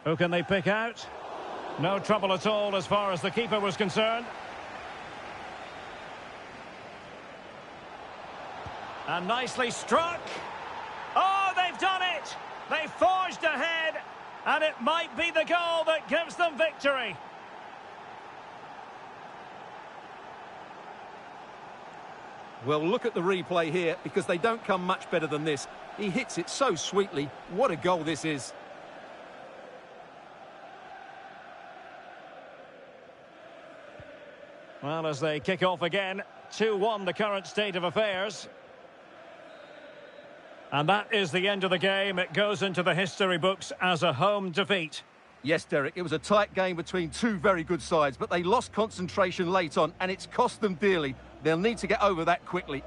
Who can they pick out? No trouble at all as far as the keeper was concerned. And nicely struck. Oh, they've done it! They forged ahead, and it might be the goal that gives them victory. Well, look at the replay here, because they don't come much better than this. He hits it so sweetly. What a goal this is. Well, as they kick off again, 2-1 the current state of affairs. And that is the end of the game. It goes into the history books as a home defeat. Yes, Derek, it was a tight game between two very good sides, but they lost concentration late on, and it's cost them dearly. They'll need to get over that quickly.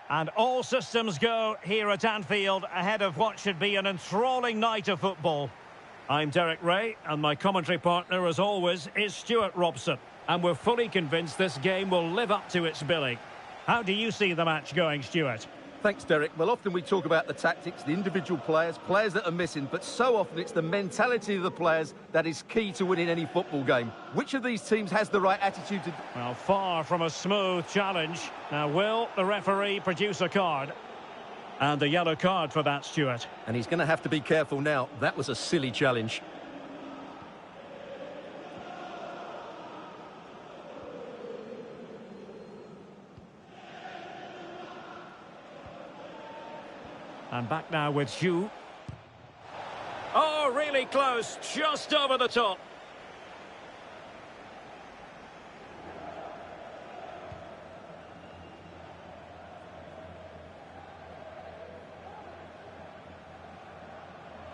And all systems go here at Anfield ahead of what should be an enthralling night of football. I'm Derek Ray, and my commentary partner, as always, is Stuart Robson. And we're fully convinced this game will live up to its billing. How do you see the match going, Stuart? Thanks, Derek. Well, often we talk about the tactics, the individual players that are missing, but so often it's the mentality of the players that is key to winning any football game. Which of these teams has the right attitude to... Well, far from a smooth challenge. Now, will the referee produce a card? And a yellow card for that, Stuart. And he's going to have to be careful now. That was a silly challenge. And back now with Hugh. Oh, really close. Just over the top.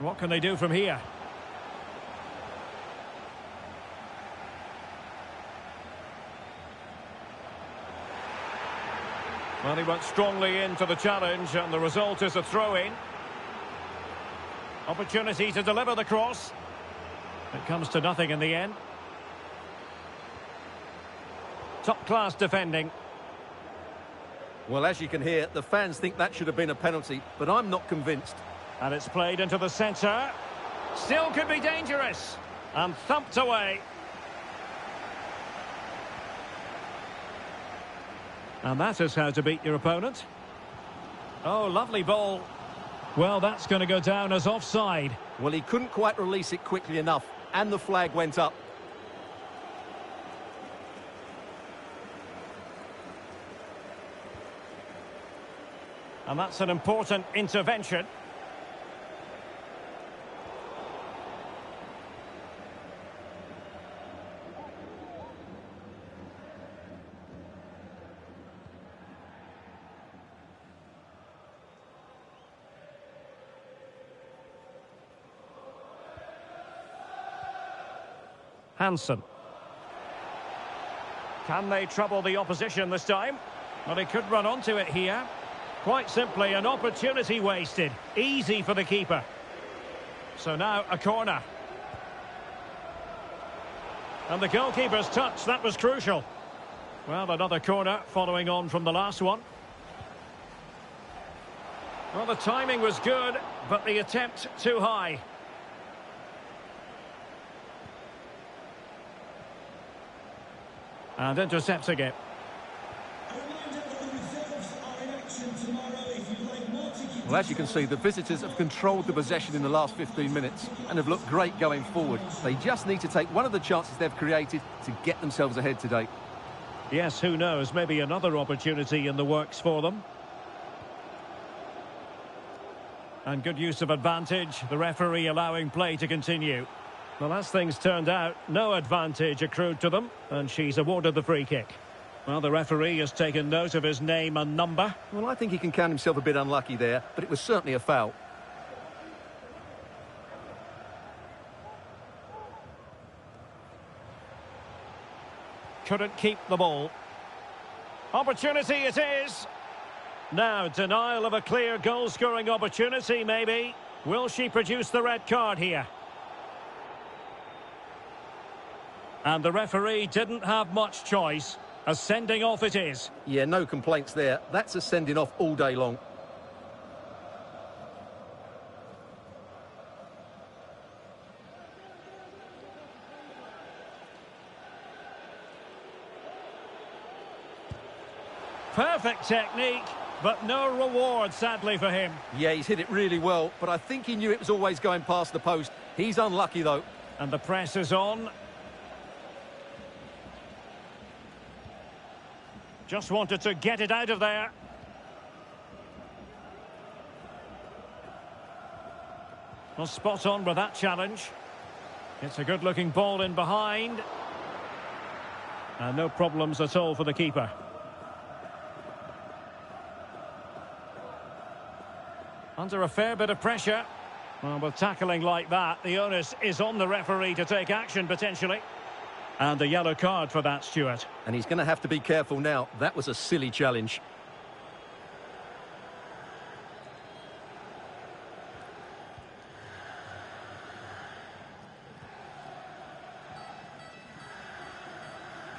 What can they do from here? Well, he went strongly into the challenge, and the result is a throw-in. Opportunity to deliver the cross. It comes to nothing in the end. Top-class defending. Well, as you can hear, the fans think that should have been a penalty, but I'm not convinced. And it's played into the centre. Still could be dangerous. And thumped away. And that is how to beat your opponent. Oh, lovely ball. Well, that's going to go down as offside. Well, he couldn't quite release it quickly enough, and the flag went up. And that's an important intervention. Hansen. Can they trouble the opposition this time? Well, they could run onto it here. Quite simply, an opportunity wasted. Easy for the keeper. So now a corner. And the goalkeeper's touch, that was crucial. Well, another corner following on from the last one. Well, the timing was good, but the attempt too high. And intercepting it. Well, as you can see, the visitors have controlled the possession in the last 15 minutes and have looked great going forward. They just need to take one of the chances they've created to get themselves ahead today. Yes, who knows, maybe another opportunity in the works for them. And good use of advantage, the referee allowing play to continue. Well, as things turned out, no advantage accrued to them, and she's awarded the free kick. Well, the referee has taken note of his name and number. Well, I think he can count himself a bit unlucky there, but it was certainly a foul. Couldn't keep the ball. Opportunity it is. Now, denial of a clear goal-scoring opportunity, maybe. Will she produce the red card here? And the referee didn't have much choice. A sending off it is. Yeah, no complaints there. That's a sending off all day long. Perfect technique, but no reward, sadly, for him. Yeah, he's hit it really well, but I think he knew it was always going past the post. He's unlucky, though. And the press is on. Just wanted to get it out of there. Well, spot on with that challenge. It's a good-looking ball in behind. And no problems at all for the keeper. Under a fair bit of pressure. Well, with tackling like that, the onus is on the referee to take action, potentially. And a yellow card for that, Stuart. And he's going to have to be careful now. That was a silly challenge.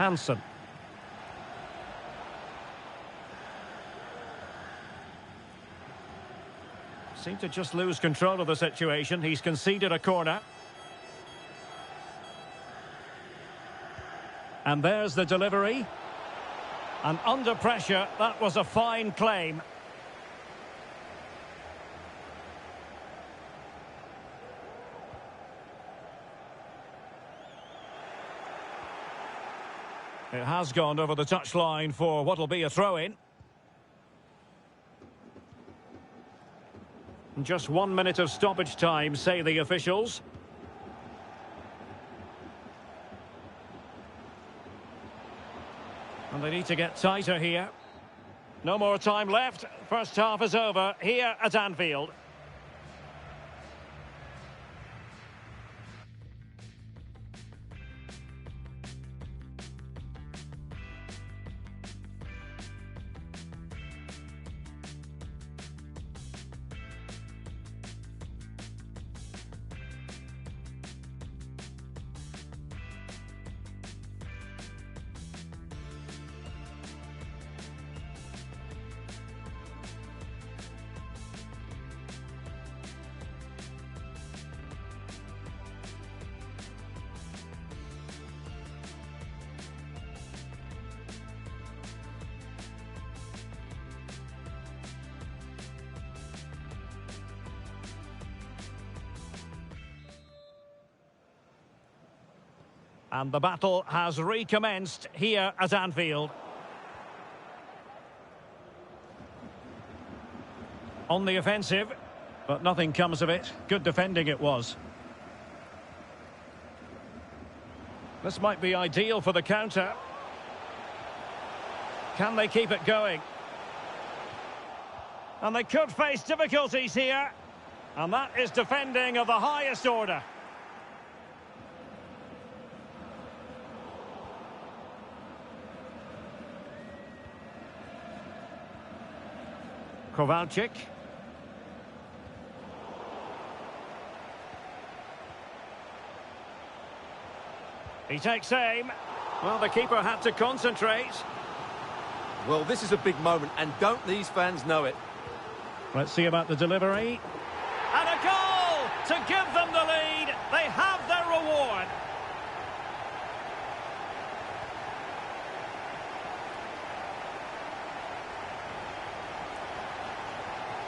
Hansen. Seemed to just lose control of the situation. He's conceded a corner. And there's the delivery. And under pressure, that was a fine claim. It has gone over the touchline for what will be a throw-in. Just 1 minute of stoppage time, say the officials. And they need to get tighter here. No more time left. First half is over here at Anfield. And the battle has recommenced here at Anfield. On the offensive, but nothing comes of it. Good defending it was. This might be ideal for the counter. Can they keep it going? And they could face difficulties here. And that is defending of the highest order. Kowalczyk. He takes aim. Well, the keeper had to concentrate. Well, this is a big moment, and don't these fans know it? Let's see about the delivery. And a goal to give them the lead. They have their reward.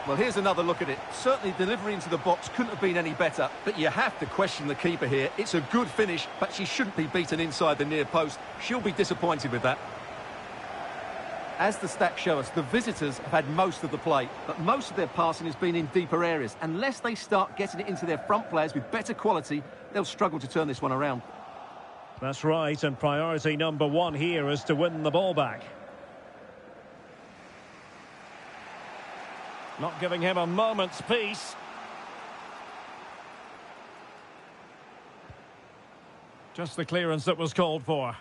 Well, here's another look at it. Certainly delivery into the box couldn't have been any better, but you have to question the keeper here. It's a good finish, but she shouldn't be beaten inside the near post. She'll be disappointed with that. As the stats show us, the visitors have had most of the play, but most of their passing has been in deeper areas. Unless they start getting it into their front players with better quality, they'll struggle to turn this one around. That's right, and priority number one here is to win the ball back. Not giving him a moment's peace. Just the clearance that was called for.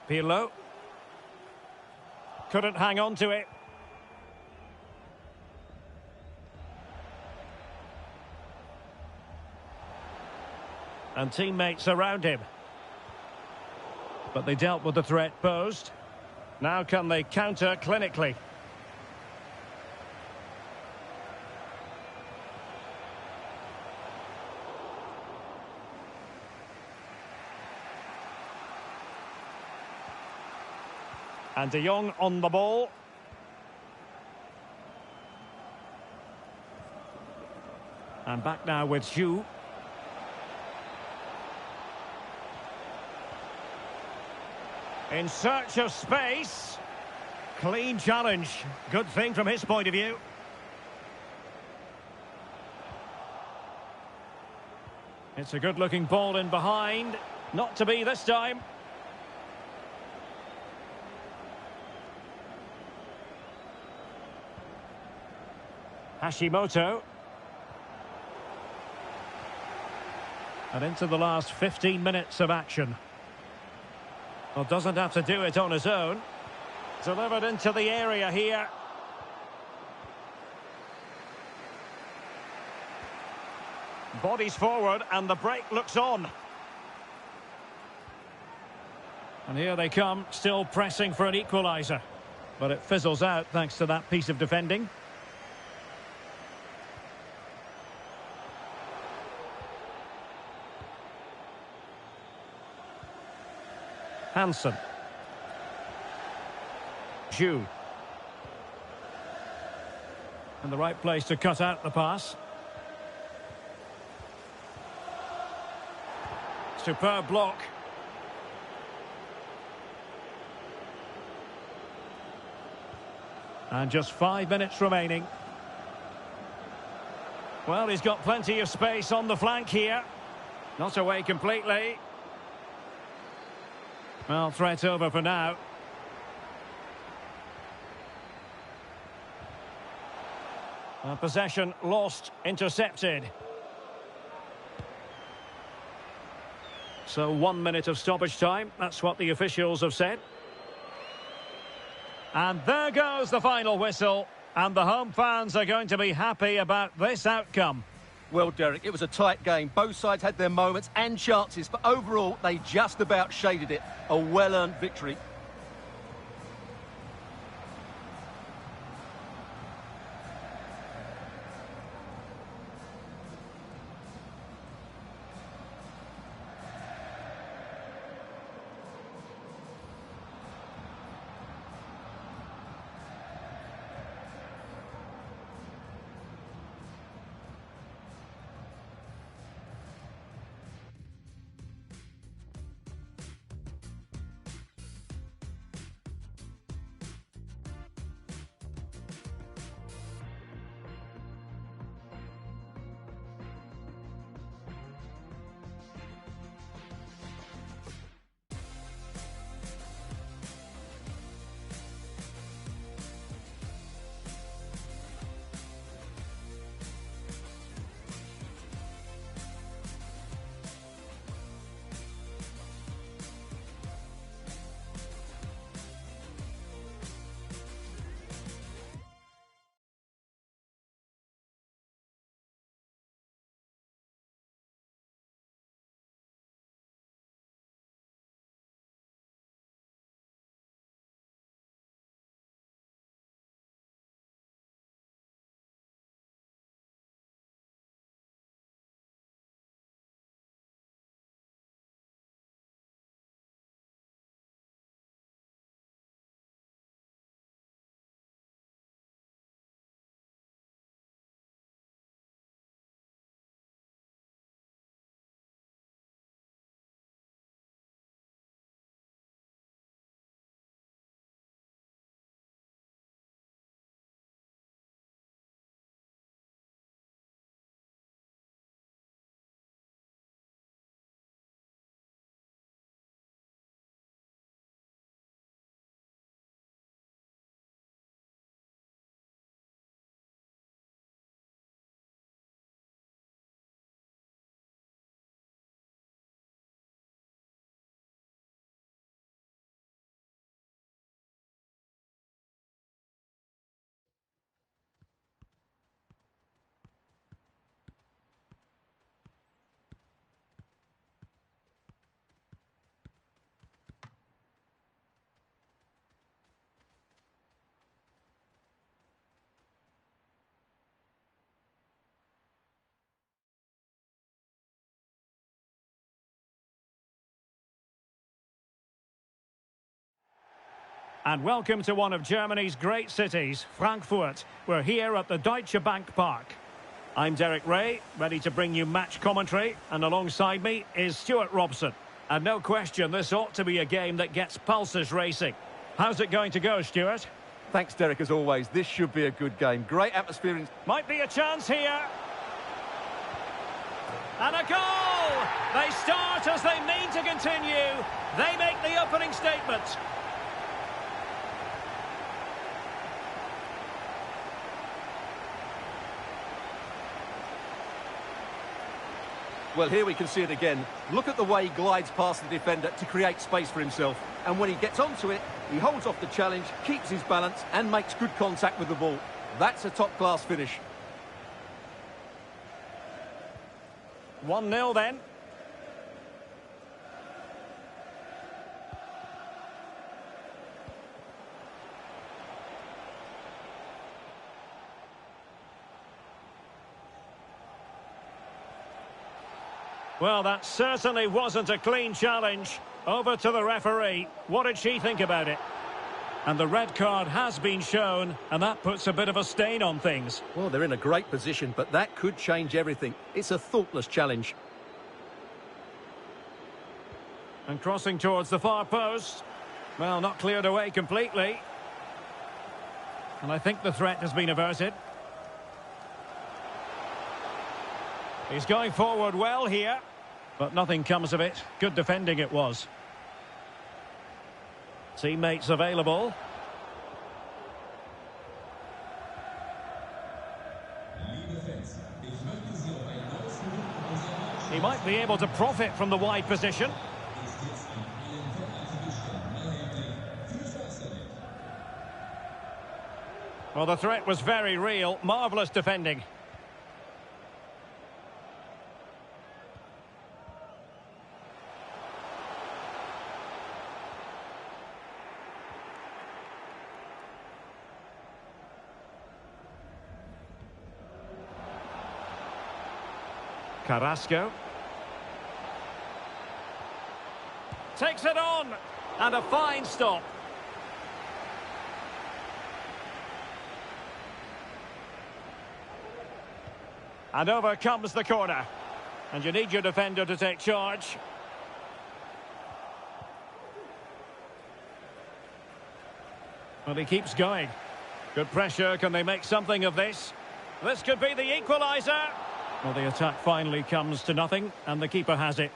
Pirlo. Couldn't hang on to it. And teammates around him. But they dealt with the threat posed. Now can they counter clinically? And De Jong on the ball. And back now with Zhu. In search of space. Clean challenge. Good thing from his point of view. It's a good-looking ball in behind. Not to be this time. Hashimoto. And into the last 15 minutes of action. Well, doesn't have to do it on his own. Delivered into the area here. Bodies forward and the break looks on. And here they come, still pressing for an equaliser. But it fizzles out thanks to that piece of defending. Hansen. Zhu. And the right place to cut out the pass. Superb block. And just 5 minutes remaining. Well, he's got plenty of space on the flank here. Not away completely. Well, threat over for now. Possession lost, intercepted. So 1 minute of stoppage time. That's what the officials have said. And there goes the final whistle. And the home fans are going to be happy about this outcome. Well, Derek, it was a tight game. Both sides had their moments and chances, but overall, they just about shaded it. A well-earned victory. And welcome to one of Germany's great cities, Frankfurt. We're here at the Deutsche Bank Park. I'm Derek Ray, ready to bring you match commentary, and alongside me is Stuart Robson. And no question, this ought to be a game that gets pulses racing. How's it going to go, Stuart? Thanks, Derek, as always. This should be a good game. Great atmosphere. Might be a chance here. And a goal! They start as they mean to continue. They make the opening statement. Well, here we can see it again. Look at the way he glides past the defender to create space for himself. And when he gets onto it, he holds off the challenge, keeps his balance, and makes good contact with the ball. That's a top-class finish. 1-0 then. Well, that certainly wasn't a clean challenge. Over to the referee. What did she think about it? And the red card has been shown, and that puts a bit of a stain on things. Well, they're in a great position, but that could change everything. It's a thoughtless challenge. And crossing towards the far post. Well, not cleared away completely. And I think the threat has been averted. He's going forward well here. But nothing comes of it. Good defending it was. Teammates available. He might be able to profit from the wide position. Well, the threat was very real. Marvellous defending. Carrasco. Takes it on. And a fine stop. And over comes the corner. And you need your defender to take charge. Well, he keeps going. Good pressure. Can they make something of this? This could be the equaliser. Well, the attack finally comes to nothing, and the keeper has it.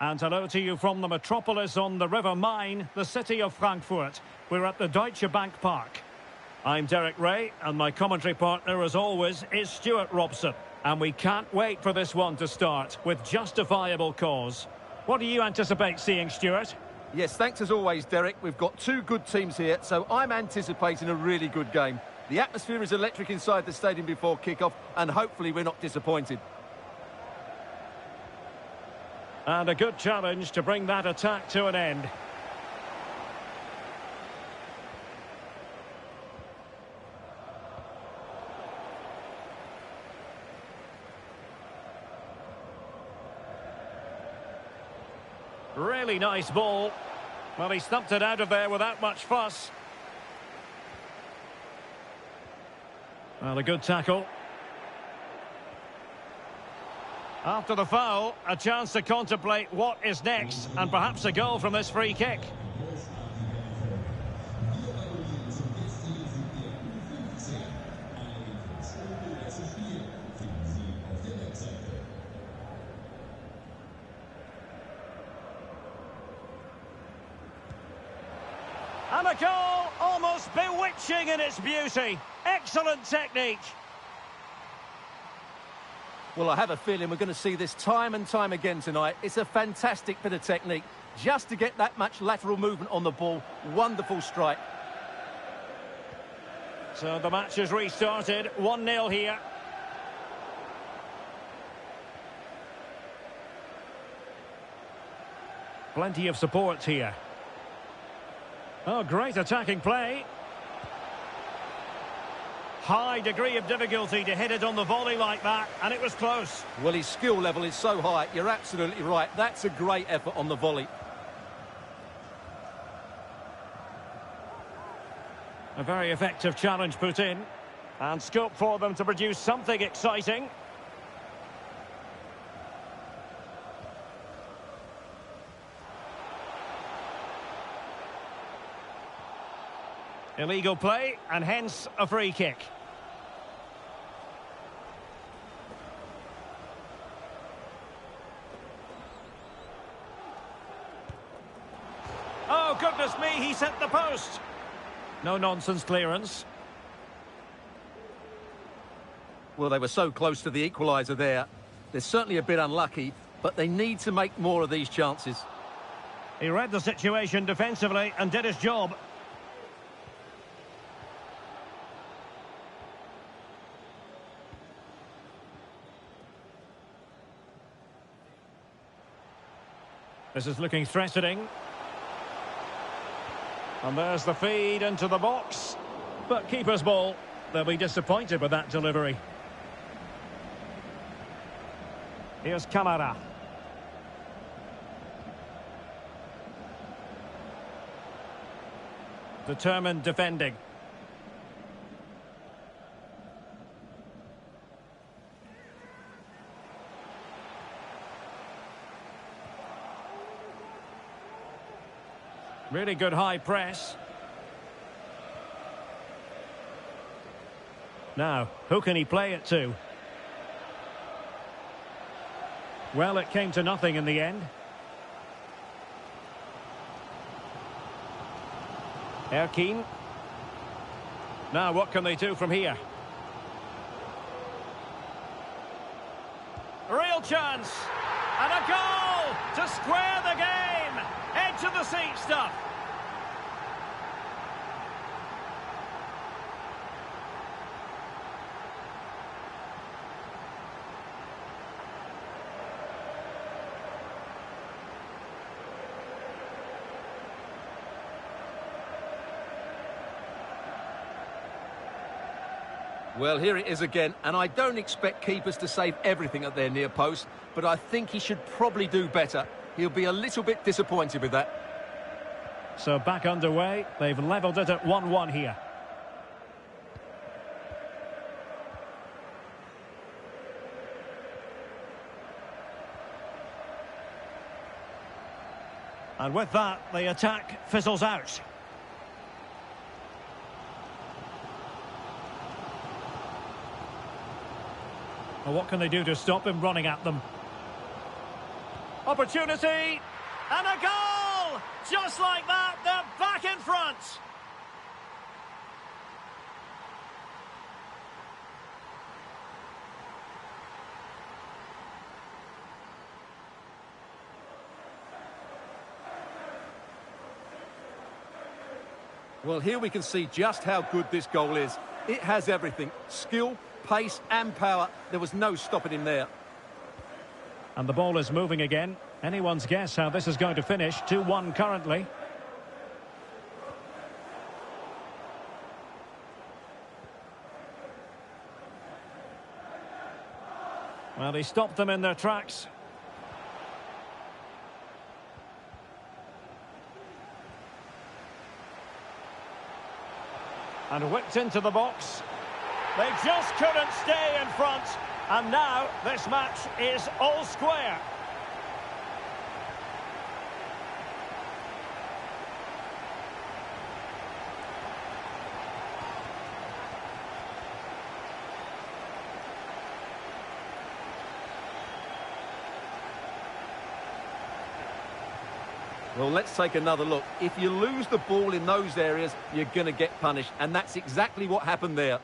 And hello to you from the metropolis on the River Main, the city of Frankfurt. We're at the Deutsche Bank Park. I'm Derek Ray, and my commentary partner, as always, is Stuart Robson. And we can't wait for this one to start, with justifiable cause. What do you anticipate seeing, Stuart? Yes, thanks as always, Derek. We've got two good teams here, so I'm anticipating a really good game. The atmosphere is electric inside the stadium before kick-off, and hopefully we're not disappointed. And a good challenge to bring that attack to an end. Really nice ball. Well, he stumped it out of there without much fuss. Well, a good tackle. After the foul, a chance to contemplate what is next, and perhaps a goal from this free kick. And a goal, almost bewitching in its beauty. Excellent technique. Well, I have a feeling we're going to see this time and time again tonight. It's a fantastic bit of technique. Just to get that much lateral movement on the ball. Wonderful strike. So the match has restarted. 1-0 here. Plenty of support here. Oh, great attacking play. High degree of difficulty to hit it on the volley like that, and it was close. Well, his skill level is so high. You're absolutely right. That's a great effort on the volley. A very effective challenge put in, and scope for them to produce something exciting. Illegal play, and hence a free kick. Oh, goodness me, he sent the post. No nonsense clearance. Well, they were so close to the equaliser there. They're certainly a bit unlucky, but they need to make more of these chances. He read the situation defensively and did his job. This is looking threatening. And there's the feed into the box. But keeper's ball. They'll be disappointed with that delivery. Here's Camara. Determined defending. Really good high press. Now, who can he play it to? Well, it came to nothing in the end. Aqui. Now, what can they do from here? Real chance! And a goal to square the game! Edge of the seat stuff. Well, here it is again, and I don't expect keepers to save everything at their near post, but I think he should probably do better. He'll be a little bit disappointed with that. So back underway. They've levelled it at 1-1 here. And with that, the attack fizzles out. Well, what can they do to stop him running at them? Opportunity. And a goal! Just like that, they're back in front. Well, here we can see just how good this goal is. It has everything. Skill, pace and power. There was no stopping him there. And the ball is moving again. Anyone's guess how this is going to finish. 2-1 currently. Well, he stopped them in their tracks. And whipped into the box. They just couldn't stay in front. And now this match is all square. Well, let's take another look. If you lose the ball in those areas, you're going to get punished. And that's exactly what happened there.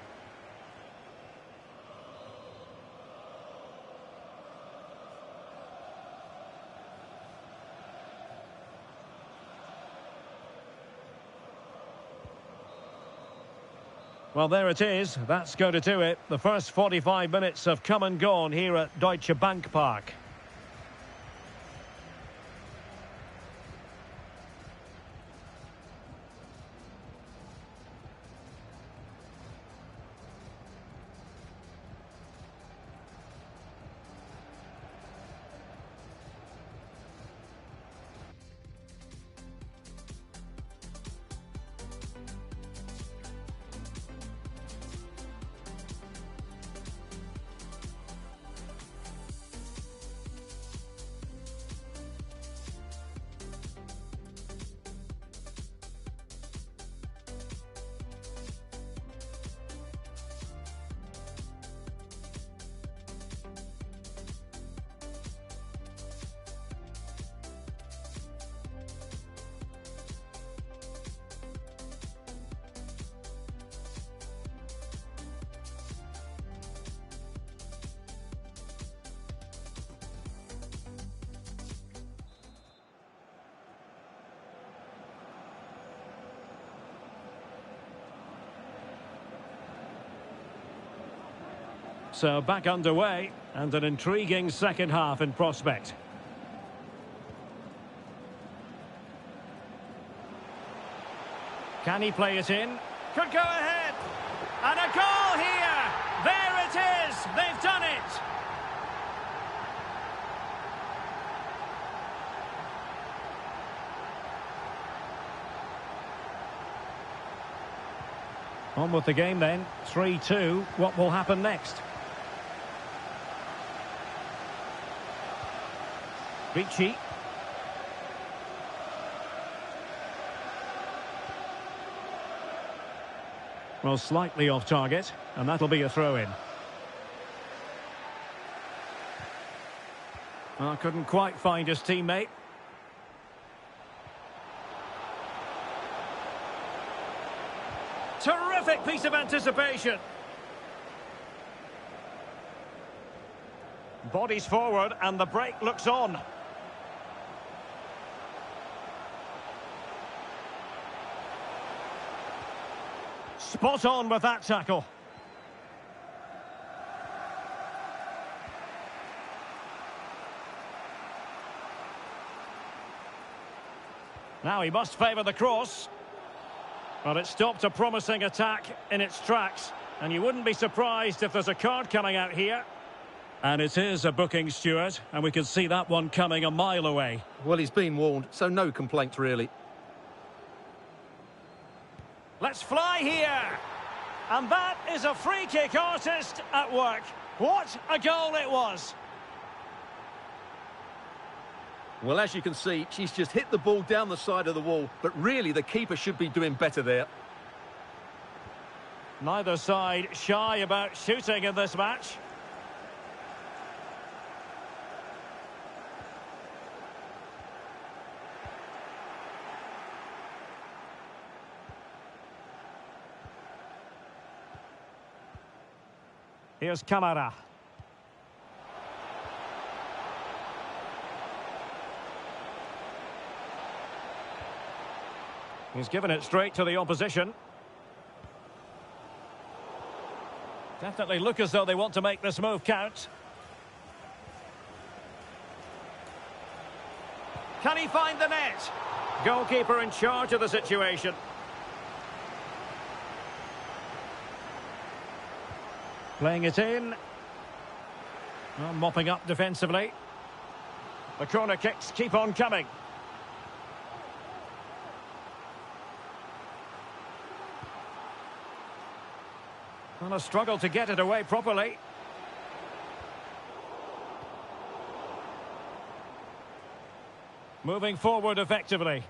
Well, there it is. That's going to do it. The first 45 minutes have come and gone here at Deutsche Bank Park. So back underway, and an intriguing second half in prospect. Can he play it in? Could go ahead. And a goal here! There it is! They've done it! On with the game then. 3-2. What will happen next? Ricci. Well, slightly off target, and that'll be a throw-in. Well, couldn't quite find his teammate. Terrific piece of anticipation. Bodies forward, and the break looks on. Spot on with that tackle. Now he must favour the cross. But it stopped a promising attack in its tracks. And you wouldn't be surprised if there's a card coming out here. And it is a booking, Stuart, and we can see that one coming a mile away. Well, he's been warned, so no complaints really. Let's fly here. And that is a free kick artist at work. What a goal it was. Well, as you can see, she's just hit the ball down the side of the wall, but really the keeper should be doing better there. Neither side shy about shooting in this match. Here's Camara. He's given it straight to the opposition. Definitely look as though they want to make this move count. Can he find the net? Goalkeeper in charge of the situation. Playing it in. Well, mopping up defensively. The corner kicks keep on coming. Well, a struggle to get it away properly. Moving forward effectively.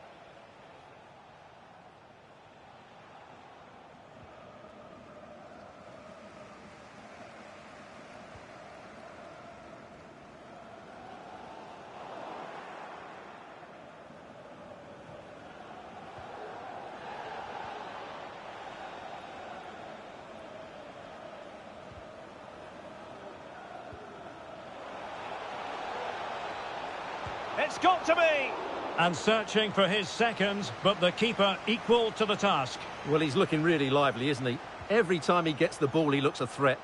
It's got to be! And searching for his second, but the keeper equal to the task. Well, he's looking really lively, isn't he? Every time he gets the ball, he looks a threat.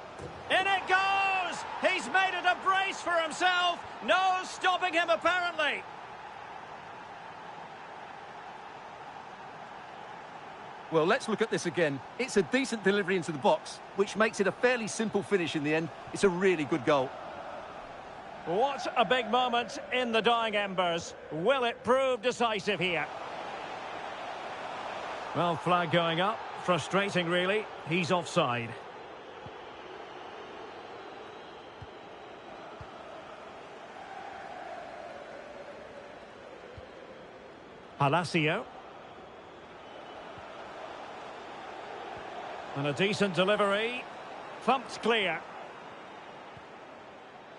In it goes! He's made it a brace for himself. No stopping him, apparently. Well, let's look at this again. It's a decent delivery into the box, which makes it a fairly simple finish in the end. It's a really good goal. What a big moment in the dying embers. Will it prove decisive here? Well, flag going up. Frustrating, really. He's offside. Palacio. And a decent delivery. Thumped clear.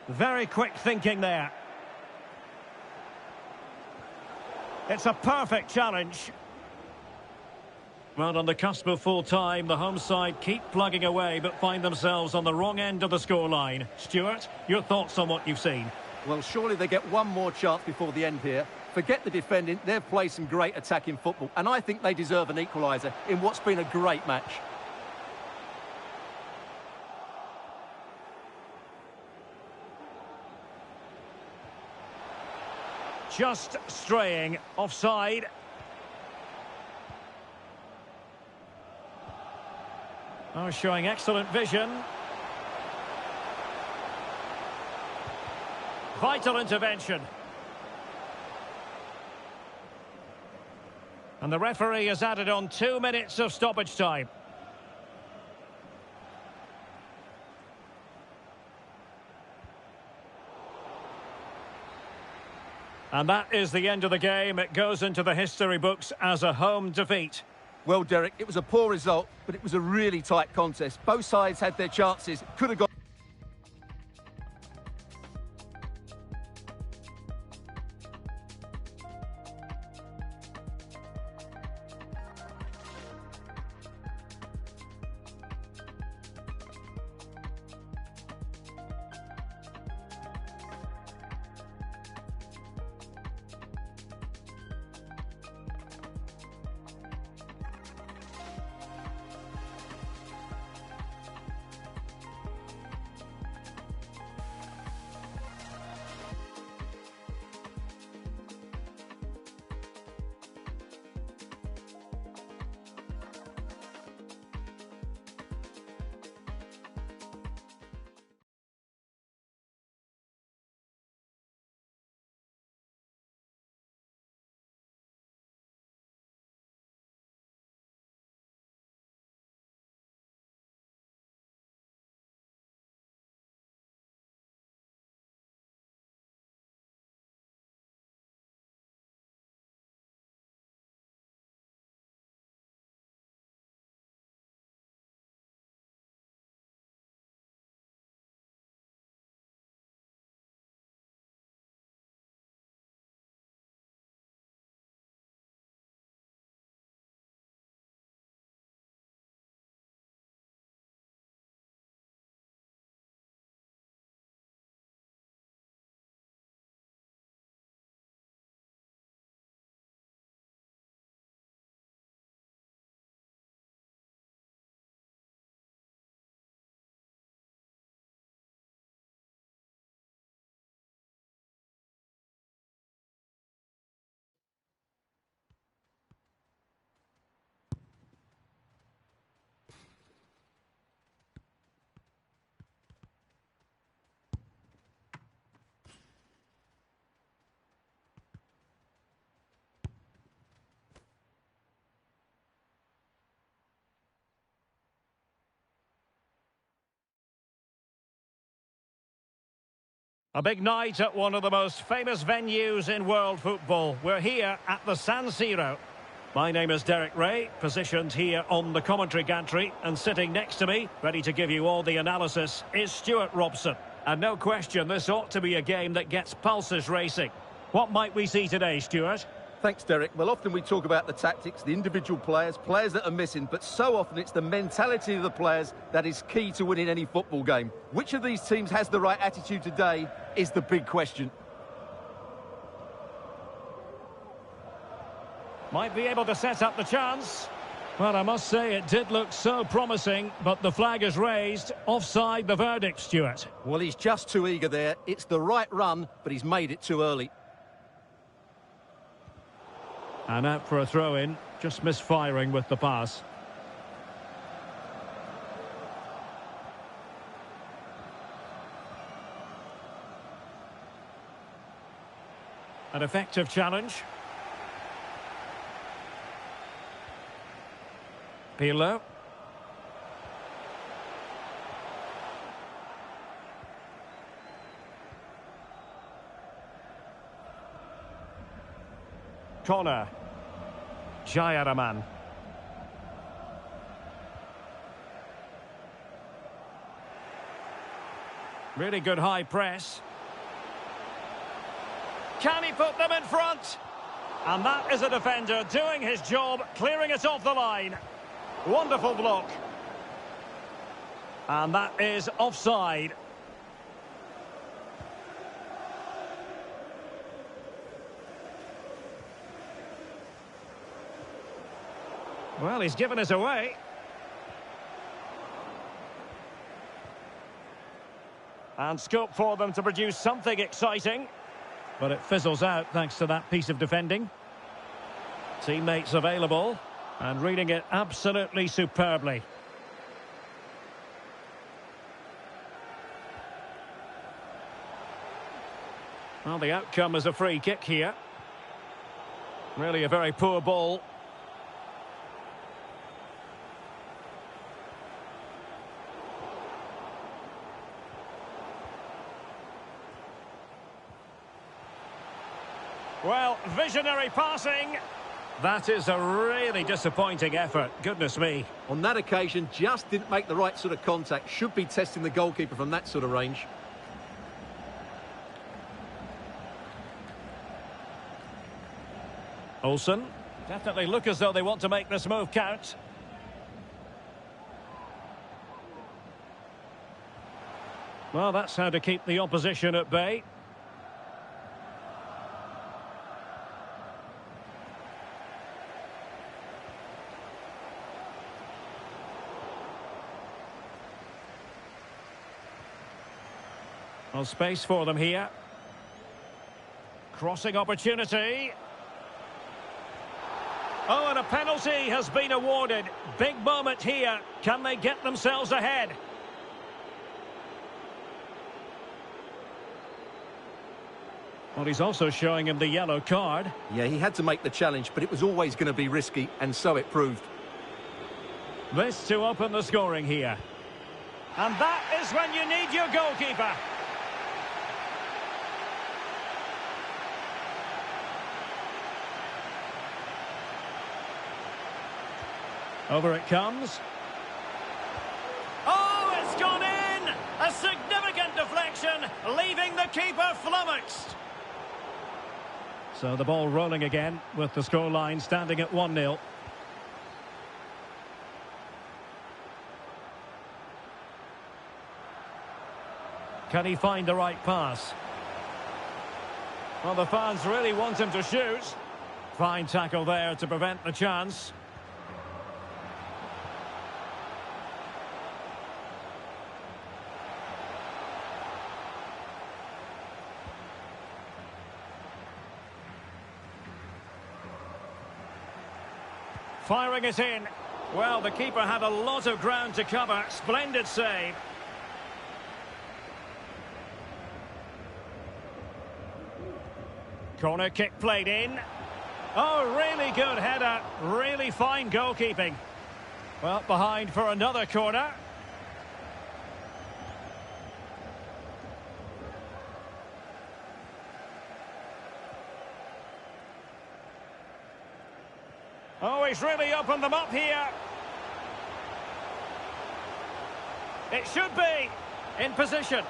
Very quick thinking there. It's a perfect challenge. Well, on the cusp of full time, the home side keep plugging away but find themselves on the wrong end of the scoreline. Stuart, your thoughts on what you've seen? Well, surely they get one more chance before the end here. Forget the defending, they've played some great attacking football, and I think they deserve an equaliser in what's been a great match. Just straying offside. Oh, showing excellent vision. Vital intervention. And the referee has added on 2 minutes of stoppage time. And that is the end of the game. It goes into the history books as a home defeat. Well, Derek, it was a poor result, but it was a really tight contest. Both sides had their chances, could have got... A big night at one of the most famous venues in world football. We're here at the San Siro. My name is Derek Ray, positioned here on the commentary gantry, and sitting next to me, ready to give you all the analysis, is Stuart Robson. And no question, this ought to be a game that gets pulses racing. What might we see today, Stuart? Thanks, Derek. Well, often we talk about the tactics, the individual players that are missing, but so often it's the mentality of the players that is key to winning any football game. Which of these teams has the right attitude today is the big question. Might be able to set up the chance. Well, I must say it did look so promising, but the flag is raised. Offside the verdict, Stuart. Well, he's just too eager there. It's the right run, but he's made it too early. And out for a throw-in, just misfiring with the pass. An effective challenge. Pirlo. Corner. Jayaraman. Really good high press. Can he put them in front? And that is a defender doing his job, clearing it off the line. Wonderful block. And that is offside. Well, he's given us away. And scope for them to produce something exciting. But it fizzles out thanks to that piece of defending. Teammates available. And reading it absolutely superbly. Well, the outcome is a free kick here. Really a very poor ball. Well, visionary passing. That is a really disappointing effort. Goodness me. On that occasion, just didn't make the right sort of contact. Should be testing the goalkeeper from that sort of range. Olsen. Definitely look as though they want to make this move count. Well, that's how to keep the opposition at bay. Well, space for them here. Crossing opportunity. Oh, and a penalty has been awarded. Big moment here. Can they get themselves ahead? Well, he's also showing him the yellow card. Yeah, he had to make the challenge, but it was always going to be risky, and so it proved. This to open the scoring here. And that is when you need your goalkeeper. Over it comes. Oh, it's gone in! A significant deflection, leaving the keeper flummoxed. So the ball rolling again, with the scoreline standing at 1-0. Can he find the right pass? Well, the fans really want him to shoot. Fine tackle there to prevent the chance. Firing it in. Well, the keeper had a lot of ground to cover. Splendid save. Corner kick played in. Oh, really good header. Really fine goalkeeping. Well, behind for another corner. Oh, he's really opened them up here. It should be in position.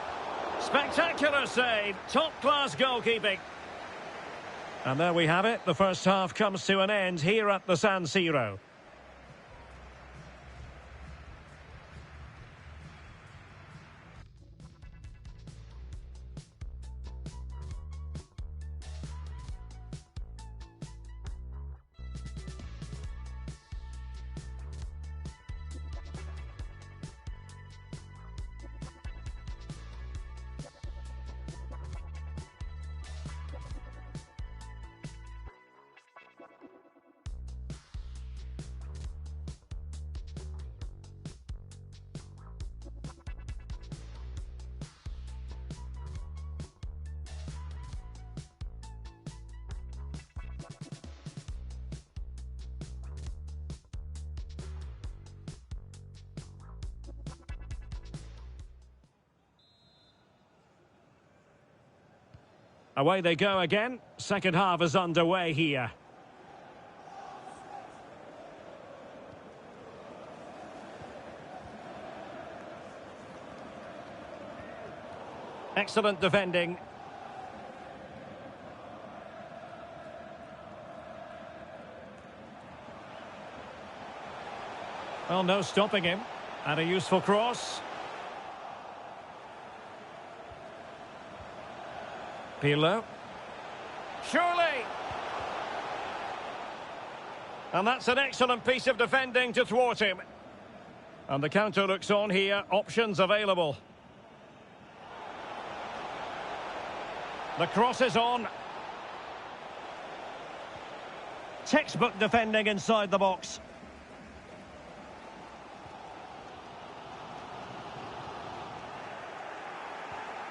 Spectacular save. Top-class goalkeeping. And there we have it. The first half comes to an end here at the San Siro. Away they go again. Second half is underway here. Excellent defending. Well, no stopping him. And a useful cross. Pirlo. Surely! And that's an excellent piece of defending to thwart him. And the counter looks on here. Options available. The cross is on. Textbook defending inside the box.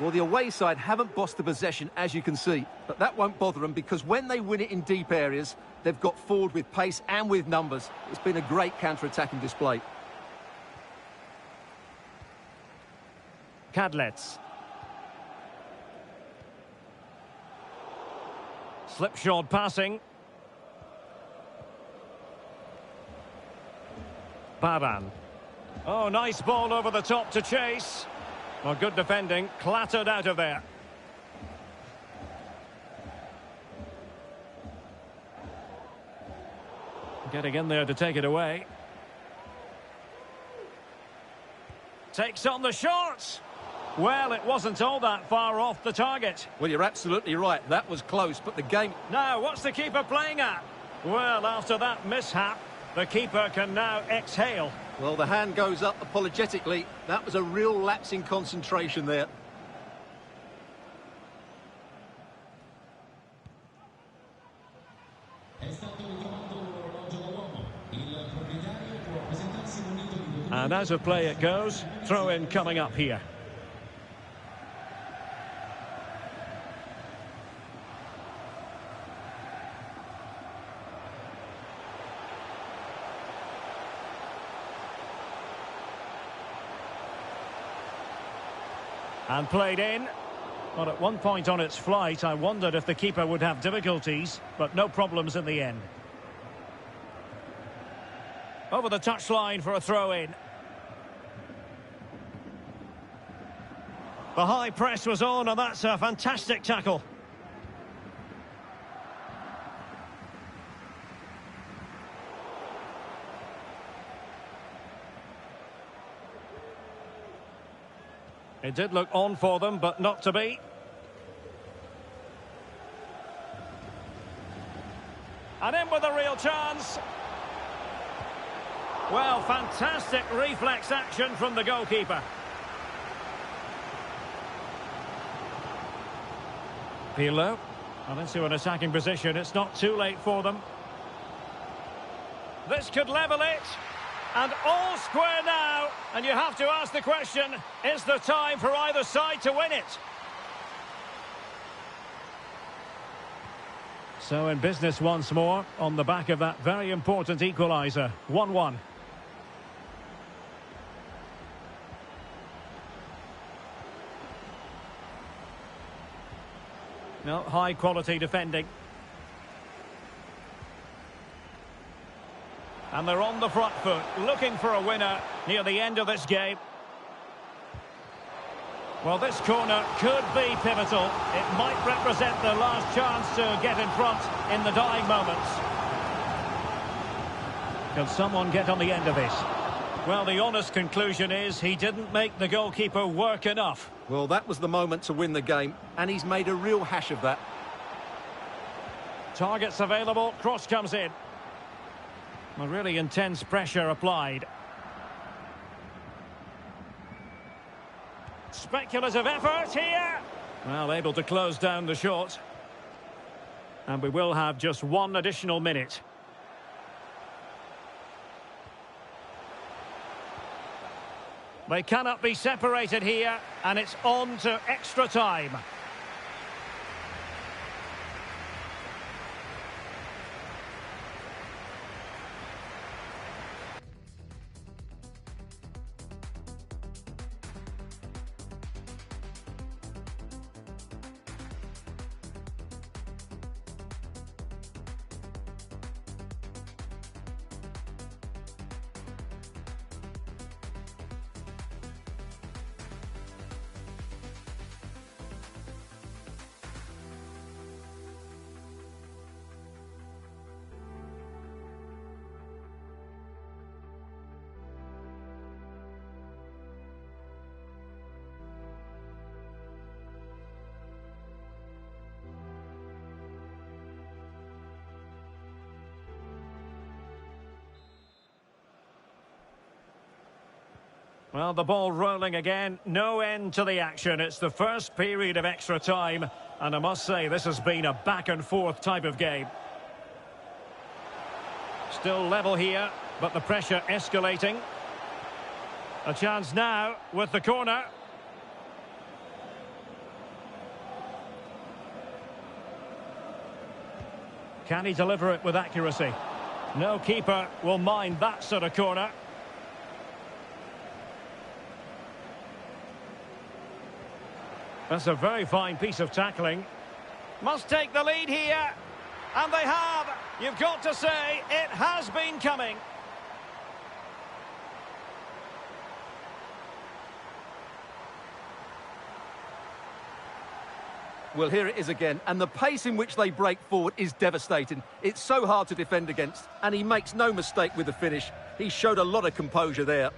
Well, the away side haven't bossed the possession, as you can see. But that won't bother them because when they win it in deep areas, they've got forward with pace and with numbers. It's been a great counter-attacking display. Cadlets. Slipshod passing. Baran. Oh, nice ball over the top to chase. Well, good defending, clattered out of there. Getting in there to take it away. Takes on the shot. Well, it wasn't all that far off the target. Well, you're absolutely right. That was close, but the game... Now, what's the keeper playing at? Well, after that mishap, the keeper can now exhale. Well, the hand goes up apologetically. That was a real lapse in concentration there. And out of play it goes. Throw in coming up here. And played in. Well, at one point on its flight, I wondered if the keeper would have difficulties, but no problems in the end. Over the touchline for a throw-in. The high press was on, and that's a fantastic tackle. It did look on for them, but not to be. And in with a real chance. Well, fantastic reflex action from the goalkeeper. Pirlo. Well, into an attacking position. It's not too late for them. This could level it. And all square now. And you have to ask the question, is there time for either side to win it? So in business once more, on the back of that very important equaliser. 1-1. No, high quality defending. And they're on the front foot, looking for a winner near the end of this game. Well, this corner could be pivotal. It might represent the last chance to get in front in the dying moments. Can someone get on the end of this? Well, the honest conclusion is he didn't make the goalkeeper work enough. Well, that was the moment to win the game, and he's made a real hash of that. Targets available, cross comes in. A really intense pressure applied. Speculative effort here. Well, able to close down the shot. And we will have just one additional minute. They cannot be separated here, and it's on to extra time. Well, the ball rolling again. No end to the action. It's the first period of extra time. And I must say, this has been a back-and-forth type of game. Still level here, but the pressure escalating. A chance now with the corner. Can he deliver it with accuracy? No keeper will mind that sort of corner. That's a very fine piece of tackling. Must take the lead here. And they have. You've got to say, it has been coming. Well, here it is again, and the pace in which they break forward is devastating. It's so hard to defend against, and he makes no mistake with the finish. He showed a lot of composure there.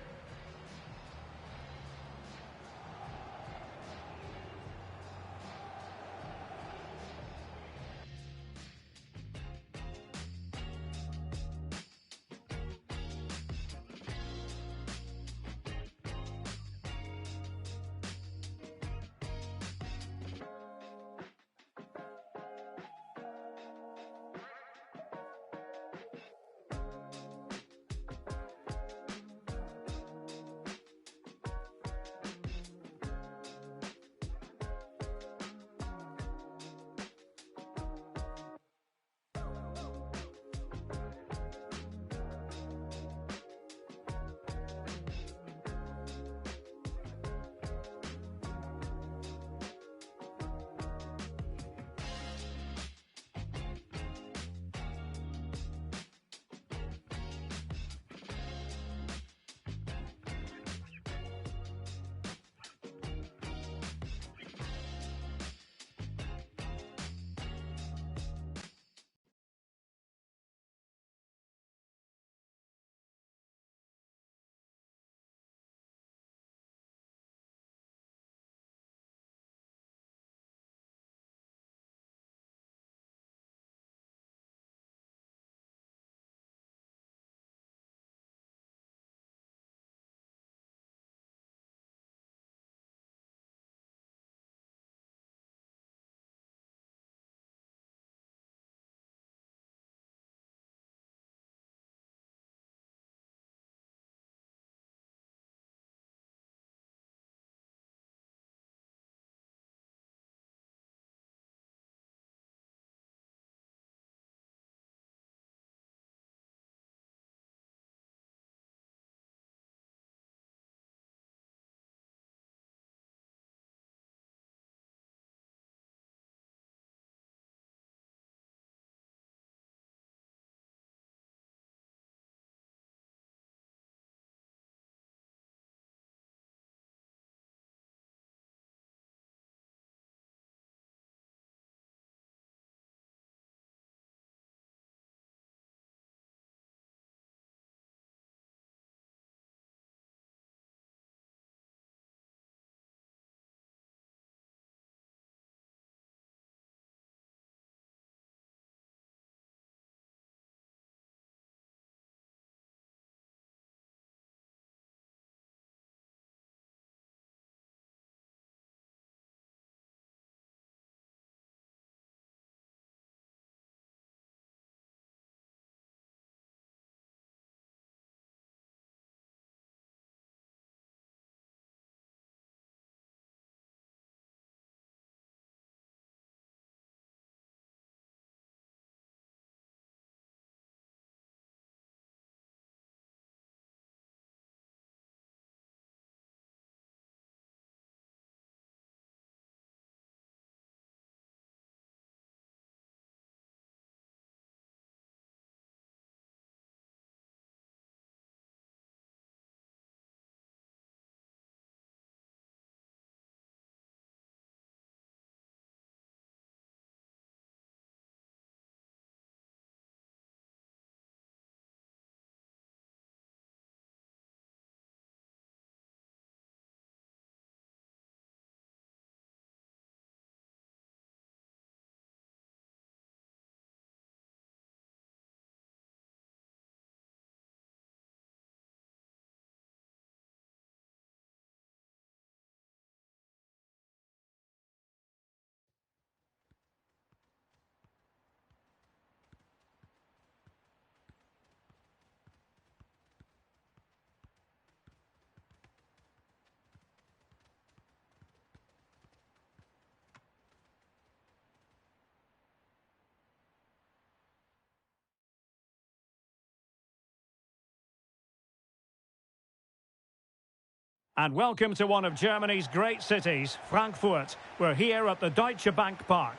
And welcome to one of Germany's great cities, Frankfurt. We're here at the Deutsche Bank Park.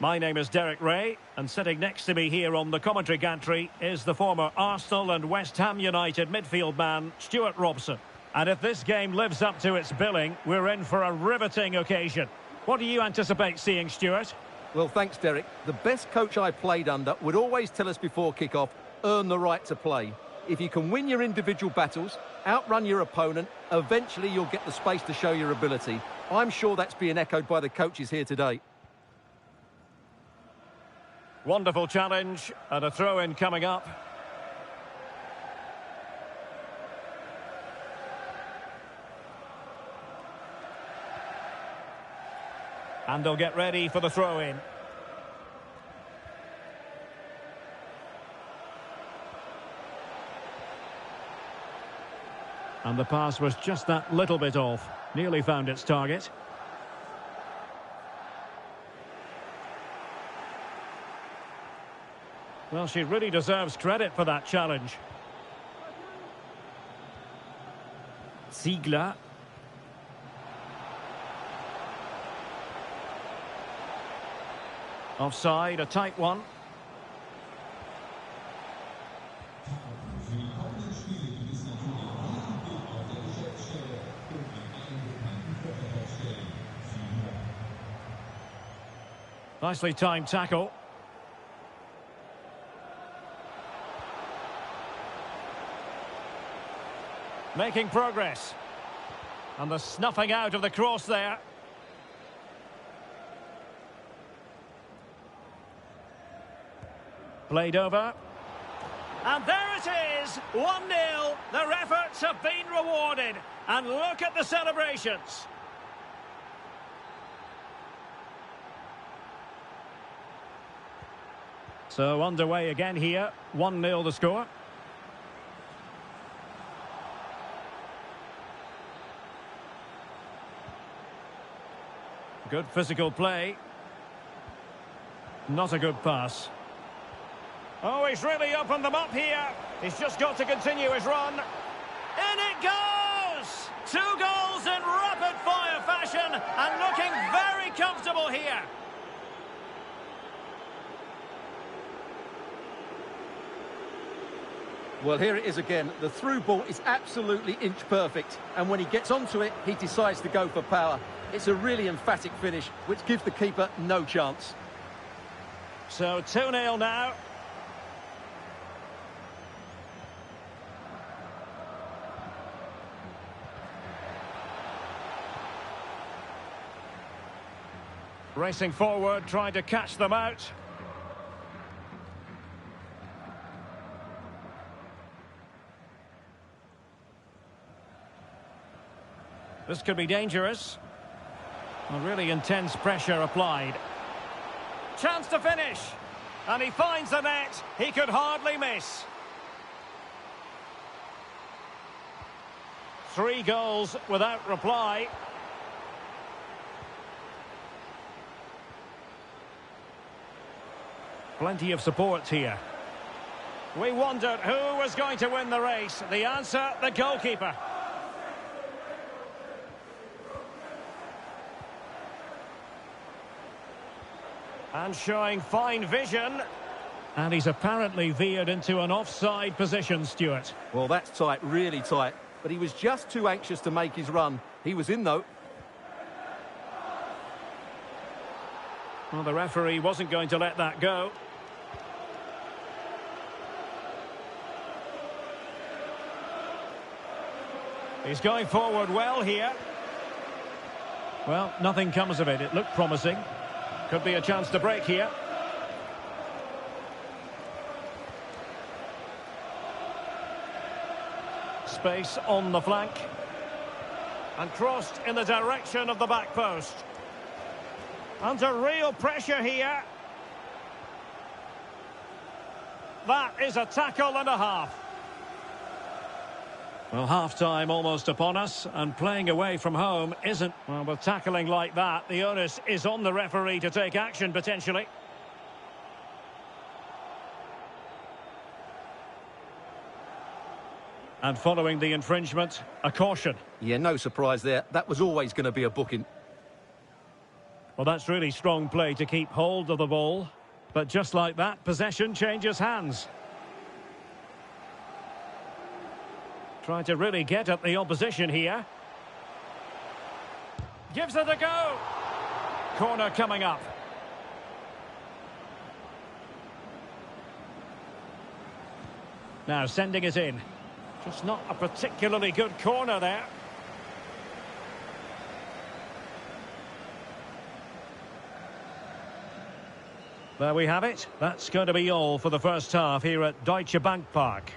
My name is Derek Ray, and sitting next to me here on the commentary gantry is the former Arsenal and West Ham United midfield man, Stuart Robson. And if this game lives up to its billing, we're in for a riveting occasion. What do you anticipate seeing, Stuart? Well, thanks, Derek. The best coach I played under would always tell us before kick-off, earn the right to play. If you can win your individual battles, outrun your opponent, eventually you'll get the space to show your ability. I'm sure that's being echoed by the coaches here today. Wonderful challenge, and a throw-in coming up. And they'll get ready for the throw-in. And the pass was just that little bit off. Nearly found its target. Well, she really deserves credit for that challenge. Ziegler. Offside, a tight one. Nicely timed tackle. Making progress. And the snuffing out of the cross there. Played over. And there it is! 1-0. Their efforts have been rewarded. And look at the celebrations. So underway again here. 1-0 the score. Good physical play. Not a good pass. Oh, he's really opened them up here. He's just got to continue his run. In it goes! 2 goals in rapid-fire fashion and looking very comfortable here. Well, here it is again. The through ball is absolutely inch perfect. And when he gets onto it, he decides to go for power. It's a really emphatic finish, which gives the keeper no chance. So 2-0 now. Racing forward, trying to catch them out. This could be dangerous. A really intense pressure applied. Chance to finish. And he finds the net. He could hardly miss. 3 goals without reply. Plenty of support here. We wondered who was going to win the race. The answer, the goalkeeper. And showing fine vision. And he's apparently veered into an offside position, Stuart. Well, that's tight, really tight. But he was just too anxious to make his run. He was in, though. Well, the referee wasn't going to let that go. He's going forward well here. Well, nothing comes of it. It looked promising. Could be a chance to break here. Space on the flank. And crossed in the direction of the back post. Under real pressure here. That is a tackle and a half. Well, half-time almost upon us, and playing away from home isn't. Well, with tackling like that, the onus is on the referee to take action, potentially. And following the infringement, a caution. Yeah, no surprise there. That was always going to be a booking. Well, that's really strong play to keep hold of the ball. But just like that, possession changes hands. Trying to really get at the opposition here. Gives it a go. Corner coming up. Now sending it in. Just not a particularly good corner there. There we have it. That's going to be all for the first half here at Deutsche Bank Park.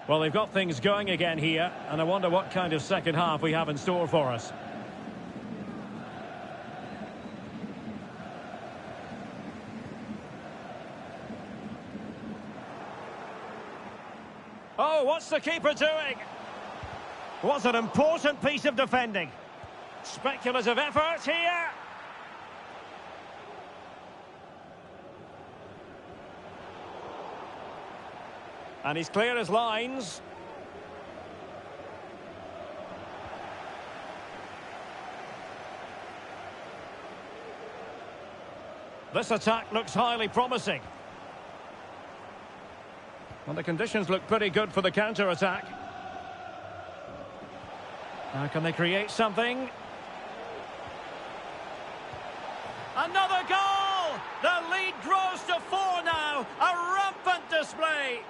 Well, they've got things going again here, and I wonder what kind of second half we have in store for us. Oh, what's the keeper doing? Was an important piece of defending. Speculative effort here. And he's clear as lines. This attack looks highly promising. Well, the conditions look pretty good for the counter-attack. Now, can they create something? Another goal! The lead grows to 4 now. A rampant display.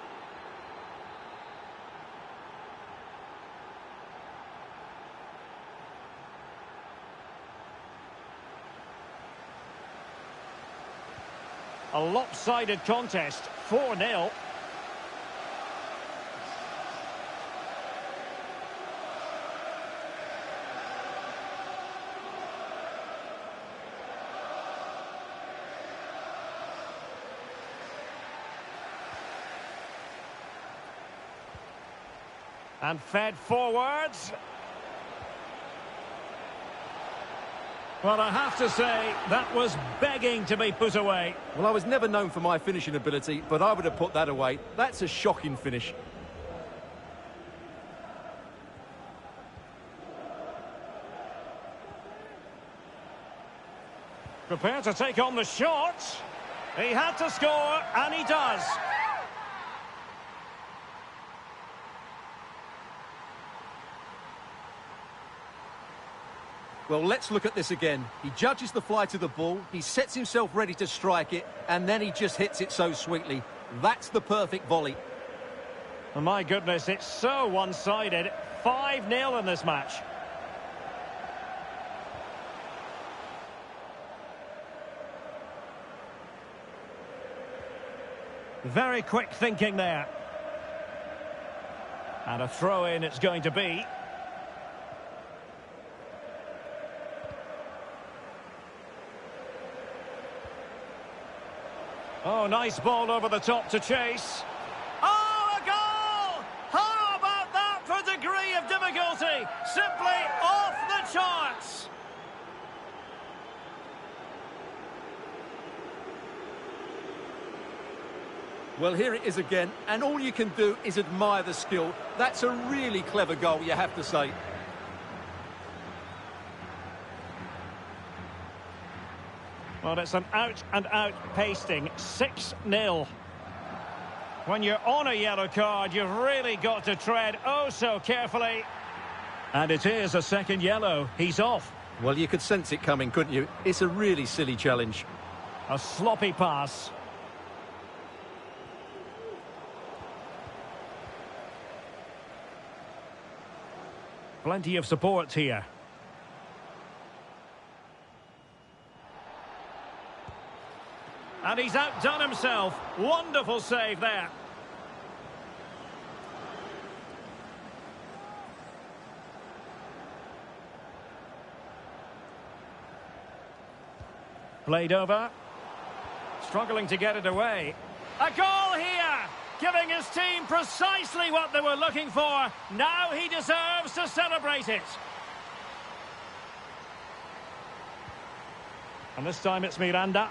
A lopsided contest, 4-0. And fed forwards. Well, I have to say, that was begging to be put away. Well, I was never known for my finishing ability, but I would have put that away. That's a shocking finish. Prepared to take on the shot. He had to score, and he does. Well, let's look at this again. He judges the flight of the ball, he sets himself ready to strike it, and then he just hits it so sweetly. That's the perfect volley. Oh, my goodness, it's so one-sided. 5-0 in this match. Very quick thinking there. And a throw-in it's going to be. Oh, nice ball over the top to chase. Oh, a goal! How about that for degree of difficulty? Simply off the charts. Well, here it is again, and all you can do is admire the skill. That's a really clever goal, you have to say. Well, it's an out-and-out pasting, 6-0. When you're on a yellow card, you've really got to tread oh so carefully. And it is a second yellow. He's off. Well, you could sense it coming, couldn't you? It's a really silly challenge. A sloppy pass. Plenty of support here. And he's outdone himself. Wonderful save there. Played over. Struggling to get it away. A goal here! Giving his team precisely what they were looking for. Now he deserves to celebrate it. And this time it's Miranda.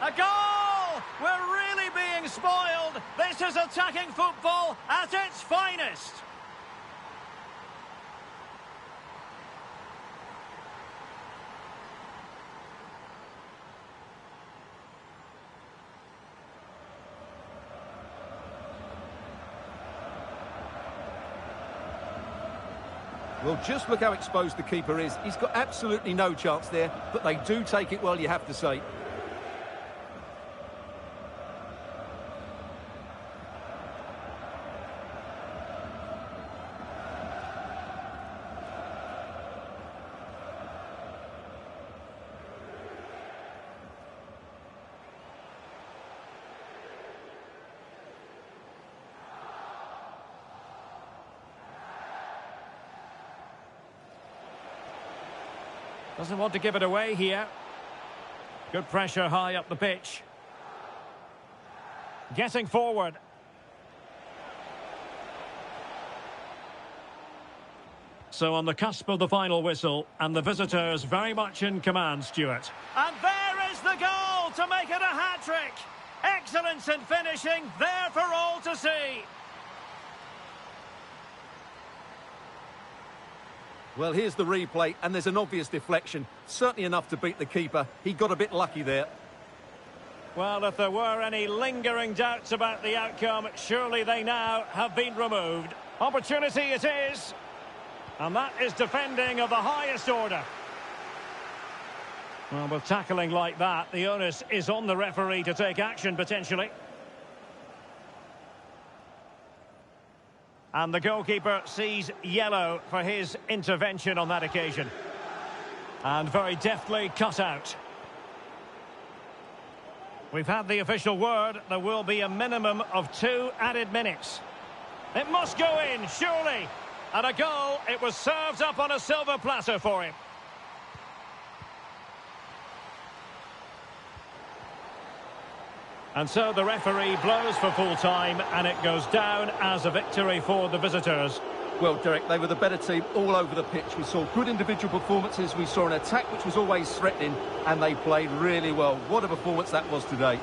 A goal! We're really being spoiled. This is attacking football at its finest. Well, just look how exposed the keeper is. He's got absolutely no chance there, but they do take it well, you have to say. Doesn't want to give it away here. Good pressure high up the pitch. Getting forward. So on the cusp of the final whistle, and the visitors very much in command, Stuart. And there is the goal to make it a hat-trick. Excellence in finishing, there for all to see. Well, here's the replay, and there's an obvious deflection. Certainly enough to beat the keeper. He got a bit lucky there. Well, if there were any lingering doubts about the outcome, surely they now have been removed. Opportunity it is. And that is defending of the highest order. Well, with tackling like that, the onus is on the referee to take action, potentially. And the goalkeeper sees yellow for his intervention on that occasion. And very deftly cut out. We've had the official word. There will be a minimum of 2 added minutes. It must go in, surely. And a goal, it was served up on a silver platter for him. And so the referee blows for full time, and it goes down as a victory for the visitors. Well, Derek, they were the better team all over the pitch. We saw good individual performances, we saw an attack which was always threatening, and they played really well. What a performance that was today.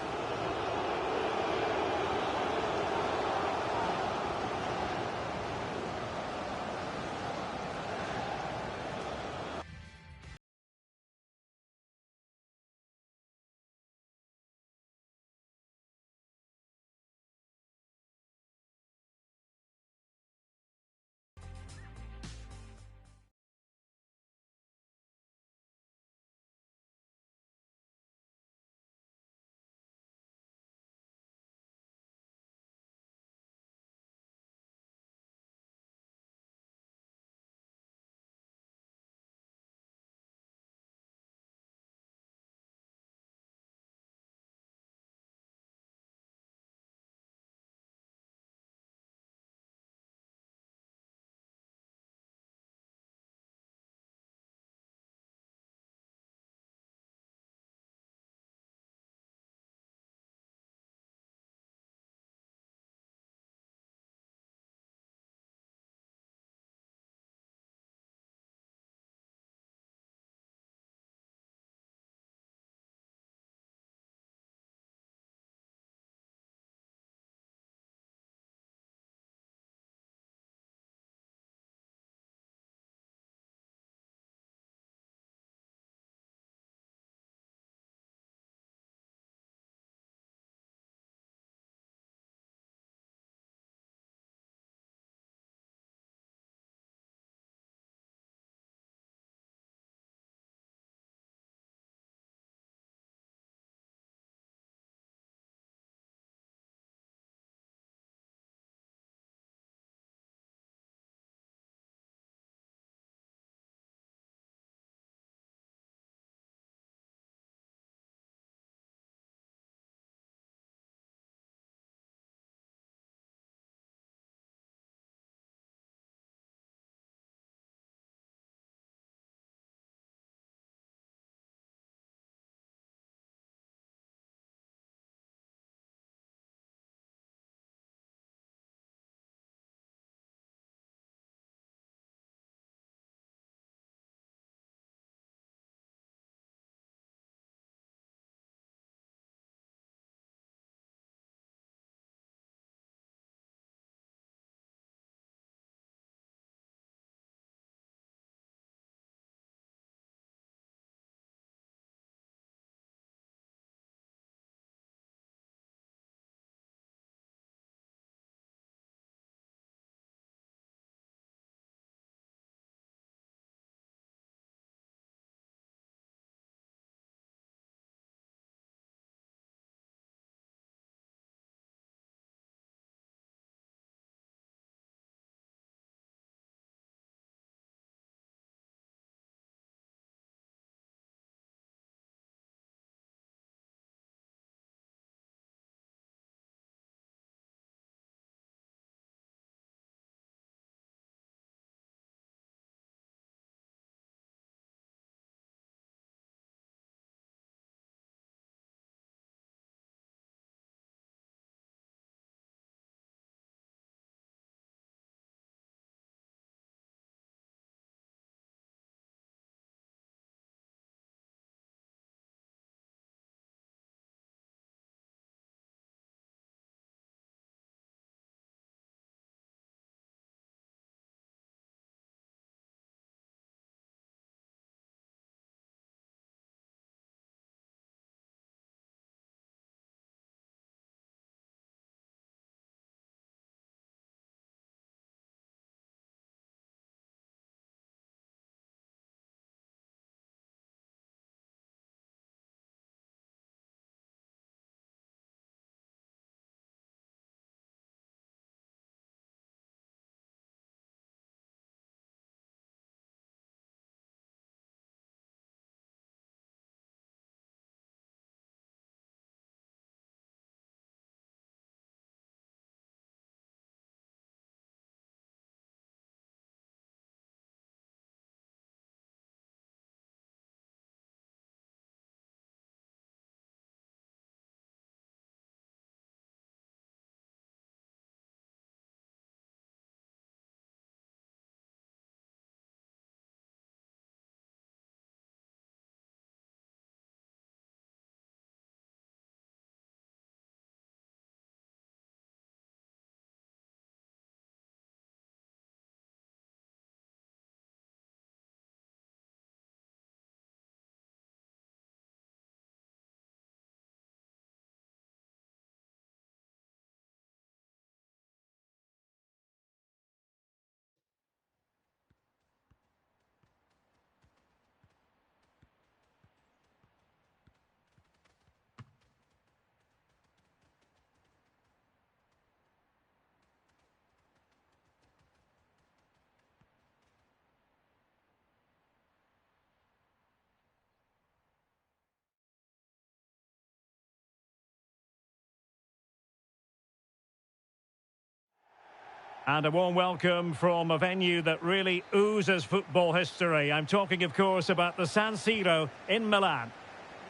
And a warm welcome from a venue that really oozes football history. I'm talking, of course, about the San Siro in Milan.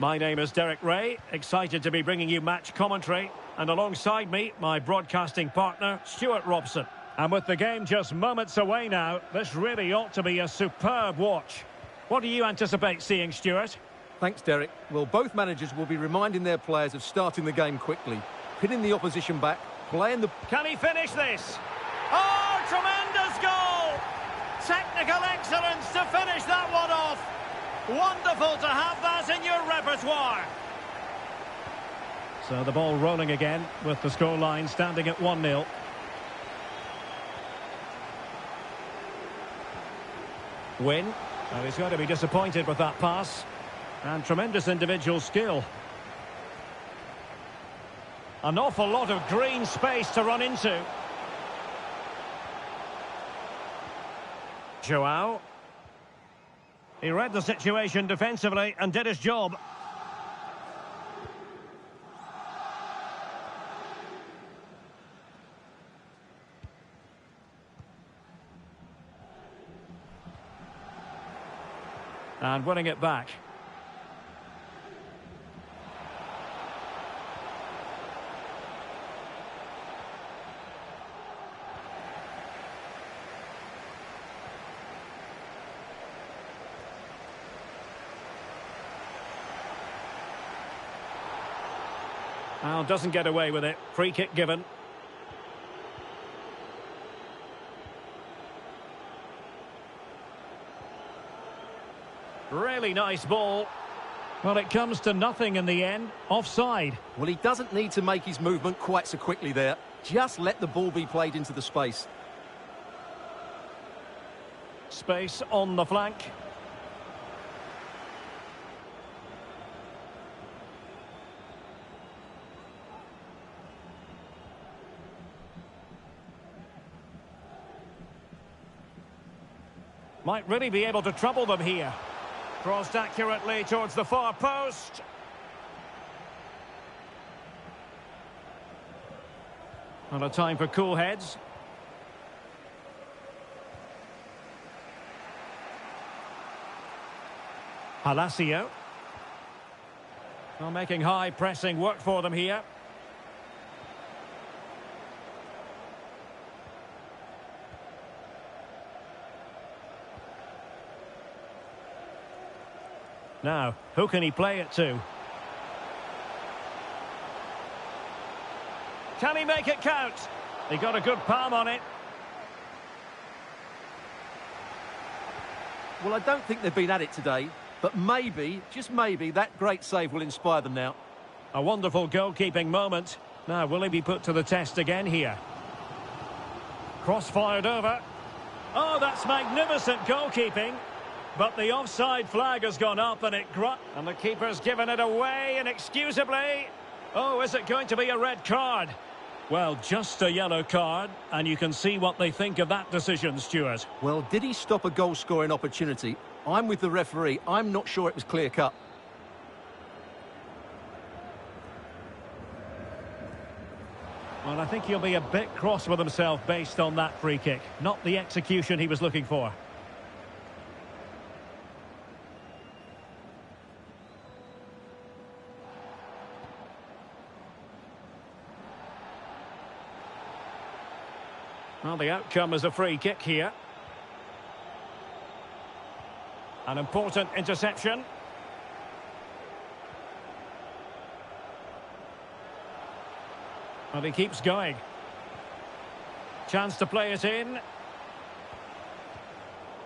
My name is Derek Ray, excited to be bringing you match commentary. And alongside me, my broadcasting partner, Stuart Robson. And with the game just moments away now, this really ought to be a superb watch. What do you anticipate seeing, Stuart? Thanks, Derek. Well, both managers will be reminding their players of starting the game quickly, pinning the opposition back, playing the... Can he finish this? Oh, tremendous goal! Technical excellence to finish that one off. Wonderful to have that in your repertoire. So the ball rolling again with the scoreline standing at 1-0. Win. Oh, he's going to be disappointed with that pass. And tremendous individual skill. An awful lot of green space to run into. Joao. He read the situation defensively and did his job. And winning it back. Well, doesn't get away with it. Free kick given. Really nice ball. Well, it comes to nothing in the end. Offside. Well, he doesn't need to make his movement quite so quickly there. Just let the ball be played into the space. Space on the flank. Might really be able to trouble them here. Crossed accurately towards the far post. And a time for cool heads. Palacio. Well, making high pressing work for them here. Now, who can he play it to? Can he make it count? He got a good palm on it. Well, I don't think they've been at it today, but maybe, just maybe, that great save will inspire them now. A wonderful goalkeeping moment. Now, will he be put to the test again here? Cross fired over. Oh, that's magnificent goalkeeping. But the offside flag has gone up and and the keeper's given it away inexcusably. Oh, is it going to be a red card? Well, just a yellow card, and you can see what they think of that decision, Stuart. Well, did he stop a goal-scoring opportunity? I'm with the referee. I'm not sure it was clear-cut. Well, I think he'll be a bit cross with himself based on that free kick. Not the execution he was looking for. Well, the outcome is a free kick here. An important interception. And he keeps going. Chance to play it in.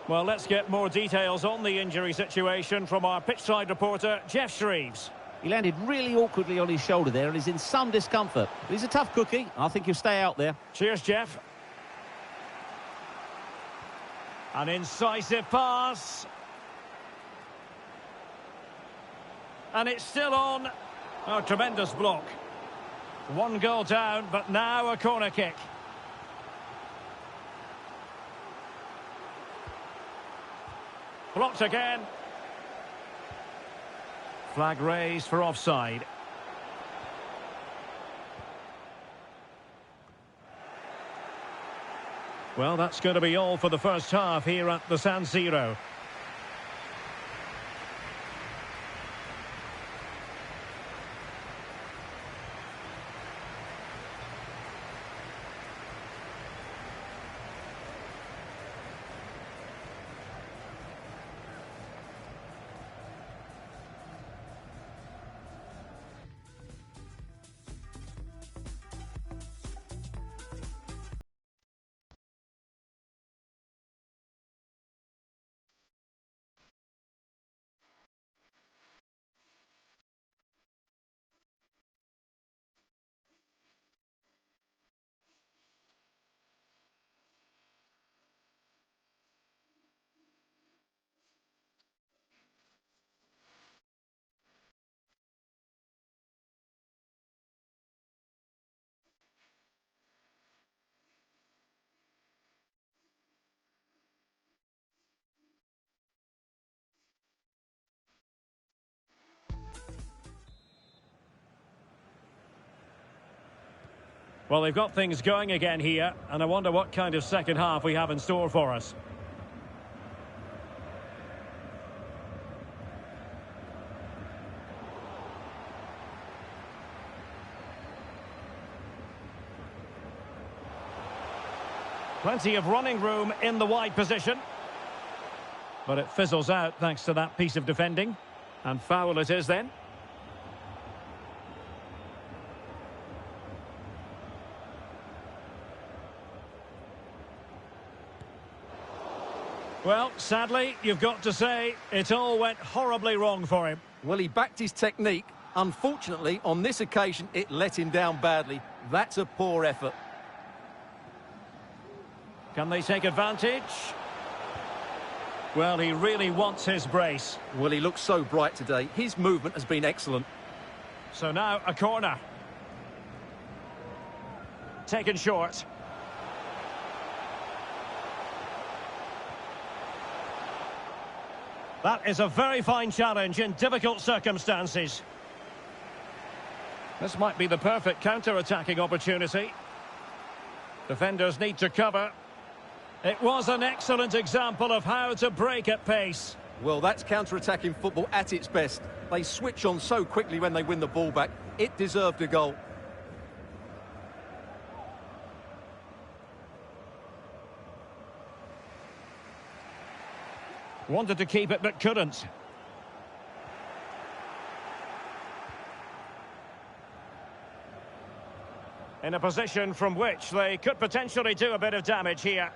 Well, let's get more details on the injury situation from our pitchside reporter, Jeff Shreves. He landed really awkwardly on his shoulder there and is in some discomfort. But he's a tough cookie. I think he'll stay out there. Cheers, Jeff. An incisive pass. And it's still on. Oh, tremendous block. One goal down, but now a corner kick. Blocked again. Flag raised for offside. Well, that's going to be all for the first half here at the San Siro. Well, they've got things going again here, and I wonder what kind of second half we have in store for us. Plenty of running room in the wide position. But it fizzles out thanks to that piece of defending. And foul it is then. Well, sadly, you've got to say, it all went horribly wrong for him. Well, he backed his technique. Unfortunately, on this occasion, it let him down badly. That's a poor effort. Can they take advantage? Well, he really wants his brace. Well, he looks so bright today. His movement has been excellent. So now a corner. Taken short. That is a very fine challenge in difficult circumstances. This might be the perfect counter-attacking opportunity. Defenders need to cover. It was an excellent example of how to break at pace. Well, that's counter-attacking football at its best. They switch on so quickly when they win the ball back. It deserved a goal. Wanted to keep it, but couldn't. In a position from which they could potentially do a bit of damage here.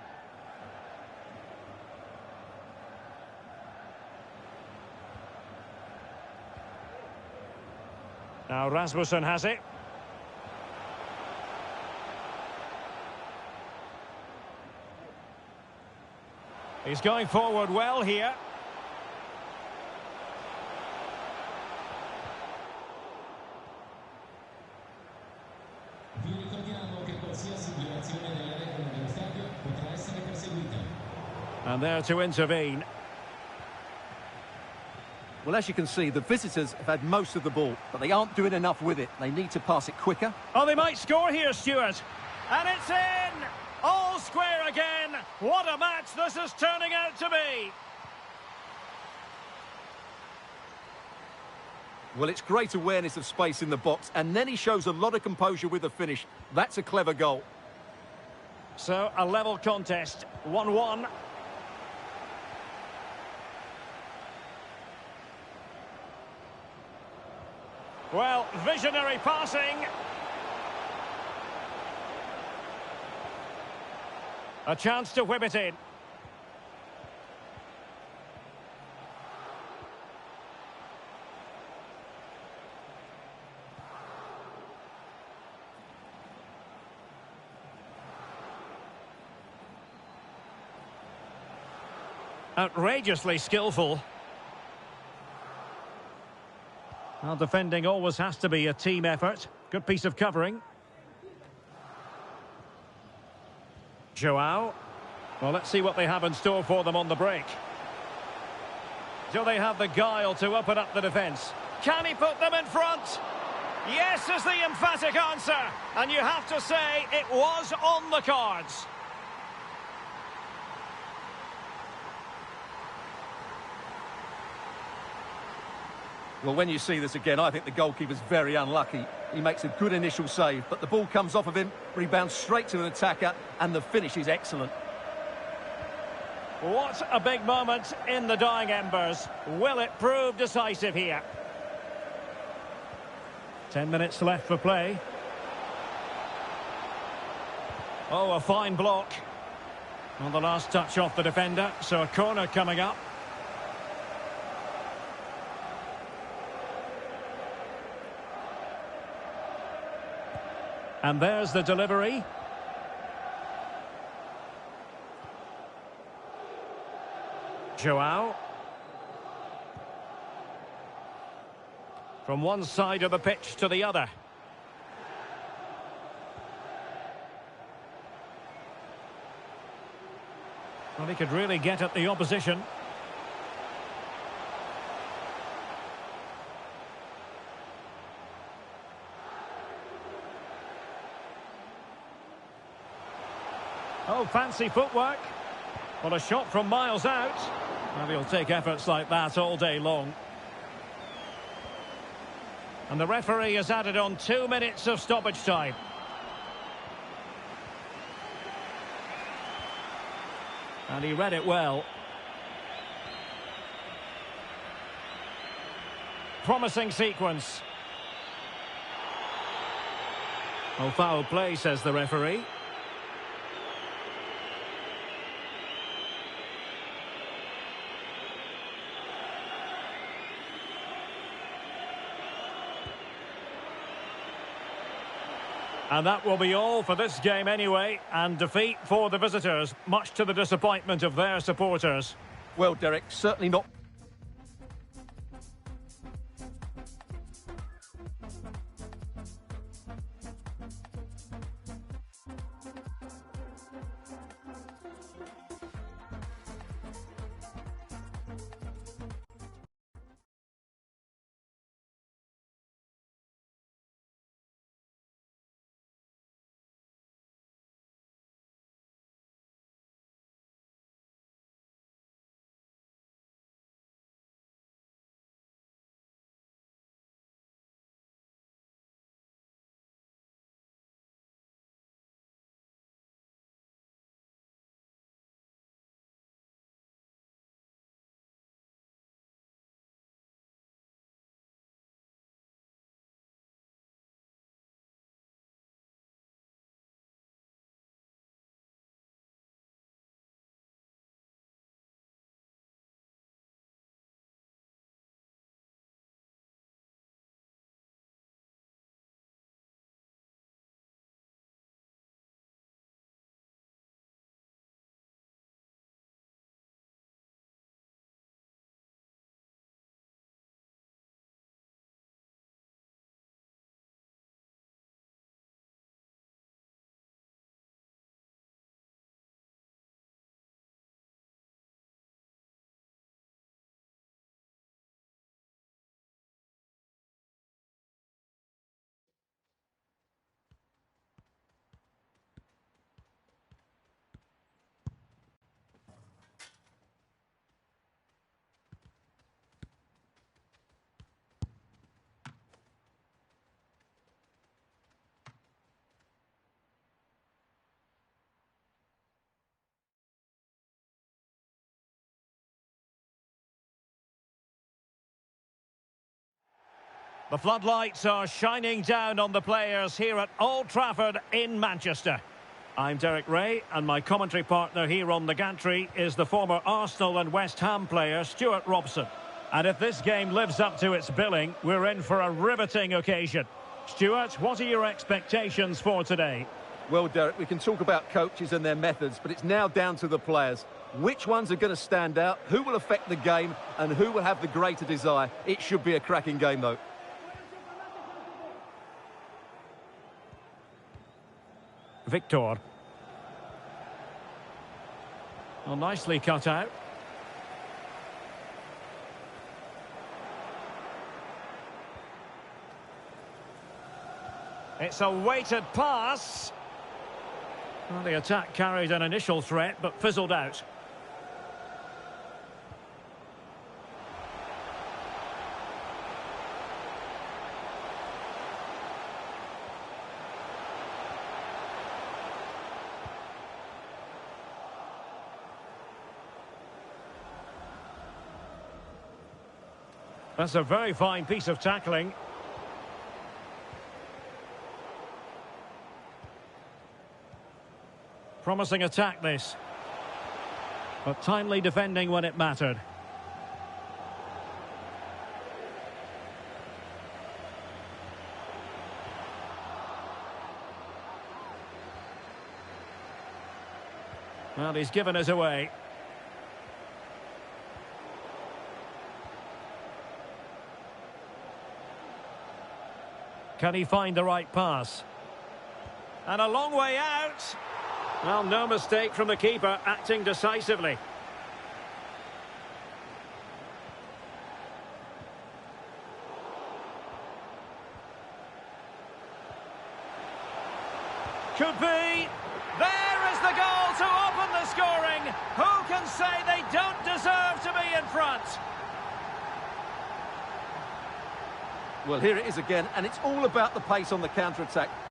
Now Rasmussen has it. He's going forward well here. And there to intervene. Well, as you can see, the visitors have had most of the ball, but they aren't doing enough with it. They need to pass it quicker. Oh, they might score here, Stuart. And it's in! All square again. What a match this is turning out to be. Well, it's great awareness of space in the box, and then he shows a lot of composure with the finish. That's a clever goal. So, a level contest, 1-1. Well, visionary passing. A chance to whip it in. Outrageously skillful. Well, defending always has to be a team effort. Good piece of covering. Joao. Well, let's see what they have in store for them on the break. Do they have the guile to open up the defence? Can he put them in front? Yes is the emphatic answer. And you have to say it was on the cards. Well, when you see this again, I think the goalkeeper's very unlucky. He makes a good initial save, but the ball comes off of him, rebounds straight to an attacker, and the finish is excellent. What a big moment in the dying embers. Will it prove decisive here? 10 minutes left for play. Oh, a fine block. On the last touch off the defender, so a corner coming up. And there's the delivery. Joao. From one side of the pitch to the other. Well, he could really get at the opposition. Oh, fancy footwork. Well, a shot from miles out. Well, he'll take efforts like that all day long. And the referee has added on 2 minutes of stoppage time. And he read it well. Promising sequence. Oh, foul play, says the referee. And that will be all for this game anyway, and defeat for the visitors, much to the disappointment of their supporters. Well, Derek, certainly not. The floodlights are shining down on the players here at Old Trafford in Manchester. I'm Derek Ray, and my commentary partner here on the gantry is the former Arsenal and West Ham player Stuart Robson. And if this game lives up to its billing, we're in for a riveting occasion. Stuart, what are your expectations for today? Well, Derek, we can talk about coaches and their methods, but it's now down to the players. Which ones are going to stand out, who will affect the game, and who will have the greater desire? It should be a cracking game, though. Victor. Well, nicely cut out. It's a weighted pass. Well, the attack carried an initial threat, but fizzled out. That's a very fine piece of tackling. Promising attack, this. But timely defending when it mattered. Well, he's given us away. Can he find the right pass? And a long way out. Well, no mistake from the keeper, acting decisively. Could be. There is the goal to open the scoring. Who can say they don't deserve to be in front? Well, here it is again, and it's all about the pace on the counter-attack.